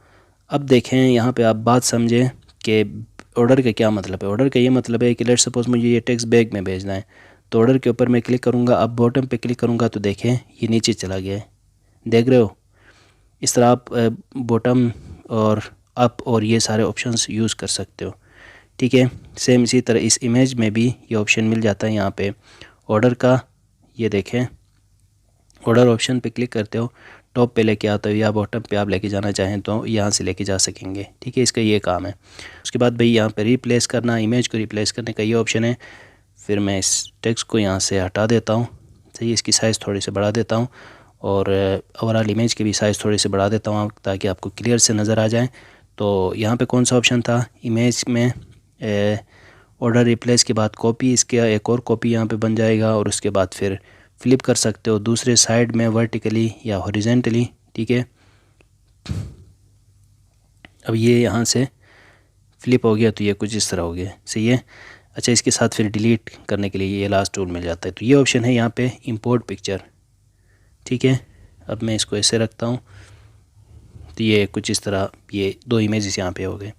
अब देखें यहाँ पे आप बात समझें कि ऑर्डर का क्या मतलब है। ऑर्डर का ये मतलब है कि लेट्स सपोज मुझे ये टेक्स्ट बैग में भेजना है, तो ऑर्डर के ऊपर मैं क्लिक करूँगा। अब बॉटम पे क्लिक करूँगा तो देखें ये नीचे चला गया है, देख रहे हो। इस तरह आप बॉटम और अप और ये सारे ऑप्शंस यूज़ कर सकते हो, ठीक है। सेम इसी तरह इस इमेज में भी ये ऑप्शन मिल जाता है यहाँ पे ऑर्डर का। ये देखें ऑर्डर ऑप्शन पे क्लिक करते हो, टॉप पे लेके आता हो या बॉटम पे आप लेके जाना चाहें तो यहाँ से लेके जा सकेंगे, ठीक है। इसका ये काम है। उसके बाद भाई यहाँ पे रिप्लेस करना, इमेज को रिप्लेस करने का ये ऑप्शन है। फिर मैं इस टेक्स्ट को यहाँ से हटा देता हूँ, सही। इसकी साइज़ थोड़ी सी बढ़ा देता हूँ और ओवरऑल इमेज की भी साइज़ थोड़ी सी बढ़ा देता हूँ ताकि आपको क्लियर से नज़र आ जाए। तो यहाँ पे कौन सा ऑप्शन था इमेज में, ऑर्डर रिप्लेस के बाद कॉपी, इसका एक और कॉपी यहाँ पे बन जाएगा और उसके बाद फिर फ्लिप कर सकते हो दूसरे साइड में वर्टिकली या हॉरिजेंटली, ठीक है। अब ये यहाँ से फ्लिप हो गया तो ये कुछ इस तरह हो गया, सही है। अच्छा, इसके साथ फिर डिलीट करने के लिए ये लास्ट टूल मिल जाता है। तो ये ऑप्शन है यहाँ पे इंपोर्ट पिक्चर, ठीक है। अब मैं इसको ऐसे रखता हूँ तो ये कुछ इस तरह ये दो इमेजेस यहाँ पे हो गए।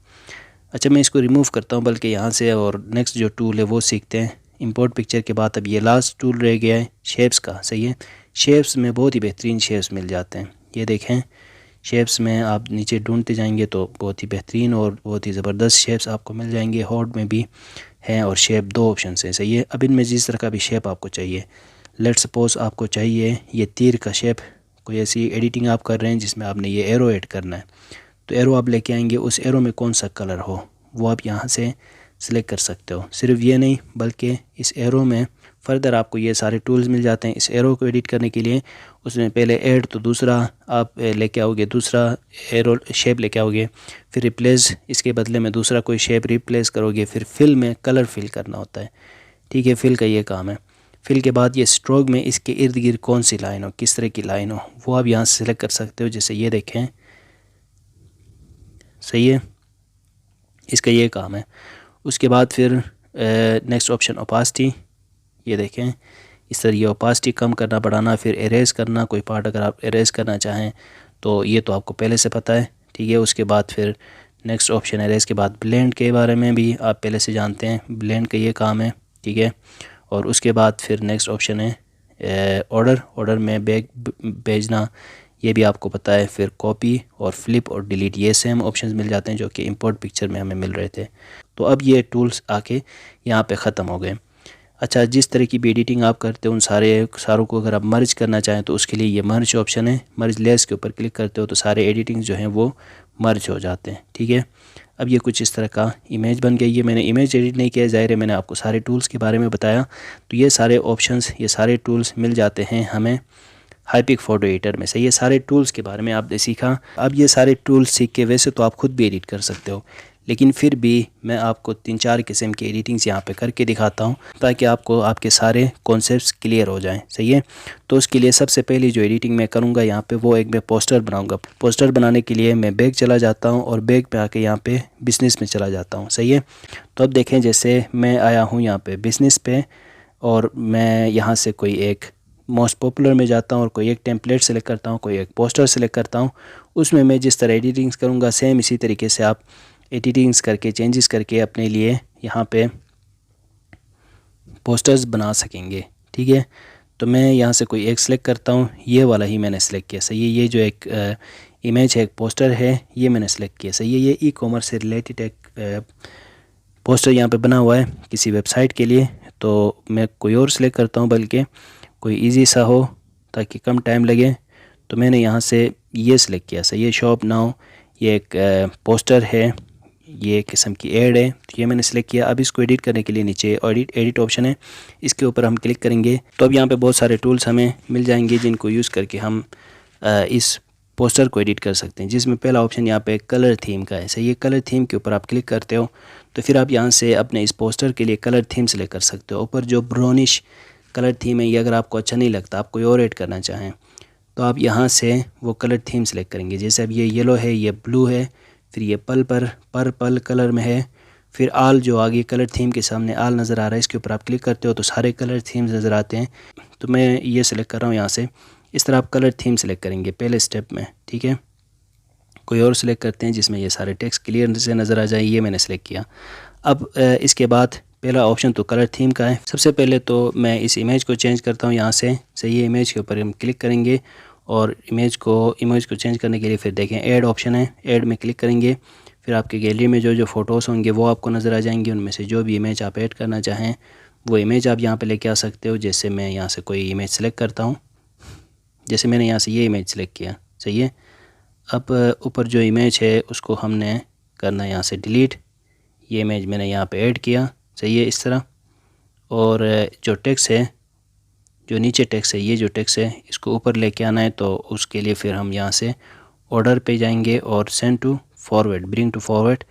अच्छा, मैं इसको रिमूव करता हूँ बल्कि यहाँ से, और नेक्स्ट जो टूल है वो सीखते हैं। इंपोर्ट पिक्चर के बाद अब ये लास्ट टूल रह गया है शेप्स का, सही है। शेप्स में बहुत ही बेहतरीन शेप्स मिल जाते हैं। ये देखें शेप्स में आप नीचे ढूंढते जाएंगे तो बहुत ही बेहतरीन और बहुत ही ज़बरदस्त शेप्स आपको मिल जाएंगे। हॉट में भी हैं और शेप दो ऑप्शन हैं, सही है। अब इनमें जिस तरह का भी शेप आपको चाहिए, लेट्स सपोज आपको चाहिए ये तीर का शेप, कोई ऐसी एडिटिंग आप कर रहे हैं जिसमें आपने ये एरो ऐड करना है, तो एरो आप लेके आएंगे। उस एरो में कौन सा कलर हो वो आप यहाँ से सिलेक्ट कर सकते हो। सिर्फ ये नहीं बल्कि इस एरो में फर्दर आपको ये सारे टूल्स मिल जाते हैं इस एरो को एडिट करने के लिए। उसमें पहले ऐड तो दूसरा आप लेके आओगे, दूसरा एरो शेप लेके आओगे, फिर रिप्लेस इसके बदले में दूसरा कोई शेप रिप्लेस करोगे, फिर फिल में कलर फिल करना होता है, ठीक है। फिल का ये काम है। फिल के बाद ये स्ट्रोक में इसके इर्द गिर्द कौन सी लाइन हो, किस तरह की लाइन हो, वो आप यहाँ से सिलेक्ट कर सकते हो। जैसे ये देखें, सही है, इसका ये काम है। उसके बाद फिर नेक्स्ट ऑप्शन ओपासिटी, ये देखें इस तरह ये ओपासिटी कम करना बढ़ाना, फिर एरेज करना, कोई पार्ट अगर आप एरेज करना चाहें तो ये तो आपको पहले से पता है, ठीक है। उसके बाद फिर नेक्स्ट ऑप्शन एरेज के बाद ब्लेंड के बारे में भी आप पहले से जानते हैं, ब्लेंड का ये काम है, ठीक है। और उसके बाद फिर नेक्स्ट ऑप्शन है ऑर्डर में बैग भेजना, ये भी आपको पता है। फिर कॉपी और फ्लिप और डिलीट, ये सेम ऑप्शंस मिल जाते हैं जो कि इंपोर्ट पिक्चर में हमें मिल रहे थे। तो अब ये टूल्स आके यहाँ पे ख़त्म हो गए। अच्छा, जिस तरह की भी एडिटिंग आप करते हो उन सारों को अगर आप मर्ज करना चाहें तो उसके लिए ये मर्ज ऑप्शन है। मर्ज लेयर्स के ऊपर क्लिक करते हो तो सारे एडिटिंग जो हैं वो मर्ज हो जाते हैं, ठीक है। अब ये कुछ इस तरह का इमेज बन गई। ये मैंने इमेज एडिट नहीं किया, ज़ाहिर है मैंने आपको सारे टूल्स के बारे में बताया। तो ये सारे ऑप्शंस, ये सारे टूल्स मिल जाते हैं हमें हाईपिक फ़ोटो एडिटर में, सही है। सारे टूल्स के बारे में आपने सीखा। अब ये सारे टूल्स सीख के वैसे तो आप खुद भी एडिट कर सकते हो, लेकिन फिर भी मैं आपको 3-4 किस्म की एडिटिंग्स यहाँ पे करके दिखाता हूँ ताकि आपको आपके सारे कॉन्सेप्ट्स क्लियर हो जाएं। सही है। तो उसके लिए सबसे पहली जो एडिटिंग मैं करूँगा यहाँ पे वो एक मैं पोस्टर बनाऊँगा। पोस्टर बनाने के लिए मैं बैक चला जाता हूँ और बैक पे आके यहाँ पे बिज़नेस में चला जाता हूँ। सही है। तो अब देखें, जैसे मैं आया हूँ यहाँ पे बिज़नेस पे और मैं यहाँ से कोई एक मोस्ट पॉपुलर में जाता हूँ और कोई एक टेम्पलेट सेलेक्ट करता हूँ, कोई एक पोस्टर सेलेक्ट करता हूँ। उसमें मैं जिस तरह एडिटिंग्स करूँगा सेम इसी तरीके से आप एडिटिंग्स करके चेंजेस करके अपने लिए यहाँ पे पोस्टर्स बना सकेंगे। ठीक है। तो मैं यहाँ से कोई एक सिलेक्ट करता हूँ, ये वाला ही मैंने सेलेक्ट किया। सही है। ये जो एक इमेज है, एक पोस्टर है, ये मैंने सेलेक्ट किया। सही है। ये ई कॉमर्स से रिलेटेड एक पोस्टर यहाँ पे बना हुआ है किसी वेबसाइट के लिए। तो मैं कोई और सिलेक्ट करता हूँ, बल्कि कोई इजी सा हो ताकि कम टाइम लगे। तो मैंने यहाँ से ये सिलेक्ट किया। सही है। शॉप नाउ, ये एक पोस्टर है, ये किस्म की ऐड है, तो ये मैंने सेलेक्ट किया। अब इसको एडिट करने के लिए नीचे एडिट ऑप्शन है, इसके ऊपर हम क्लिक करेंगे तो अब यहाँ पे बहुत सारे टूल्स हमें मिल जाएंगे जिनको यूज़ करके हम इस पोस्टर को एडिट कर सकते हैं। जिसमें पहला ऑप्शन यहाँ पे कलर थीम का है। सही है। कलर थीम के ऊपर आप क्लिक करते हो तो फिर आप यहाँ से अपने इस पोस्टर के लिए कलर थीम सेलेक्ट कर सकते हो। ऊपर जो ब्राउनिश कलर थीम है, ये अगर आपको अच्छा नहीं लगता, आप कोई और ऐड करना चाहें, तो आप यहाँ से वो कलर थीम सेलेक्ट करेंगे। जैसे अब ये येलो है, ये ब्लू है, फिर ये पर्पल कलर में है, फिर आल जो आगे कलर थीम के सामने आल नज़र आ रहा है, इसके ऊपर आप क्लिक करते हो तो सारे कलर थीम्स नज़र आते हैं। तो मैं ये सिलेक्ट कर रहा हूँ यहाँ से। इस तरह आप कलर थीम सेलेक्ट करेंगे पहले स्टेप में। ठीक है। कोई और सिलेक्ट करते हैं जिसमें ये सारे टेक्स्ट क्लियर से नज़र आ जाए, ये मैंने सेलेक्ट किया। अब इसके बाद पहला ऑप्शन तो कलर थीम का है। सबसे पहले तो मैं इस इमेज को चेंज करता हूँ यहाँ से। सही है। इमेज के ऊपर हम क्लिक करेंगे और इमेज को चेंज करने के लिए फिर देखें ऐड ऑप्शन है, ऐड में क्लिक करेंगे। फिर आपके गैलरी में जो जो फ़ोटोज़ होंगे वो आपको नज़र आ जाएंगे। उनमें से जो भी इमेज आप ऐड करना चाहें वो इमेज आप यहाँ पे लेके आ सकते हो। जैसे मैं यहाँ से कोई इमेज सेलेक्ट करता हूँ, जैसे मैंने यहाँ से ये इमेज सेलेक्ट किया। सही है। अब ऊपर जो इमेज है उसको हमने करना है यहाँ से डिलीट। ये इमेज मैंने यहाँ पे ऐड किया। सही है। इस तरह। और जो टेक्स्ट है, जो नीचे टेक्स्ट है, ये जो टेक्स्ट है इसको ऊपर लेके आना है। तो उसके लिए फिर हम यहाँ से ऑर्डर पे जाएंगे और send to forward, bring to forward,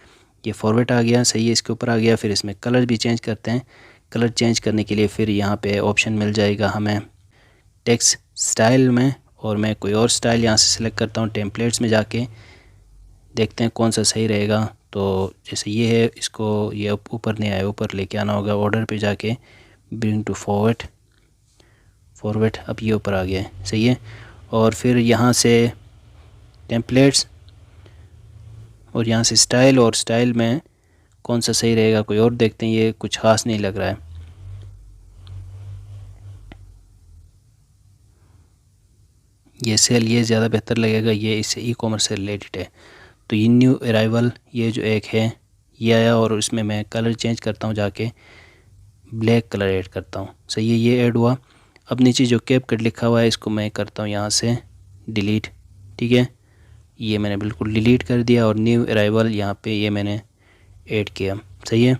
ये फॉरवर्ड आ गया। सही है। इसके ऊपर आ गया। फिर इसमें कलर भी चेंज करते हैं। कलर चेंज करने के लिए फिर यहाँ पे ऑप्शन मिल जाएगा हमें टेक्स्ट स्टाइल में, और मैं कोई और स्टाइल यहाँ से सिलेक्ट करता हूँ। टेम्पलेट्स में जाके देखते हैं कौन सा सही रहेगा। तो जैसे ये है, इसको ये ऊपर नहीं आया, ऊपर लेके आना होगा। ऑर्डर पे जाके ब्रिंग टू फॉरवर्ड, अब ये ऊपर आ गया है। सही है। और फिर यहाँ से टेम्पलेट्स और यहाँ से स्टाइल, और स्टाइल में कौन सा सही रहेगा कोई और देखते हैं। ये कुछ ख़ास नहीं लग रहा है। ये सेल, ये ज़्यादा बेहतर लगेगा, ये इससे ई कॉमर्स से रिलेटेड है। तो ये न्यू अराइवल, ये जो एक है ये आया और इसमें मैं कलर चेंज करता हूँ, जाके ब्लैक कलर ऐड करता हूँ। सही है। ये ऐड हुआ। अब नीचे जो कैपकट लिखा हुआ है इसको मैं करता हूँ यहाँ से डिलीट। ठीक है। ये मैंने बिल्कुल डिलीट कर दिया और न्यू अराइवल यहाँ पे ये मैंने ऐड किया। सही है।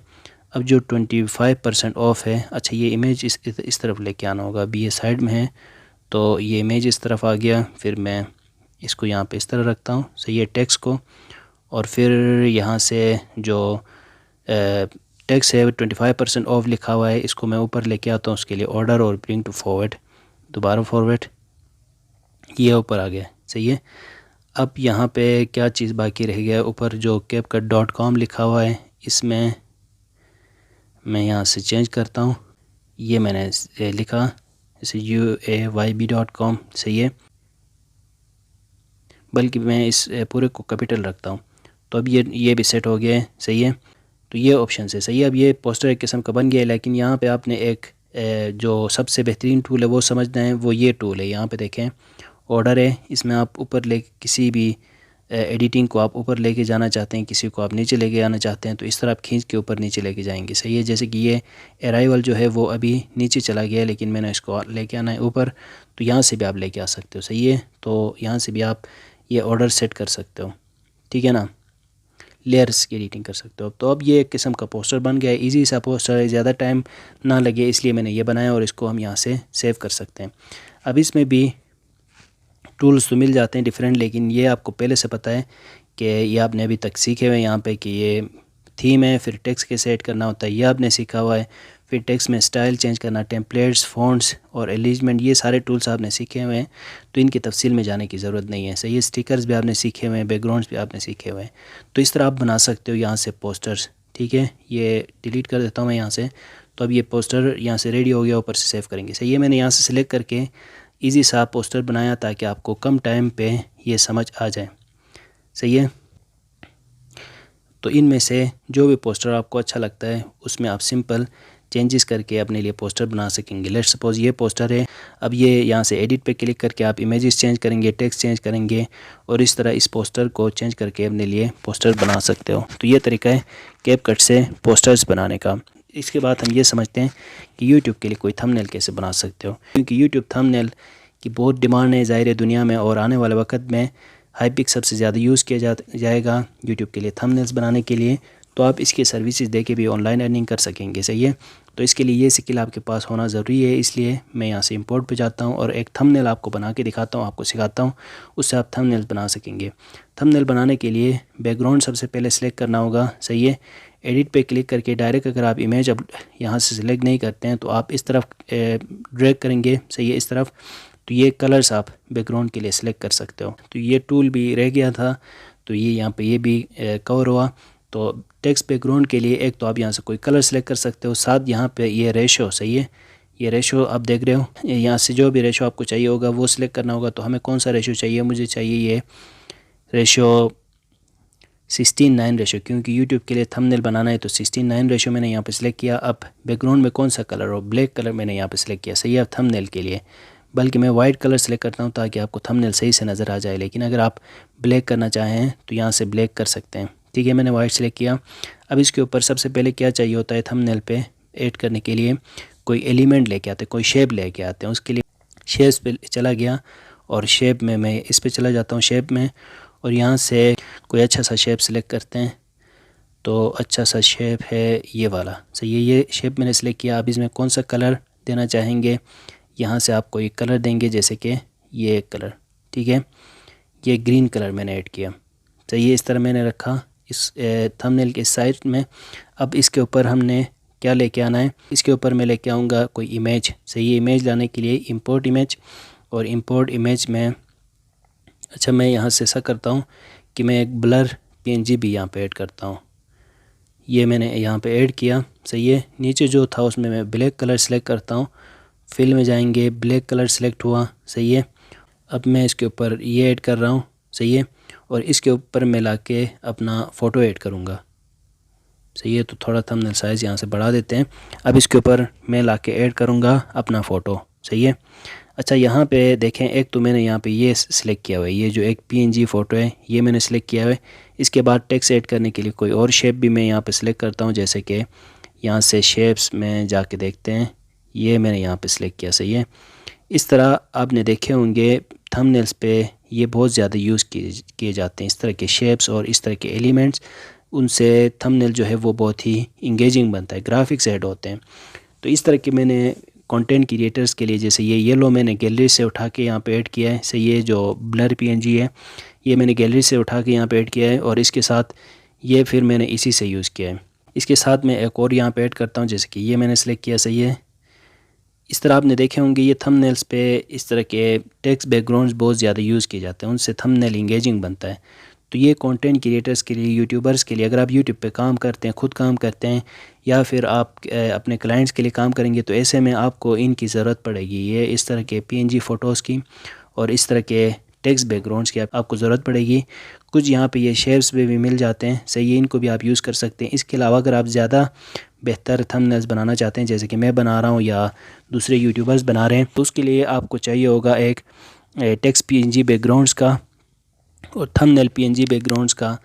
अब जो 25% ऑफ है, अच्छा ये इमेज इस तरफ लेके आना होगा। अभी ये साइड में है तो ये इमेज इस तरफ आ गया। फिर मैं इसको यहाँ पे इस तरह रखता हूँ। सही है। टेक्स्ट को, और फिर यहाँ से जो टेक्स्ट है 25% ऑफ लिखा हुआ है, इसको मैं ऊपर लेके आता हूँ। उसके लिए ऑर्डर और ब्रिंग टू फॉरवर्ड, दोबारा फॉरवर्ड, ये ऊपर आ गया। सही है। अब यहाँ पे क्या चीज़ बाकी रह गया, ऊपर जो CapCut.com लिखा हुआ है इसमें मैं यहाँ से चेंज करता हूँ। ये मैंने लिखा जैसे UAYB.com। सही है। बल्कि मैं इस पूरे को कैपिटल रखता हूँ। तो अब ये भी सेट हो गया है। सही है। तो ये ऑप्शन से सही है। अब ये पोस्टर एक किस्म का बन गया है, लेकिन यहाँ पे आपने एक जो सबसे बेहतरीन टूल है वो समझना है। वो ये टूल है, यहाँ पे देखें ऑर्डर है। इसमें आप ऊपर ले किसी भी एडिटिंग को आप ऊपर लेके जाना चाहते हैं, किसी को आप नीचे लेके आना चाहते हैं, तो इस तरह आप खींच के ऊपर नीचे लेके जाएंगे। सही है। जैसे कि ये अराइवल जो है वो अभी नीचे चला गया है, लेकिन मैंने इसको लेके आना है ऊपर, तो यहाँ से भी आप लेके आ सकते हो। सही है। तो यहाँ से भी आप ये ऑर्डर सेट कर सकते हो। ठीक है ना। लेयर्स की एडिटिंग कर सकते हो। तो अब ये एक किस्म का पोस्टर बन गया है। इजी सा पोस्टर है, ज़्यादा टाइम ना लगे इसलिए मैंने ये बनाया, और इसको हम यहाँ से सेव कर सकते हैं। अब इसमें भी टूल्स तो मिल जाते हैं डिफरेंट, लेकिन ये आपको पहले से पता है कि ये आपने अभी तक सीखे हुए हैं यहाँ पे कि ये थीम है, फिर टेक्स्ट कैसे ऐड करना होता है ये आपने सीखा हुआ है, फिर टेक्स्ट में स्टाइल चेंज करना, टेम्पलेट्स, फ़ॉन्ट्स और एलिजमेंट, ये सारे टूल्स आपने सीखे हुए हैं, तो इनकी तफसील में जाने की ज़रूरत नहीं है। सही है, स्टिकर्स भी आपने सीखे हुए हैं, बैकग्राउंड्स भी आपने सीखे हुए हैं। तो इस तरह आप बना सकते हो यहाँ से पोस्टर्स। ठीक है, ये डिलीट कर देता हूँ मैं यहाँ से। तो अब ये पोस्टर यहाँ से रेडी हो गया, ऊपर से सेव करेंगे। सही है, मैंने यहाँ से सिलेक्ट करके ईजी सा पोस्टर बनाया ताकि आपको कम टाइम पे ये समझ आ जाए। सही है, तो इनमें से जो भी पोस्टर आपको अच्छा लगता है उसमें आप सिंपल चेंजेस करके अपने लिए पोस्टर बना सकेंगे। लेट्स सपोज ये पोस्टर है, अब ये यहाँ से एडिट पे क्लिक करके आप इमेजेस चेंज करेंगे, टेक्स्ट चेंज करेंगे और इस तरह इस पोस्टर को चेंज करके अपने लिए पोस्टर बना सकते हो। तो ये तरीका है कैपकट से पोस्टर्स बनाने का। इसके बाद हम ये समझते हैं कि यूट्यूब के लिए कोई थंबनेल कैसे बना सकते हो, क्योंकि यूट्यूब थंबनेल की बहुत डिमांड है ज़ाहिर दुनिया में, और आने वाले वक्त में हाइपिक सबसे ज़्यादा यूज़ किया जाएगा यूट्यूब के लिए थंबनेल्स बनाने के लिए। तो आप इसकी सर्विसेज दे के भी ऑनलाइन अर्निंग कर सकेंगे। सही है, तो इसके लिए ये स्किल आपके पास होना ज़रूरी है। इसलिए मैं यहाँ से इंपोर्ट पे जाता हूँ और एक थंबनेल आपको बना के दिखाता हूँ, आपको सिखाता हूँ, उससे आप थंबनेल बना सकेंगे। थंबनेल बनाने के लिए बैकग्राउंड सबसे पहले सेलेक्ट करना होगा। सही है, एडिट पे क्लिक करके डायरेक्ट अगर आप इमेज अब यहाँ से सिलेक्ट नहीं करते हैं तो आप इस तरफ ड्रैग करेंगे। सही है, इस तरफ, तो ये कलर्स आप बैकग्राउंड के लिए सिलेक्ट कर सकते हो। तो ये टूल भी रह गया था, तो ये यहाँ पे ये भी कवर हुआ। तो टेक्स्ट बैकग्राउंड के लिए एक तो आप यहाँ से कोई कलर सेलेक्ट कर सकते हो, साथ यहाँ पे ये रेशो। सही है, ये रेशो आप देख रहे हो, यहाँ से जो भी रेशो आपको चाहिए होगा वो सिलेक्ट करना होगा। तो हमें कौन सा रेशो चाहिए, मुझे चाहिए ये रेशो 16:9 रेशो, क्योंकि यूट्यूब के लिए थंबनेल बनाना है। तो 16:9 रेशो मैंने यहाँ पे सिलेक्ट किया। अब बैकग्राउंड में कौन सा कलर हो, ब्लैक कलर मैंने यहाँ पे सिलेक्ट किया। सही है, थंबनेल के लिए बल्कि मैं वाइट कलर सेलेक्ट करता हूँ ताकि आपको थंबनेल सही से नज़र आ जाए, लेकिन अगर आप ब्लैक करना चाहें तो यहाँ से ब्लैक कर सकते हैं। ठीक है, मैंने वाइट सेलेक्ट किया। अब इसके ऊपर सबसे पहले क्या चाहिए होता है थंबनेल पे ऐड करने के लिए, कोई एलिमेंट लेके आते हैं, कोई शेप लेके आते हैं। उसके लिए शेप्स पे चला गया और शेप में मैं इस पे चला जाता हूँ शेप में, और यहाँ से कोई अच्छा सा शेप सेलेक्ट करते हैं। तो अच्छा सा शेप है ये वाला। सही है, ये शेप मैंने सेलेक्ट किया। अब इसमें कौन सा कलर देना चाहेंगे, यहाँ से आप कोई कलर देंगे, जैसे कि ये कलर। ठीक है, ये ग्रीन कलर मैंने ऐड किया। तो ये इस तरह मैंने रखा इस थंबनेल के साइड में। अब इसके ऊपर हमने क्या लेके आना है, इसके ऊपर मैं लेके आऊँगा कोई इमेज। सही है, इमेज लाने के लिए इंपोर्ट इमेज, और इंपोर्ट इमेज में अच्छा मैं यहाँ से ऐसा करता हूँ कि मैं एक ब्लर PNG भी यहाँ पे ऐड करता हूँ। ये मैंने यहाँ पे ऐड किया। सही है, नीचे जो था उसमें मैं ब्लैक कलर सेलेक्ट करता हूँ, फिल में जाएंगे, ब्लैक कलर सेलेक्ट हुआ। सही है, अब मैं इसके ऊपर ये ऐड कर रहा हूँ। सही है, और इसके ऊपर मैं लाके अपना फ़ोटो ऐड करूँगा। सही है, तो थोड़ा थंबनेल साइज़ यहाँ से बढ़ा देते हैं। अब इसके ऊपर मैं लाके ऐड करूँगा अपना फ़ोटो। सही है, अच्छा यहाँ पे देखें, एक तो मैंने यहाँ पे ये सिलेक्ट किया हुआ है, ये जो एक PNG फ़ोटो है ये मैंने सिलेक्ट किया हुआ है। इसके बाद टेक्स्ट ऐड करने के लिए कोई और शेप भी मैं यहाँ पे सिलेक्ट करता हूँ, जैसे कि यहाँ से शेप्स में जाके देखते हैं, ये मैंने यहाँ पे सिलेक्ट किया। सही है, इस तरह आपने देखे होंगे थंबनेल्स पे ये बहुत ज़्यादा यूज़ किए जाते हैं, इस तरह के शेप्स और इस तरह के एलिमेंट्स। उनसे थंबनेल जो है वो बहुत ही इंगेजिंग बनता है, ग्राफिक्स ऐड होते हैं। तो इस तरह के मैंने कंटेंट क्रिएटर्स के लिए, जैसे ये येलो मैंने गैलरी से उठा के यहाँ पे ऐड किया है। सही है, जो ब्लर PNG है ये मैंने गैलरी से उठा के यहाँ पे ऐड किया है, और इसके साथ ये फिर मैंने इसी से यूज़ किया है। इसके साथ मैं एक और यहाँ पे ऐड करता हूँ, जैसे कि ये मैंने सेलेक्ट किया। सही है, इस तरह आपने देखे होंगे ये थंबनेल्स पे इस तरह के टेक्स्ट बैकग्राउंड्स बहुत ज़्यादा यूज़ किए जाते हैं, उनसे थंबनेल इंगेजिंग बनता है। तो ये कंटेंट क्रिएटर्स के लिए, यूट्यूबर्स के लिए, अगर आप यूट्यूब पे काम करते हैं, खुद काम करते हैं, या फिर आप अपने क्लाइंट्स के लिए काम करेंगे, तो ऐसे में आपको इनकी ज़रूरत पड़ेगी। ये इस तरह के PNG फ़ोटोज़ की और इस तरह के टेक्स्ट बैकग्राउंड्स की आपको ज़रूरत पड़ेगी। कुछ यहाँ पे ये शेप्स भी मिल जाते हैं। सही है, इनको भी आप यूज़ कर सकते हैं। इसके अलावा अगर आप ज़्यादा बेहतर थंबनेल्स बनाना चाहते हैं, जैसे कि मैं बना रहा हूँ या दूसरे यूट्यूबर्स बना रहे हैं, तो उसके लिए आपको चाहिए होगा एक टेक्स्ट PNG बैकग्राउंड्स का और थंबनेल PNG बैकग्राउंड्स का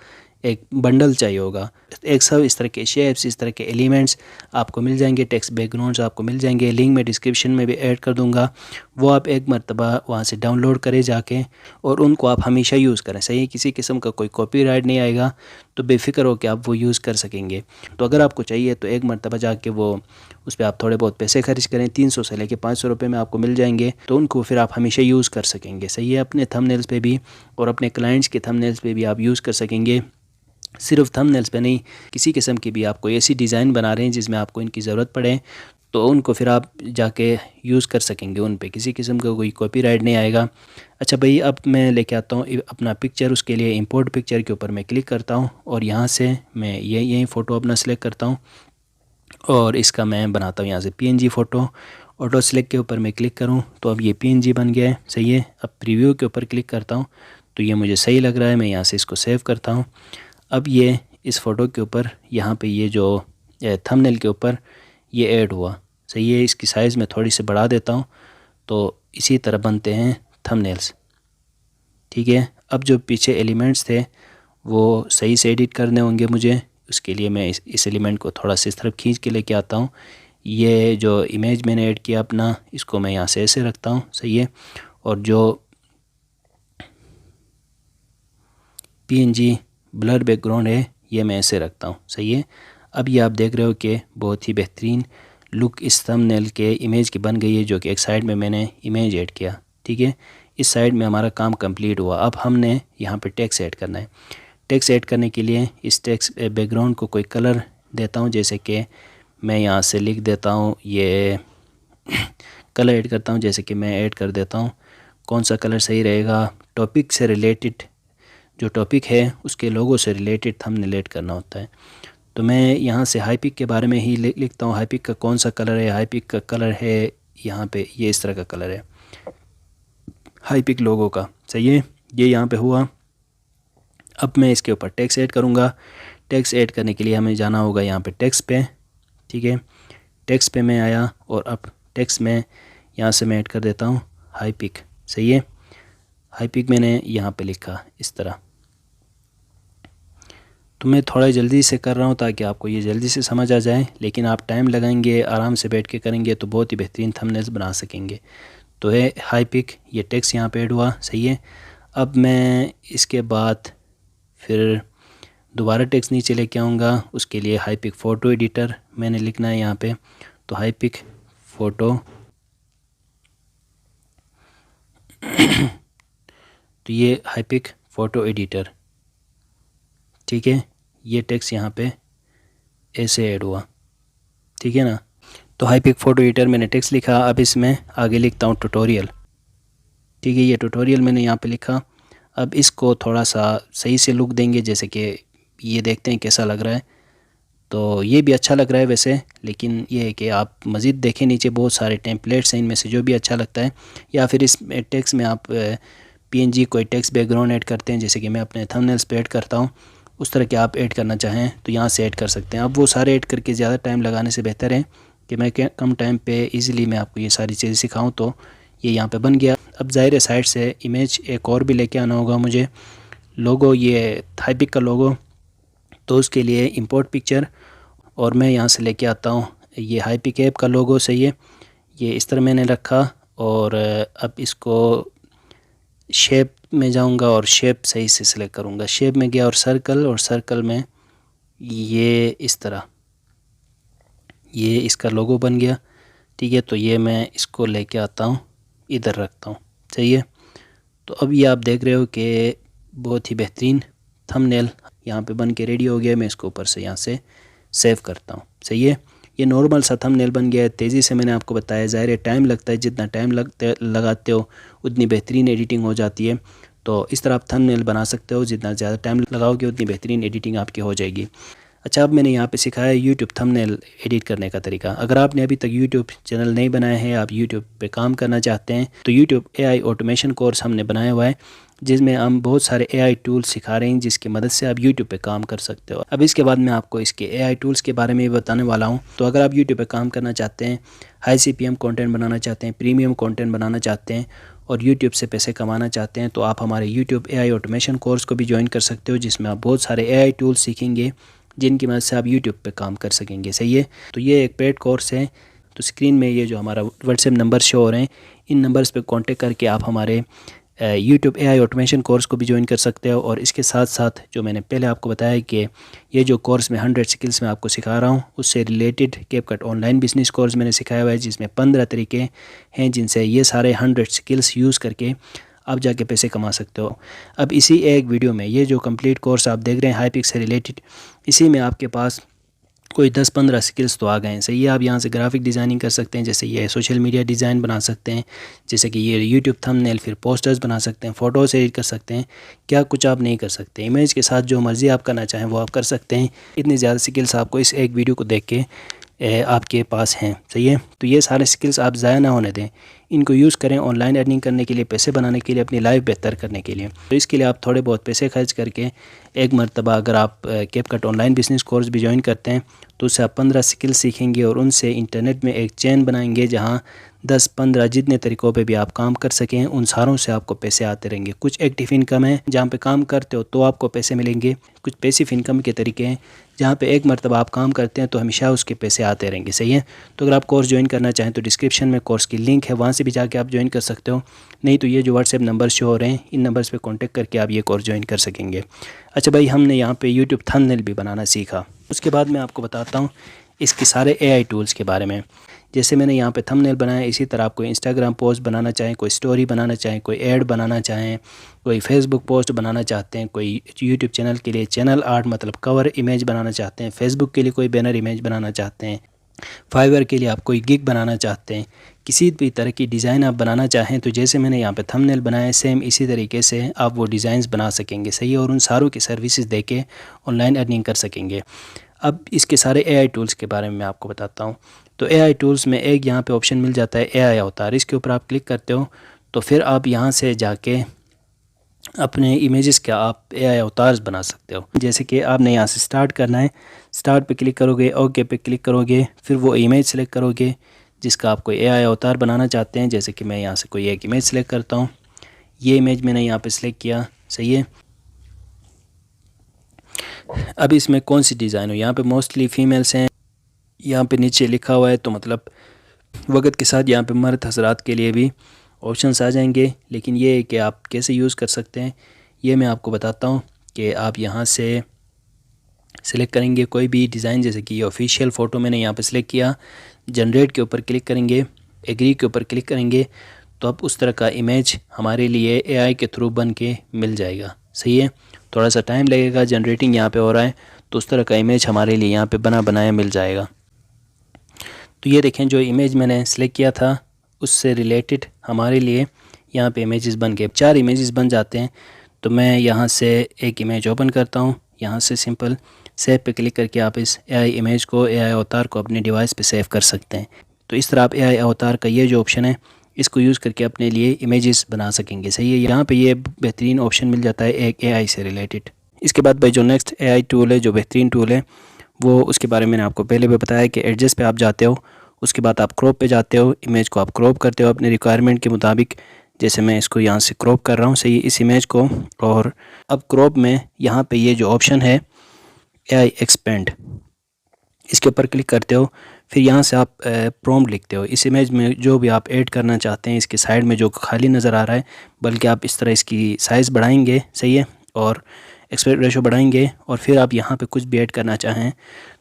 एक बंडल चाहिए होगा। एक सब इस तरह के शेप्स, इस तरह के एलिमेंट्स आपको मिल जाएंगे, टेक्स्ट बैकग्राउंड्स आपको मिल जाएंगे। लिंक मैं डिस्क्रिप्शन में भी ऐड कर दूंगा, वो आप एक मरतबा वहाँ से डाउनलोड करें जाके, और उनको आप हमेशा यूज़ करें। सही है, किसी किस्म का कोई कॉपीराइट नहीं आएगा, तो बेफिक्र हो कि आप वो यूज़ कर सकेंगे। तो अगर आपको चाहिए तो एक मरतबा जाके वो उस पर आप थोड़े बहुत पैसे खर्च करें, 300 से लेके 500 रुपये में आपको मिल जाएंगे, तो उनको फिर आप हमेशा यूज़ कर सकेंगे। सही है, अपने थंबनेल्स पे भी और अपने क्लाइंट्स के थंबनेल्स पे भी आप यूज़ कर सकेंगे। सिर्फ थंबनेल्स पे नहीं, किसी किस्म की भी आपको ऐसी डिज़ाइन बना रहे हैं जिसमें आपको इनकी ज़रूरत पड़े तो उनको फिर आप जाके यूज़ कर सकेंगे, उन पे किसी किस्म का कोई कॉपीराइट नहीं आएगा। अच्छा भाई, अब मैं लेके आता हूँ अपना पिक्चर। उसके लिए इंपोर्ट पिक्चर के ऊपर मैं क्लिक करता हूँ और यहाँ से मैं यही फ़ोटो अपना सेलेक्ट करता हूँ और इसका मैं बनाता हूँ यहाँ से PNG फ़ोटो। ऑटो सेलेक्ट के ऊपर मैं क्लिक करूँ तो अब ये PNG बन गया है, सही है। अब प्रीव्यू के ऊपर क्लिक करता हूँ तो ये मुझे सही लग रहा है, मैं यहाँ से इसको सेव करता हूँ। अब ये इस फ़ोटो के ऊपर यहाँ पे ये जो थंबनेल के ऊपर ये ऐड हुआ, सही है। इसकी साइज़ में थोड़ी सी बढ़ा देता हूँ तो इसी तरह बनते हैं थंबनेल्स, ठीक है। अब जो पीछे एलिमेंट्स थे वो सही से एडिट करने होंगे मुझे। उसके लिए मैं इस एलिमेंट को थोड़ा सा इस तरफ खींच के लेके आता हूँ। ये जो इमेज मैंने ऐड किया अपना, इसको मैं यहाँ से ऐसे रखता हूँ, सही है। और जो PNG ब्लर बैकग्राउंड है ये मैं ऐसे रखता हूँ, सही है। अब ये आप देख रहे हो कि बहुत ही बेहतरीन लुक इस थंबनेल के इमेज की बन गई है, जो कि एक साइड में मैंने इमेज ऐड किया, ठीक है। इस साइड में हमारा काम कंप्लीट हुआ। अब हमने यहाँ पे टेक्स्ट ऐड करना है। टेक्स्ट ऐड करने के लिए इस टेक्स्ट बैकग्राउंड को कोई कलर देता हूँ, जैसे कि मैं यहाँ से लिख देता हूँ, ये कलर ऐड करता हूँ, जैसे कि मैं ऐड कर देता हूँ। कौन सा कलर सही रहेगा? टॉपिक से रिलेटेड, जो टॉपिक है उसके लोगों से रिलेटेड थंबनेल ऐड करना होता है। तो मैं यहाँ से हाईपिक के बारे में ही लिखता हूँ। हाईपिक का कौन सा कलर है? हाईपिक का कलर है यहाँ पे ये इस तरह का कलर है हाईपिक लोगों का, सही है। ये यहाँ पे हुआ। अब मैं इसके ऊपर टेक्स्ट ऐड करूँगा। टेक्स्ट ऐड करने के लिए हमें जाना होगा यहाँ पे टेक्स्ट पे, ठीक है। टेक्स्ट पे मैं आया और अब टेक्स्ट में यहाँ से मैं ऐड कर देता हूँ हाईपिक, सही है। हाईपिक मैंने यहाँ पे लिखा इस तरह। तो मैं थोड़ा जल्दी से कर रहा हूँ ताकि आपको ये जल्दी से समझ आ जाए, लेकिन आप टाइम लगाएंगे, आराम से बैठ के करेंगे तो बहुत ही बेहतरीन थंबनेल्स बना सकेंगे। तो है हाईपिक, ये टेक्स्ट यहाँ पे ऐड हुआ, सही है। अब मैं इसके बाद फिर दोबारा टेक्स्ट नीचे लेके आऊँगा। उसके लिए हाईपिक फ़ोटो एडिटर मैंने लिखना है यहाँ पे। तो हाईपिक फ़ोटो तो ये हाईपिक फ़ोटो एडिटर, ठीक है। ये टेक्स्ट यहाँ पे ऐसे ऐड हुआ, ठीक है ना। तो हाईपिक फ़ोटो एडिटर मैंने टेक्स्ट लिखा। अब इसमें आगे लिखता हूँ ट्यूटोरियल, ठीक है। ये ट्यूटोरियल मैंने यहाँ पे लिखा। अब इसको थोड़ा सा सही से लुक देंगे, जैसे कि ये देखते हैं कैसा लग रहा है। तो ये भी अच्छा लग रहा है वैसे, लेकिन ये है कि आप मज़ीद देखें, नीचे बहुत सारे टेम्पलेट्स हैं, इनमें से जो भी अच्छा लगता है। या फिर इस टेक्स्ट में आप PNG कोई टेक्स्ट बैकग्राउंड ऐड करते हैं, जैसे कि मैं अपने थंबनेल्स पे ऐड करता हूँ, उस तरह के आप ऐड करना चाहें तो यहाँ से ऐड कर सकते हैं। अब वो सारे ऐड करके ज़्यादा टाइम लगाने से बेहतर है कि मैं कम टाइम पे इजीली मैं आपको ये सारी चीज़ें सिखाऊं। तो ये यहाँ पे बन गया। अब ज़ाहिर है साइड से इमेज एक और भी लेके आना होगा मुझे, लोगो, ये हाईपिक का लोगो। तो उसके लिए इंपोर्ट पिक्चर, और मैं यहाँ से लेके आता हूँ ये हाईपिक ऐप का लोगो, सही है। ये इस तरह मैंने रखा और अब इसको शेप में जाऊंगा और शेप सही से सिलेक्ट करूंगा। शेप में गया और सर्कल में ये इस तरह ये इसका लोगो बन गया, ठीक है। तो ये मैं इसको लेके आता हूँ, इधर रखता हूँ, सही है। तो अब ये आप देख रहे हो कि बहुत ही बेहतरीन थंबनेल यहाँ पे बन के रेडी हो गया। मैं इसको ऊपर से यहाँ से सेव करता हूँ, सही है। ये नॉर्मल सा थंबनेल बन गया है। तेज़ी से मैंने आपको बताया, ज़ाहिर है टाइम लगता है, जितना टाइम लगाते हो उतनी बेहतरीन एडिटिंग हो जाती है। तो इस तरह आप थंबनेल बना सकते हो, जितना ज़्यादा टाइम लगाओगे उतनी बेहतरीन एडिटिंग आपकी हो जाएगी। अच्छा, अब मैंने यहाँ पे सिखाया यूट्यूब थंबनेल एडिट करने का तरीका। अगर आपने अभी तक यूट्यूब चैनल नहीं बनाया है, आप यूट्यूब पे काम करना चाहते हैं, तो यूट्यूब AI ऑटोमेशन कोर्स हमने बनाया हुआ है, जिसमें हम बहुत सारे AI टूल्स सिखा रहे हैं, जिसकी मदद से आप यूट्यूब पे काम कर सकते हो। अब इसके बाद मैं आपको इसके AI टूल्स के बारे में भी बताने वाला हूँ। तो अगर आप यूट्यूब पे काम करना चाहते हैं, हाई CPM कंटेंट बनाना चाहते हैं, प्रीमियम कंटेंट बनाना चाहते हैं और यूट्यूब से पैसे कमाना चाहते हैं, तो आप हमारे यूट्यूब AI ऑटोमेशन कोर्स को भी ज्वाइन कर सकते हो, जिसमें आप बहुत सारे AI टूल्स सीखेंगे जिनकी मदद से आप यूट्यूब पे काम कर सकेंगे, सही है। तो ये एक पेड कोर्स है। तो स्क्रीन में ये जो हमारा व्हाट्सएप नंबर शो हो रहे हैं, इन नंबर्स पे कांटेक्ट करके आप हमारे यूट्यूब AI ऑटोमेशन कोर्स को भी ज्वाइन कर सकते हो। और इसके साथ साथ जो मैंने पहले आपको बताया कि ये जो कोर्स में 100 स्किल्स में आपको सिखा रहा हूँ, उससे related CapCut online business course मैंने सिखाया हुआ है, जिसमें 15 तरीके हैं जिनसे ये सारे 100 स्किल्स यूज़ करके आप जाके पैसे कमा सकते हो। अब इसी एक वीडियो में ये जो कंप्लीट कोर्स आप देख रहे हैं हाईपिक से रिलेटेड, इसी में आपके पास कोई 10-15 स्किल्स तो आ गए हैं। सही है, आप यहाँ से ग्राफिक डिज़ाइनिंग कर सकते हैं, जैसे ये सोशल मीडिया डिज़ाइन बना सकते हैं, जैसे कि ये यूट्यूब थंबनेल, फिर पोस्टर्स बना सकते हैं, फ़ोटोज़ एडिट कर सकते हैं। क्या कुछ आप नहीं कर सकते, इमेज के साथ जो मर्ज़ी आप करना चाहें वो आप कर सकते हैं। इतनी ज़्यादा स्किल्स आपको इस एक वीडियो को देख के आपके पास हैं। सही है, तो ये सारे स्किल्स आप ज़ाया ना होने दें, इनको यूज़ करें ऑनलाइन अर्निंग करने के लिए, पैसे बनाने के लिए, अपनी लाइफ बेहतर करने के लिए। तो इसके लिए आप थोड़े बहुत पैसे खर्च करके एक मरतबा अगर आप कैपकट ऑनलाइन बिजनेस कोर्स भी ज्वाइन करते हैं तो उससे आप 15 स्किल सीखेंगे और उनसे इंटरनेट में एक चेन बनाएंगे जहां 10-15 जितने तरीक़ों पे भी आप काम कर सकें उन सारों से आपको पैसे आते रहेंगे। कुछ एक्टिव इनकम है जहां पे काम करते हो तो आपको पैसे मिलेंगे, कुछ पैसिव इनकम के तरीके हैं जहाँ पे एक मरतबा आप काम करते हैं तो हमेशा उसके पैसे आते रहेंगे। सही है, तो अगर आप कोर्स ज्वाइन करना चाहें तो डिस्क्रिप्शन में कोर्स की लिंक है, वहाँ से भी जाके आप ज्वाइन कर सकते हो। नहीं तो ये जो व्हाट्सएप नंबर शो हो रहे हैं इन नंबर्स पे कांटेक्ट करके आप ये कोर्स ज्वाइन कर सकेंगे। अच्छा भाई, हमने यहाँ पे यूट्यूब थंबनेल भी बनाना सीखा। उसके बाद मैं आपको बताता हूँ इसके सारे AI टूल्स के बारे में। जैसे मैंने यहाँ पे थंबनेल बनाया, इसी तरह आप कोई इंस्टाग्राम पोस्ट बनाना चाहें, कोई स्टोरी बनाना चाहें, कोई ऐड बनाना चाहें, कोई फेसबुक पोस्ट बनाना चाहते हैं, कोई यूट्यूब चैनल के लिए चैनल आर्ट मतलब कवर इमेज बनाना चाहते हैं, फेसबुक के लिए कोई बैनर इमेज बनाना चाहते हैं, फाइवर के लिए आप कोई गिग बनाना चाहते हैं, किसी भी तरह की डिज़ाइन आप बनाना चाहें तो जैसे मैंने यहाँ पे थंबनेल बनाया सेम इसी तरीके से आप वो डिज़ाइंस बना सकेंगे। सही है, और उन सारों की सर्विसेज दे के ऑनलाइन अर्निंग कर सकेंगे। अब इसके सारे AI टूल्स के बारे में मैं आपको बताता हूँ। तो AI टूल्स में एक यहाँ पे ऑप्शन मिल जाता है AI अवतार, इसके ऊपर आप क्लिक करते हो तो फिर आप यहाँ से जाके अपने इमेजेस का आप AI अवतार्स बना सकते हो। जैसे कि आपने यहाँ से स्टार्ट करना है, स्टार्ट पे क्लिक करोगे, ओके पे क्लिक करोगे, फिर वो इमेज सेलेक्ट करोगे जिसका आप कोई AI अवतार बनाना चाहते हैं। जैसे कि मैं यहाँ से कोई एक इमेज सेलेक्ट करता हूँ, ये इमेज मैंने यहाँ पे सिलेक्ट किया। सही है, अब इसमें कौन सी डिज़ाइन हो, यहाँ पे मोस्टली फीमेल्स हैं, यहाँ पे नीचे लिखा हुआ है तो मतलब वक्त के साथ यहाँ पे मर्द हजरात के लिए भी ऑप्शंस आ जाएंगे। लेकिन ये है कि आप कैसे यूज़ कर सकते हैं ये मैं आपको बताता हूँ कि आप यहाँ से सिलेक्ट करेंगे कोई भी डिज़ाइन, जैसे कि ये ऑफिशियल फ़ोटो मैंने यहाँ पे सिलेक्ट किया, जनरेट के ऊपर क्लिक करेंगे, एग्री के ऊपर क्लिक करेंगे तो अब उस तरह का इमेज हमारे लिए AI के थ्रू बन के मिल जाएगा। सही है, थोड़ा सा टाइम लगेगा, जनरेटिंग यहाँ पे हो रहा है तो उस तरह का इमेज हमारे लिए यहाँ पे बना बनाया मिल जाएगा। तो ये देखें जो इमेज मैंने सेलेक्ट किया था उससे रिलेटेड हमारे लिए यहाँ पे इमेजेस बन गए, 4 इमेजेस बन जाते हैं। तो मैं यहाँ से एक इमेज ओपन करता हूँ, यहाँ से सिंपल सेव पे क्लिक करके आप इस AI इमेज को, AI अवतार को अपने डिवाइस पे सेव कर सकते हैं। तो इस तरह आप AI अवतार का ये जो ऑप्शन है इसको यूज़ करके अपने लिए इमेजेस बना सकेंगे। सही है, यहाँ पे ये बेहतरीन ऑप्शन मिल जाता है एक AI से रिलेटेड। इसके बाद भाई जो नेक्स्ट AI टूल है, जो बेहतरीन टूल है वो उसके बारे में मैंने आपको पहले भी बताया कि एडजस्ट पे आप जाते हो, उसके बाद आप क्रॉप पे जाते हो, इमेज को आप क्रॉप करते हो अपने रिक्वायरमेंट के मुताबिक। जैसे मैं इसको यहाँ से क्रॉप कर रहा हूँ, सही इस इमेज को, और अब क्रॉप में यहाँ पे ये जो ऑप्शन है AI एक्सपेंड, इसके ऊपर क्लिक करते हो, फिर यहाँ से आप प्रॉम्प्ट लिखते हो। इस इमेज में जो भी आप ऐड करना चाहते हैं, इसके साइड में जो खाली नज़र आ रहा है, बल्कि आप इस तरह इसकी साइज़ बढ़ाएंगे, सही है, और एक्सपेक्ट रेशो बढ़ाएंगे, और फिर आप यहाँ पे कुछ भी ऐड करना चाहें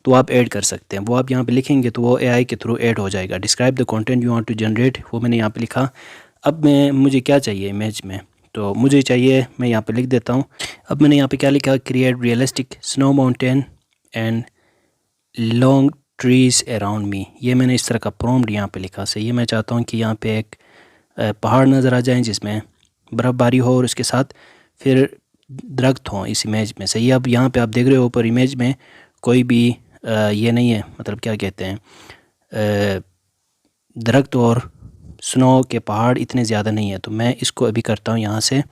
तो आप ऐड कर सकते हैं। वो आप यहाँ पे लिखेंगे तो वो AI के थ्रू ऐड हो जाएगा। Describe the content you want to generate, वो मैंने यहाँ पे लिखा। अब मुझे क्या चाहिए इमेज में, तो मुझे चाहिए, मैं यहाँ पे लिख देता हूँ। अब मैंने यहाँ पे क्या लिखा, create realistic snow mountain and long trees around me. ये मैंने इस तरह का प्रॉम्प्ट यहाँ पे लिखा। सही है, मैं चाहता हूँ कि यहाँ पे एक पहाड़ नज़र आ जाए जिसमें बर्फ़बारी हो और उसके साथ फिर दरख्त हों इस इमेज में। सही है, अब यहाँ पे आप देख रहे हो ऊपर इमेज में कोई भी ये नहीं है, मतलब क्या कहते हैं, दरख्त और स्नो के पहाड़ इतने ज़्यादा नहीं है। तो मैं इसको अभी करता हूँ यहाँ से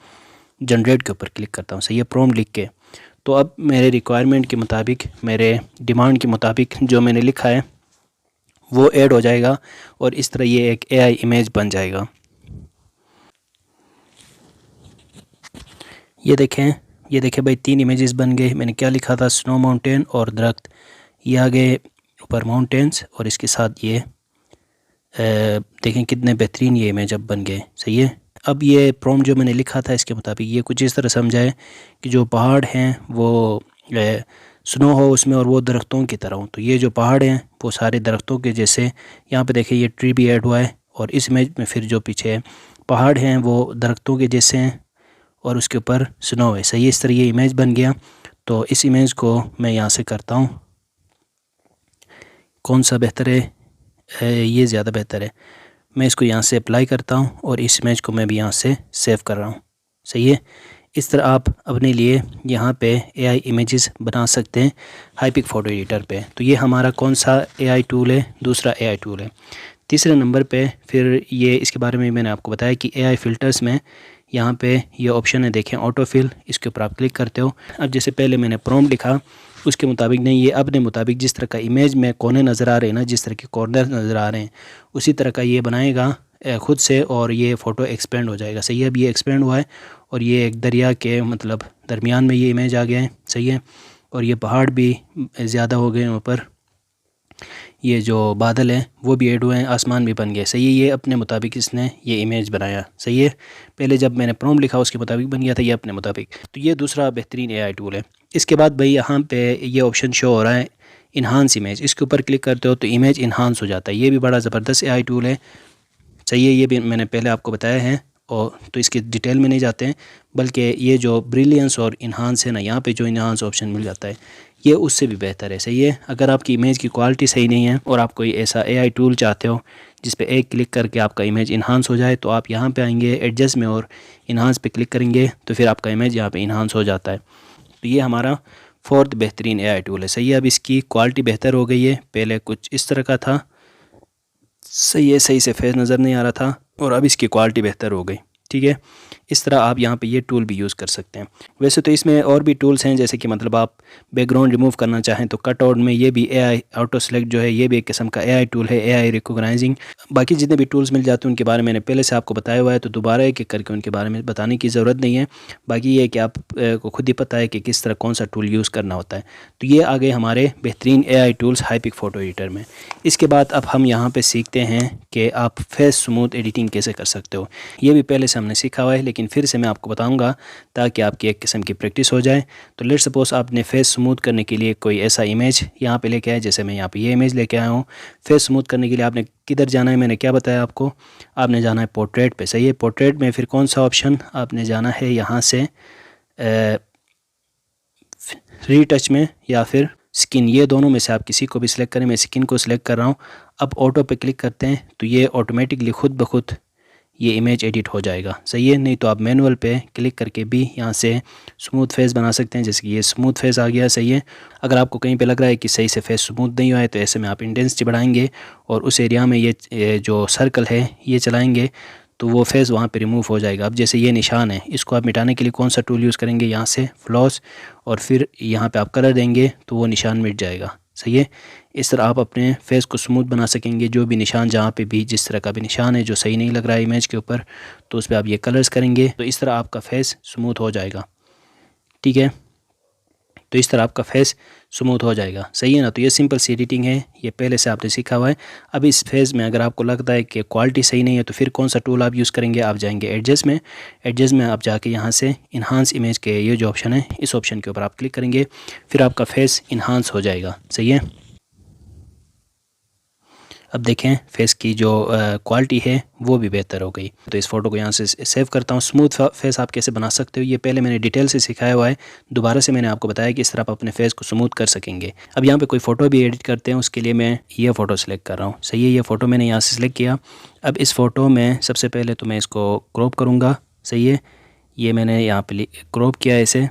जनरेट के ऊपर क्लिक करता हूँ। सही है, प्रॉम्प्ट लिख के, तो अब मेरे रिक्वायरमेंट के मुताबिक, मेरे डिमांड के मुताबिक जो मैंने लिखा है वो ऐड हो जाएगा और इस तरह ये एक AI इमेज बन जाएगा। ये देखें भाई 3 इमेजेस बन गए। मैंने क्या लिखा था, स्नो माउंटेन और दरख्त, ये आ गए ऊपर माउंटेन्स और इसके साथ ये देखें कितने बेहतरीन ये इमेज अब बन गए। सही है, अब ये प्रॉम्प्ट जो मैंने लिखा था इसके मुताबिक ये कुछ इस तरह समझाए कि जो पहाड़ हैं वो स्नो हो उसमें और वो दरख्तों की तरह हो। तो ये जो पहाड़ हैं वो सारे दरख्तों के जैसे, यहाँ पे देखिए ये ट्री भी ऐड हुआ है और इस इमेज में फिर जो पीछे पहाड़ हैं वो दरख्तों के जैसे हैं और उसके ऊपर स्नो है। सही है, इस तरह ये इमेज बन गया। तो इस इमेज को मैं यहाँ से करता हूँ, कौन सा बेहतर है, ये ज़्यादा बेहतर है। मैं इसको यहाँ से अप्लाई करता हूँ और इस इमेज को मैं भी यहाँ से सेव कर रहा हूँ। सही है, इस तरह आप अपने लिए यहाँ पे AI इमेजेस बना सकते हैं हाईपिक फ़ोटो एडिटर पे। तो ये हमारा कौन सा AI टूल है, दूसरा AI टूल है। तीसरे नंबर पे फिर ये इसके बारे में मैंने आपको बताया कि AI फ़िल्टर्स में यहाँ पे ये ऑप्शन है, देखें ऑटो फिल, इसके ऊपर आप क्लिक करते हो। अब जैसे पहले मैंने प्रॉम्प्ट लिखा उसके मुताबिक नहीं, ये अपने मुताबिक जिस तरह का इमेज में कोने नज़र आ रहे हैं ना, जिस तरह के कॉर्नर नज़र आ रहे हैं उसी तरह का ये बनाएगा खुद से और ये फ़ोटो एक्सपेंड हो जाएगा। सही है, अब ये एक्सपेंड हुआ है और ये एक दरिया के मतलब दरमियान में ये इमेज आ गया है। सही है, और ये पहाड़ भी ज़्यादा हो गए हैं ऊपर, ये जो बादल हैं वो भी ऐड हुए हैं, आसमान भी बन गया। सही है, ये अपने मुताबिक इसने ये इमेज बनाया। सही है, पहले जब मैंने प्रॉम्प्ट लिखा उसके मुताबिक बन गया था, ये अपने मुताबिक। तो ये दूसरा बेहतरीन AI टूल है। इसके बाद भाई यहाँ पे ये ऑप्शन शो हो रहा है इन्हांस इमेज, इसके ऊपर क्लिक करते हो तो इमेज इन्हांस हो जाता है। ये भी बड़ा ज़बरदस्त AI टूल है। सही है, ये भी मैंने पहले आपको बताया है और तो इसके डिटेल में नहीं जाते हैं, बल्कि ये जो ब्रिलियंस और इन्हांस है ना, यहाँ पे जो इन्हांस ऑप्शन मिल जाता है ये उससे भी बेहतर है। सही है, अगर आपकी इमेज की क्वालिटी सही नहीं है और आप कोई ऐसा AI टूल चाहते हो जिस पे एक क्लिक करके आपका इमेज इन्हांस हो जाए, तो आप यहाँ पे आएंगे एडजस्ट में और इन्हांस पे क्लिक करेंगे तो फिर आपका इमेज यहाँ पे इन्हांस हो जाता है। तो ये हमारा फोर्थ बेहतरीन AI टूल है। सही है, अब इसकी क्वालिटी बेहतर हो गई है, पहले कुछ इस तरह का था। सही है, सही से फेस नज़र नहीं आ रहा था और अब इसकी क्वालिटी बेहतर हो गई। ठीक है, इस तरह आप यहाँ पे ये टूल भी यूज़ कर सकते हैं। वैसे तो इसमें और भी टूल्स हैं, जैसे कि मतलब आप बैकग्राउंड रिमूव करना चाहें तो कट आउट में ये भी AI ऑटो सेलेक्ट जो है ये भी एक किस्म का AI टूल है, AI रिकॉग्नाइजिंग। बाकी जितने भी टूल्स मिल जाते हैं उनके बारे में मैंने पहले से आपको बताया हुआ है, तो दोबारा एक एक करके उनके बारे में बताने की ज़रूरत नहीं है। बाकी ये कि आप को खुद ही पता है कि किस तरह कौन सा टूल यूज़ करना होता है। तो ये आ गए हमारे बेहतरीन AI टूल्स हाईपिक फ़ोटो एडिटर में। इसके बाद अब हम यहाँ पर सीखते हैं कि आप फेस स्मूथ एडिटिंग कैसे कर सकते हो। ये भी पहले से हमने सीखा हुआ है, लेकिन फिर से मैं आपको बताऊंगा ताकि आपकी एक किस्म की प्रैक्टिस हो जाए। तो लेट्स सपोज आपने फेस स्मूथ करने के लिए कोई ऐसा इमेज यहाँ पे लेके आए, जैसे मैं यहाँ पे ये इमेज लेके आया हूँ। फेस स्मूथ करने के लिए आपने किधर जाना है, मैंने क्या बताया आपको, आपने जाना है पोर्ट्रेट पे। सही है, पोर्ट्रेट में फिर कौन सा ऑप्शन आपने जाना है, यहाँ से रीटच में या फिर स्किन, ये दोनों में से आप किसी को भी सिलेक्ट करें। मैं स्किन को सिलेक्ट कर रहा हूँ। अब ऑटो पे क्लिक करते हैं तो ये ऑटोमेटिकली खुद ब खुद ये इमेज एडिट हो जाएगा। सही है, नहीं तो आप मैनुअल पे क्लिक करके भी यहाँ से स्मूथ फेस बना सकते हैं, जैसे कि ये स्मूथ फेस आ गया। सही है, अगर आपको कहीं पे लग रहा है कि सही से फेस स्मूथ नहीं हुआ है तो ऐसे में आप इंटेंसिटी बढ़ाएंगे और उस एरिया में ये जो सर्कल है ये चलाएंगे तो वो फेस वहाँ पे रिमूव हो जाएगा। अब जैसे ये निशान है, इसको आप मिटाने के लिए कौन सा टूल यूज़ करेंगे, यहाँ से फ्लॉस, और फिर यहाँ पे आप कलर देंगे तो वो निशान मिट जाएगा। सही है, इस तरह आप अपने फेस को स्मूथ बना सकेंगे। जो भी निशान जहाँ पे भी जिस तरह का भी निशान है जो सही नहीं लग रहा है इमेज के ऊपर, तो उस पर आप ये कलर्स करेंगे तो इस तरह आपका फेस स्मूथ हो जाएगा। ठीक है, तो इस तरह आपका फेस स्मूथ हो जाएगा। सही है ना, तो ये सिंपल सी एडिटिंग है, ये पहले से आपने सीखा हुआ है। अब इस फेस में अगर आपको लगता है कि क्वालिटी सही नहीं है तो फिर कौन सा टूल आप यूज़ करेंगे, आप जाएंगे एडजस्ट में। एडजस्ट में आप जाके यहाँ से इन्हांस इमेज के ये जो ऑप्शन है इस ऑप्शन के ऊपर आप क्लिक करेंगे, फिर आपका फेस इन्हांस हो जाएगा। सही है, अब देखें फेस की जो क्वालिटी है वो भी बेहतर हो गई। तो इस फ़ोटो को यहाँ से सेव करता हूँ। स्मूथ फेस आप कैसे बना सकते हो ये पहले मैंने डिटेल से सिखाया हुआ है, दोबारा से मैंने आपको बताया कि इस तरह आप अपने फेस को स्मूथ कर सकेंगे। अब यहाँ पे कोई फ़ोटो भी एडिट करते हैं, उसके लिए मैं ये फ़ोटो सेलेक्ट कर रहा हूँ। सही है, ये फ़ोटो मैंने यहाँ से सिलेक्ट किया। अब इस फ़ोटो में सबसे पहले तो मैं इसको क्रॉप करूँगा। सही है, ये मैंने यहाँ पर क्रॉप किया ऐसे।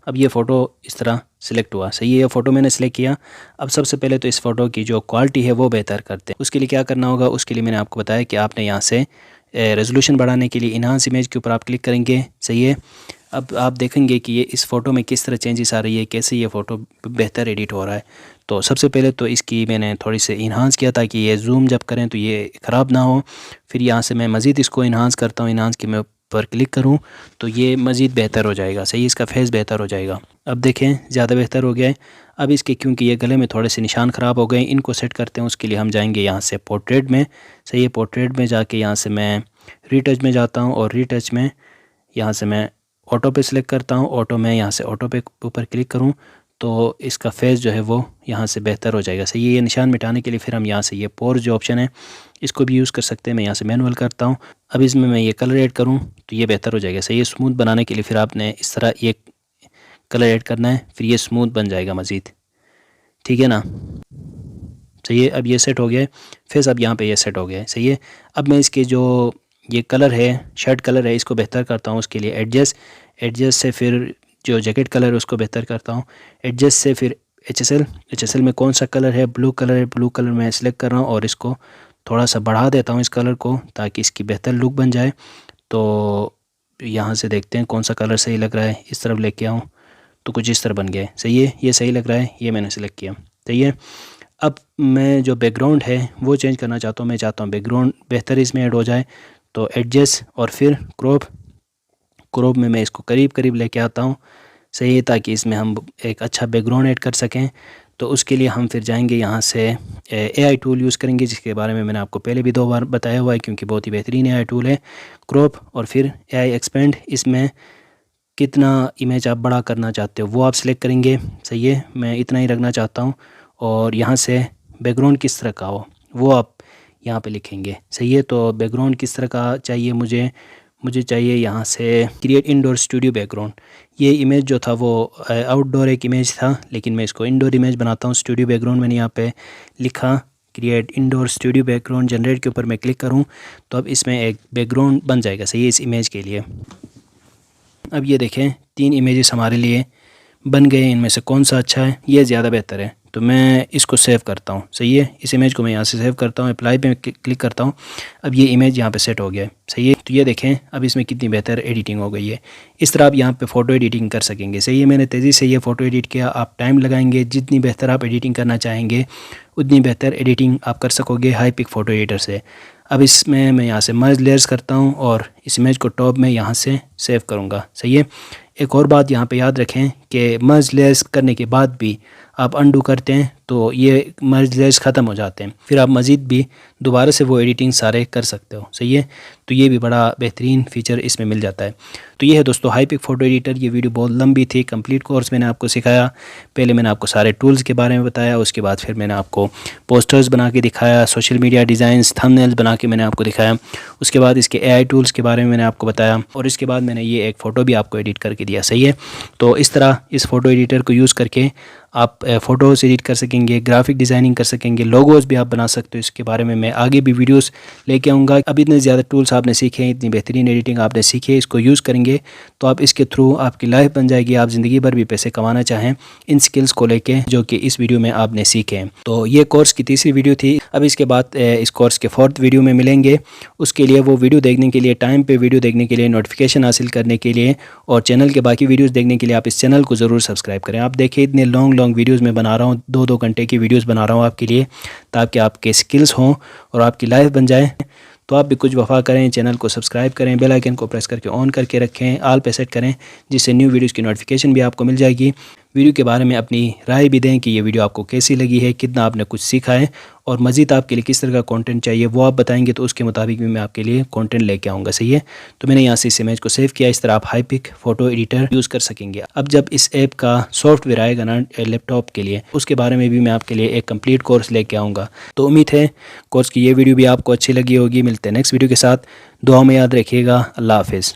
अब ये फ़ोटो इस तरह सिलेक्ट हुआ। सही है, ये फ़ोटो मैंने सेलेक्ट किया। अब सबसे पहले तो इस फ़ोटो की जो क्वालिटी है वो बेहतर करते हैं। उसके लिए क्या करना होगा, उसके लिए मैंने आपको बताया कि आपने यहाँ से रेजोल्यूशन बढ़ाने के लिए इन्हांस इमेज के ऊपर आप क्लिक करेंगे। सही है, अब आप देखेंगे कि ये इस फ़ोटो में किस तरह चेंजेस आ रही है, कैसे ये फ़ोटो बेहतर एडिट हो रहा है। तो सबसे पहले तो इसकी मैंने थोड़ी से इन्हांस किया ताकि ये जूम जब करें तो ये ख़राब ना हो। फिर यहाँ से मैं मज़ीद इसको इन्हांस करता हूँ। इन्हांस की मैं पर क्लिक करूं तो ये मज़ीद बेहतर हो जाएगा। सही, इसका फेस बेहतर हो जाएगा। अब देखें ज़्यादा बेहतर हो गया है। अब इसके क्योंकि ये गले में थोड़े से निशान ख़राब हो गए, इनको सेट करते हैं। उसके लिए हम जाएंगे यहाँ से पोर्ट्रेट में। सही है, पोर्ट्रेट में जाके यहाँ से मैं रीटच में जाता हूँ और रीटच में यहाँ से मैं ऑटो पे सिलेक्ट करता हूँ। ऑटो में यहाँ से ऑटो पे ऊपर क्लिक करूँ तो इसका फेस जो है वो यहाँ से बेहतर हो जाएगा। सही है। ये निशान मिटाने के लिए फिर हम यहाँ से ये पोर जो ऑप्शन है इसको भी यूज़ कर सकते हैं। मैं यहाँ से मैनुअल करता हूँ। अब इसमें मैं ये कलर ऐड करूँ तो ये बेहतर हो जाएगा। सही है। स्मूथ बनाने के लिए फिर आपने इस तरह ये कलर ऐड करना है, फिर ये स्मूथ बन जाएगा मज़ीद। ठीक है ना। सही है। अब ये सेट हो गया है फेस, अब यहाँ पे ये सेट हो गया है। सही है। अब मैं इसके जो ये कलर है, शर्ट कलर है, इसको बेहतर करता हूँ। उसके लिए एडजस्ट से फिर जो जैकेट कलर है उसको बेहतर करता हूँ। एडजस्ट से फिर एच एस एल में कौन सा कलर है, ब्लू कलर है, ब्लू कलर मैं सेलेक्ट कर रहा हूँ और इसको थोड़ा सा बढ़ा देता हूँ इस कलर को, ताकि इसकी बेहतर लुक बन जाए। तो यहाँ से देखते हैं कौन सा कलर सही लग रहा है। इस तरफ लेके आऊँ तो कुछ इस तरह बन गया है। सही है। ये सही लग रहा है, ये मैंने सेलेक्ट किया। सही है। अब मैं जो बैकग्राउंड है वो चेंज करना चाहता हूँ। मैं चाहता हूँ बैकग्राउंड बेहतर इसमें ऐड हो जाए, तो एडजस्ट और फिर क्रॉप में मैं इसको करीब करीब लेके आता हूँ। सही है। ताकि इसमें हम एक अच्छा बैकग्राउंड ऐड कर सकें। तो उसके लिए हम फिर जाएंगे यहाँ से AI टूल यूज़ करेंगे, जिसके बारे में मैंने आपको पहले भी 2 बार बताया हुआ है, क्योंकि बहुत ही बेहतरीन AI टूल है। क्रॉप और फिर AI एक्सपेंड, इसमें कितना इमेज आप बड़ा करना चाहते हो वो आप सिलेक्ट करेंगे। सही है। मैं इतना ही रखना चाहता हूँ। और यहाँ से बैकग्राउंड किस तरह का हो वो आप यहाँ पे लिखेंगे। सही है। तो बैकग्राउंड किस तरह का चाहिए मुझे चाहिए यहाँ से क्रिएट इंडोर स्टूडियो बैकग्राउंड। ये इमेज जो था वो आउटडोर एक इमेज था, लेकिन मैं इसको इंडोर इमेज बनाता हूँ। स्टूडियो बैकग्राउंड मैंने यहाँ पे लिखा, create indoor studio background. Generate के ऊपर मैं क्लिक करूँ तो अब इसमें एक बैकग्राउंड बन जाएगा। सही है। इस इमेज के लिए अब ये देखें 3 इमेजेस हमारे लिए बन गए। इनमें से कौन सा अच्छा है, ये ज़्यादा बेहतर है, तो मैं इसको सेव करता हूँ। सही है। इस इमेज को मैं यहाँ से सेव करता हूँ, अप्लाई पे क्लिक करता हूँ। अब ये इमेज यहाँ पे सेट हो गया है। सही है। तो ये देखें अब इसमें कितनी बेहतर एडिटिंग हो गई है। इस तरह आप यहाँ पे फ़ोटो एडिटिंग कर सकेंगे। सही है। मैंने तेज़ी से ये फ़ोटो एडिट किया। आप टाइम लगाएंगे, जितनी बेहतर आप एडिटिंग करना चाहेंगे उतनी बेहतर एडिटिंग आप कर सकोगे हाई पिक फ़ोटो एडिटर से। अब इसमें मैं यहाँ से मर्ज लेयर्स करता हूँ और इस इमेज को टॉप में यहाँ से सेव करूँगा। सही है। एक और बात यहाँ पे याद रखें कि मर्ज लेयर्स करने के बाद भी आप अंडू करते हैं तो ये मर्ज लेयर्स ख़त्म हो जाते हैं, फिर आप मज़ीद भी दोबारा से वो एडिटिंग सारे कर सकते हो। सही है। तो ये भी बड़ा बेहतरीन फ़ीचर इसमें मिल जाता है। तो ये है दोस्तों हाई पिक फ़ोटो एडिटर। ये वीडियो बहुत लंबी थी, कंप्लीट कोर्स मैंने आपको सिखाया। पहले मैंने आपको सारे टूल्स के बारे में बताया, उसके बाद फिर मैंने आपको पोस्टर्स बना के दिखाया, सोशल मीडिया डिज़ाइंस, थंबनेल्स बना के मैंने आपको दिखाया। उसके बाद इसके AI टूल्स के बारे में मैंने आपको बताया, और इसके बाद मैंने ये एक फ़ोटो भी आपको एडिट करके दिया। सही है। तो इस तरह इस फ़ोटो एडिटर को यूज़ करके आप फ़ोटोज़ एडिट कर सकेंगे, ग्राफिक डिज़ाइनिंग कर सकेंगे, लोगोज़ भी आप बना सकते हो। इसके बारे में मैं आगे भी वीडियोस लेके आऊँगा। अब इतने ज़्यादा टूल्स आपने सीखे हैं, इतनी बेहतरीन एडिटिंग आपने सीखी है, इसको यूज़ करेंगे तो आप इसके थ्रू आपकी लाइफ बन जाएगी। आप ज़िंदगी भर भी पैसे कमाना चाहें इन स्किल्स को लेके, जो कि इस वीडियो में आपने सीखे हैं। तो ये कोर्स की तीसरी वीडियो थी। अब इसके बाद इस कोर्स के 4th वीडियो में मिलेंगे। उसके लिए वो वीडियो देखने के लिए, टाइम पे वीडियो देखने के लिए, नोटिफिकेशन हासिल करने के लिए और चैनल के बाकी वीडियोस देखने के लिए आप इस चैनल को ज़रूर सब्सक्राइब करें। आप देखिए इतने लॉन्ग वीडियोस में बना रहा हूँ, 2-2 घंटे की वीडियोस बना रहा हूँ आपके लिए, ताकि आपके स्किल्स हों और आपकी लाइफ बन जाए। तो आप भी कुछ वफा करें, चैनल को सब्सक्राइब करें, बेल आइकन को प्रेस करके ऑन करके रखें, ऑल पे सेट करें, जिससे न्यू वीडियोस की नोटिफिकेशन भी आपको मिल जाएगी। वीडियो के बारे में अपनी राय भी दें कि ये वीडियो आपको कैसी लगी है, कितना आपने कुछ सीखा है, और मज़ीद आपके लिए किस तरह का कंटेंट चाहिए वो आप बताएंगे, तो उसके मुताबिक भी मैं आपके लिए कंटेंट लेके आऊँगा। सही है। तो मैंने यहाँ से इस इमेज को सेव किया। इस तरह आप Hypic photo editor use कर सकेंगे। अब जब इस ऐप का सॉफ्टवेयर आएगा ना लैपटॉप के लिए, उसके बारे में भी मैं आपके लिए एक कंप्लीट कोर्स लेके आऊँगा। तो उम्मीद है कोर्स की ये वीडियो भी आपको अच्छी लगी होगी। मिलते हैं नेक्स्ट वीडियो के साथ। दुआ में याद रखिएगा। अल्लाह हाफिज़।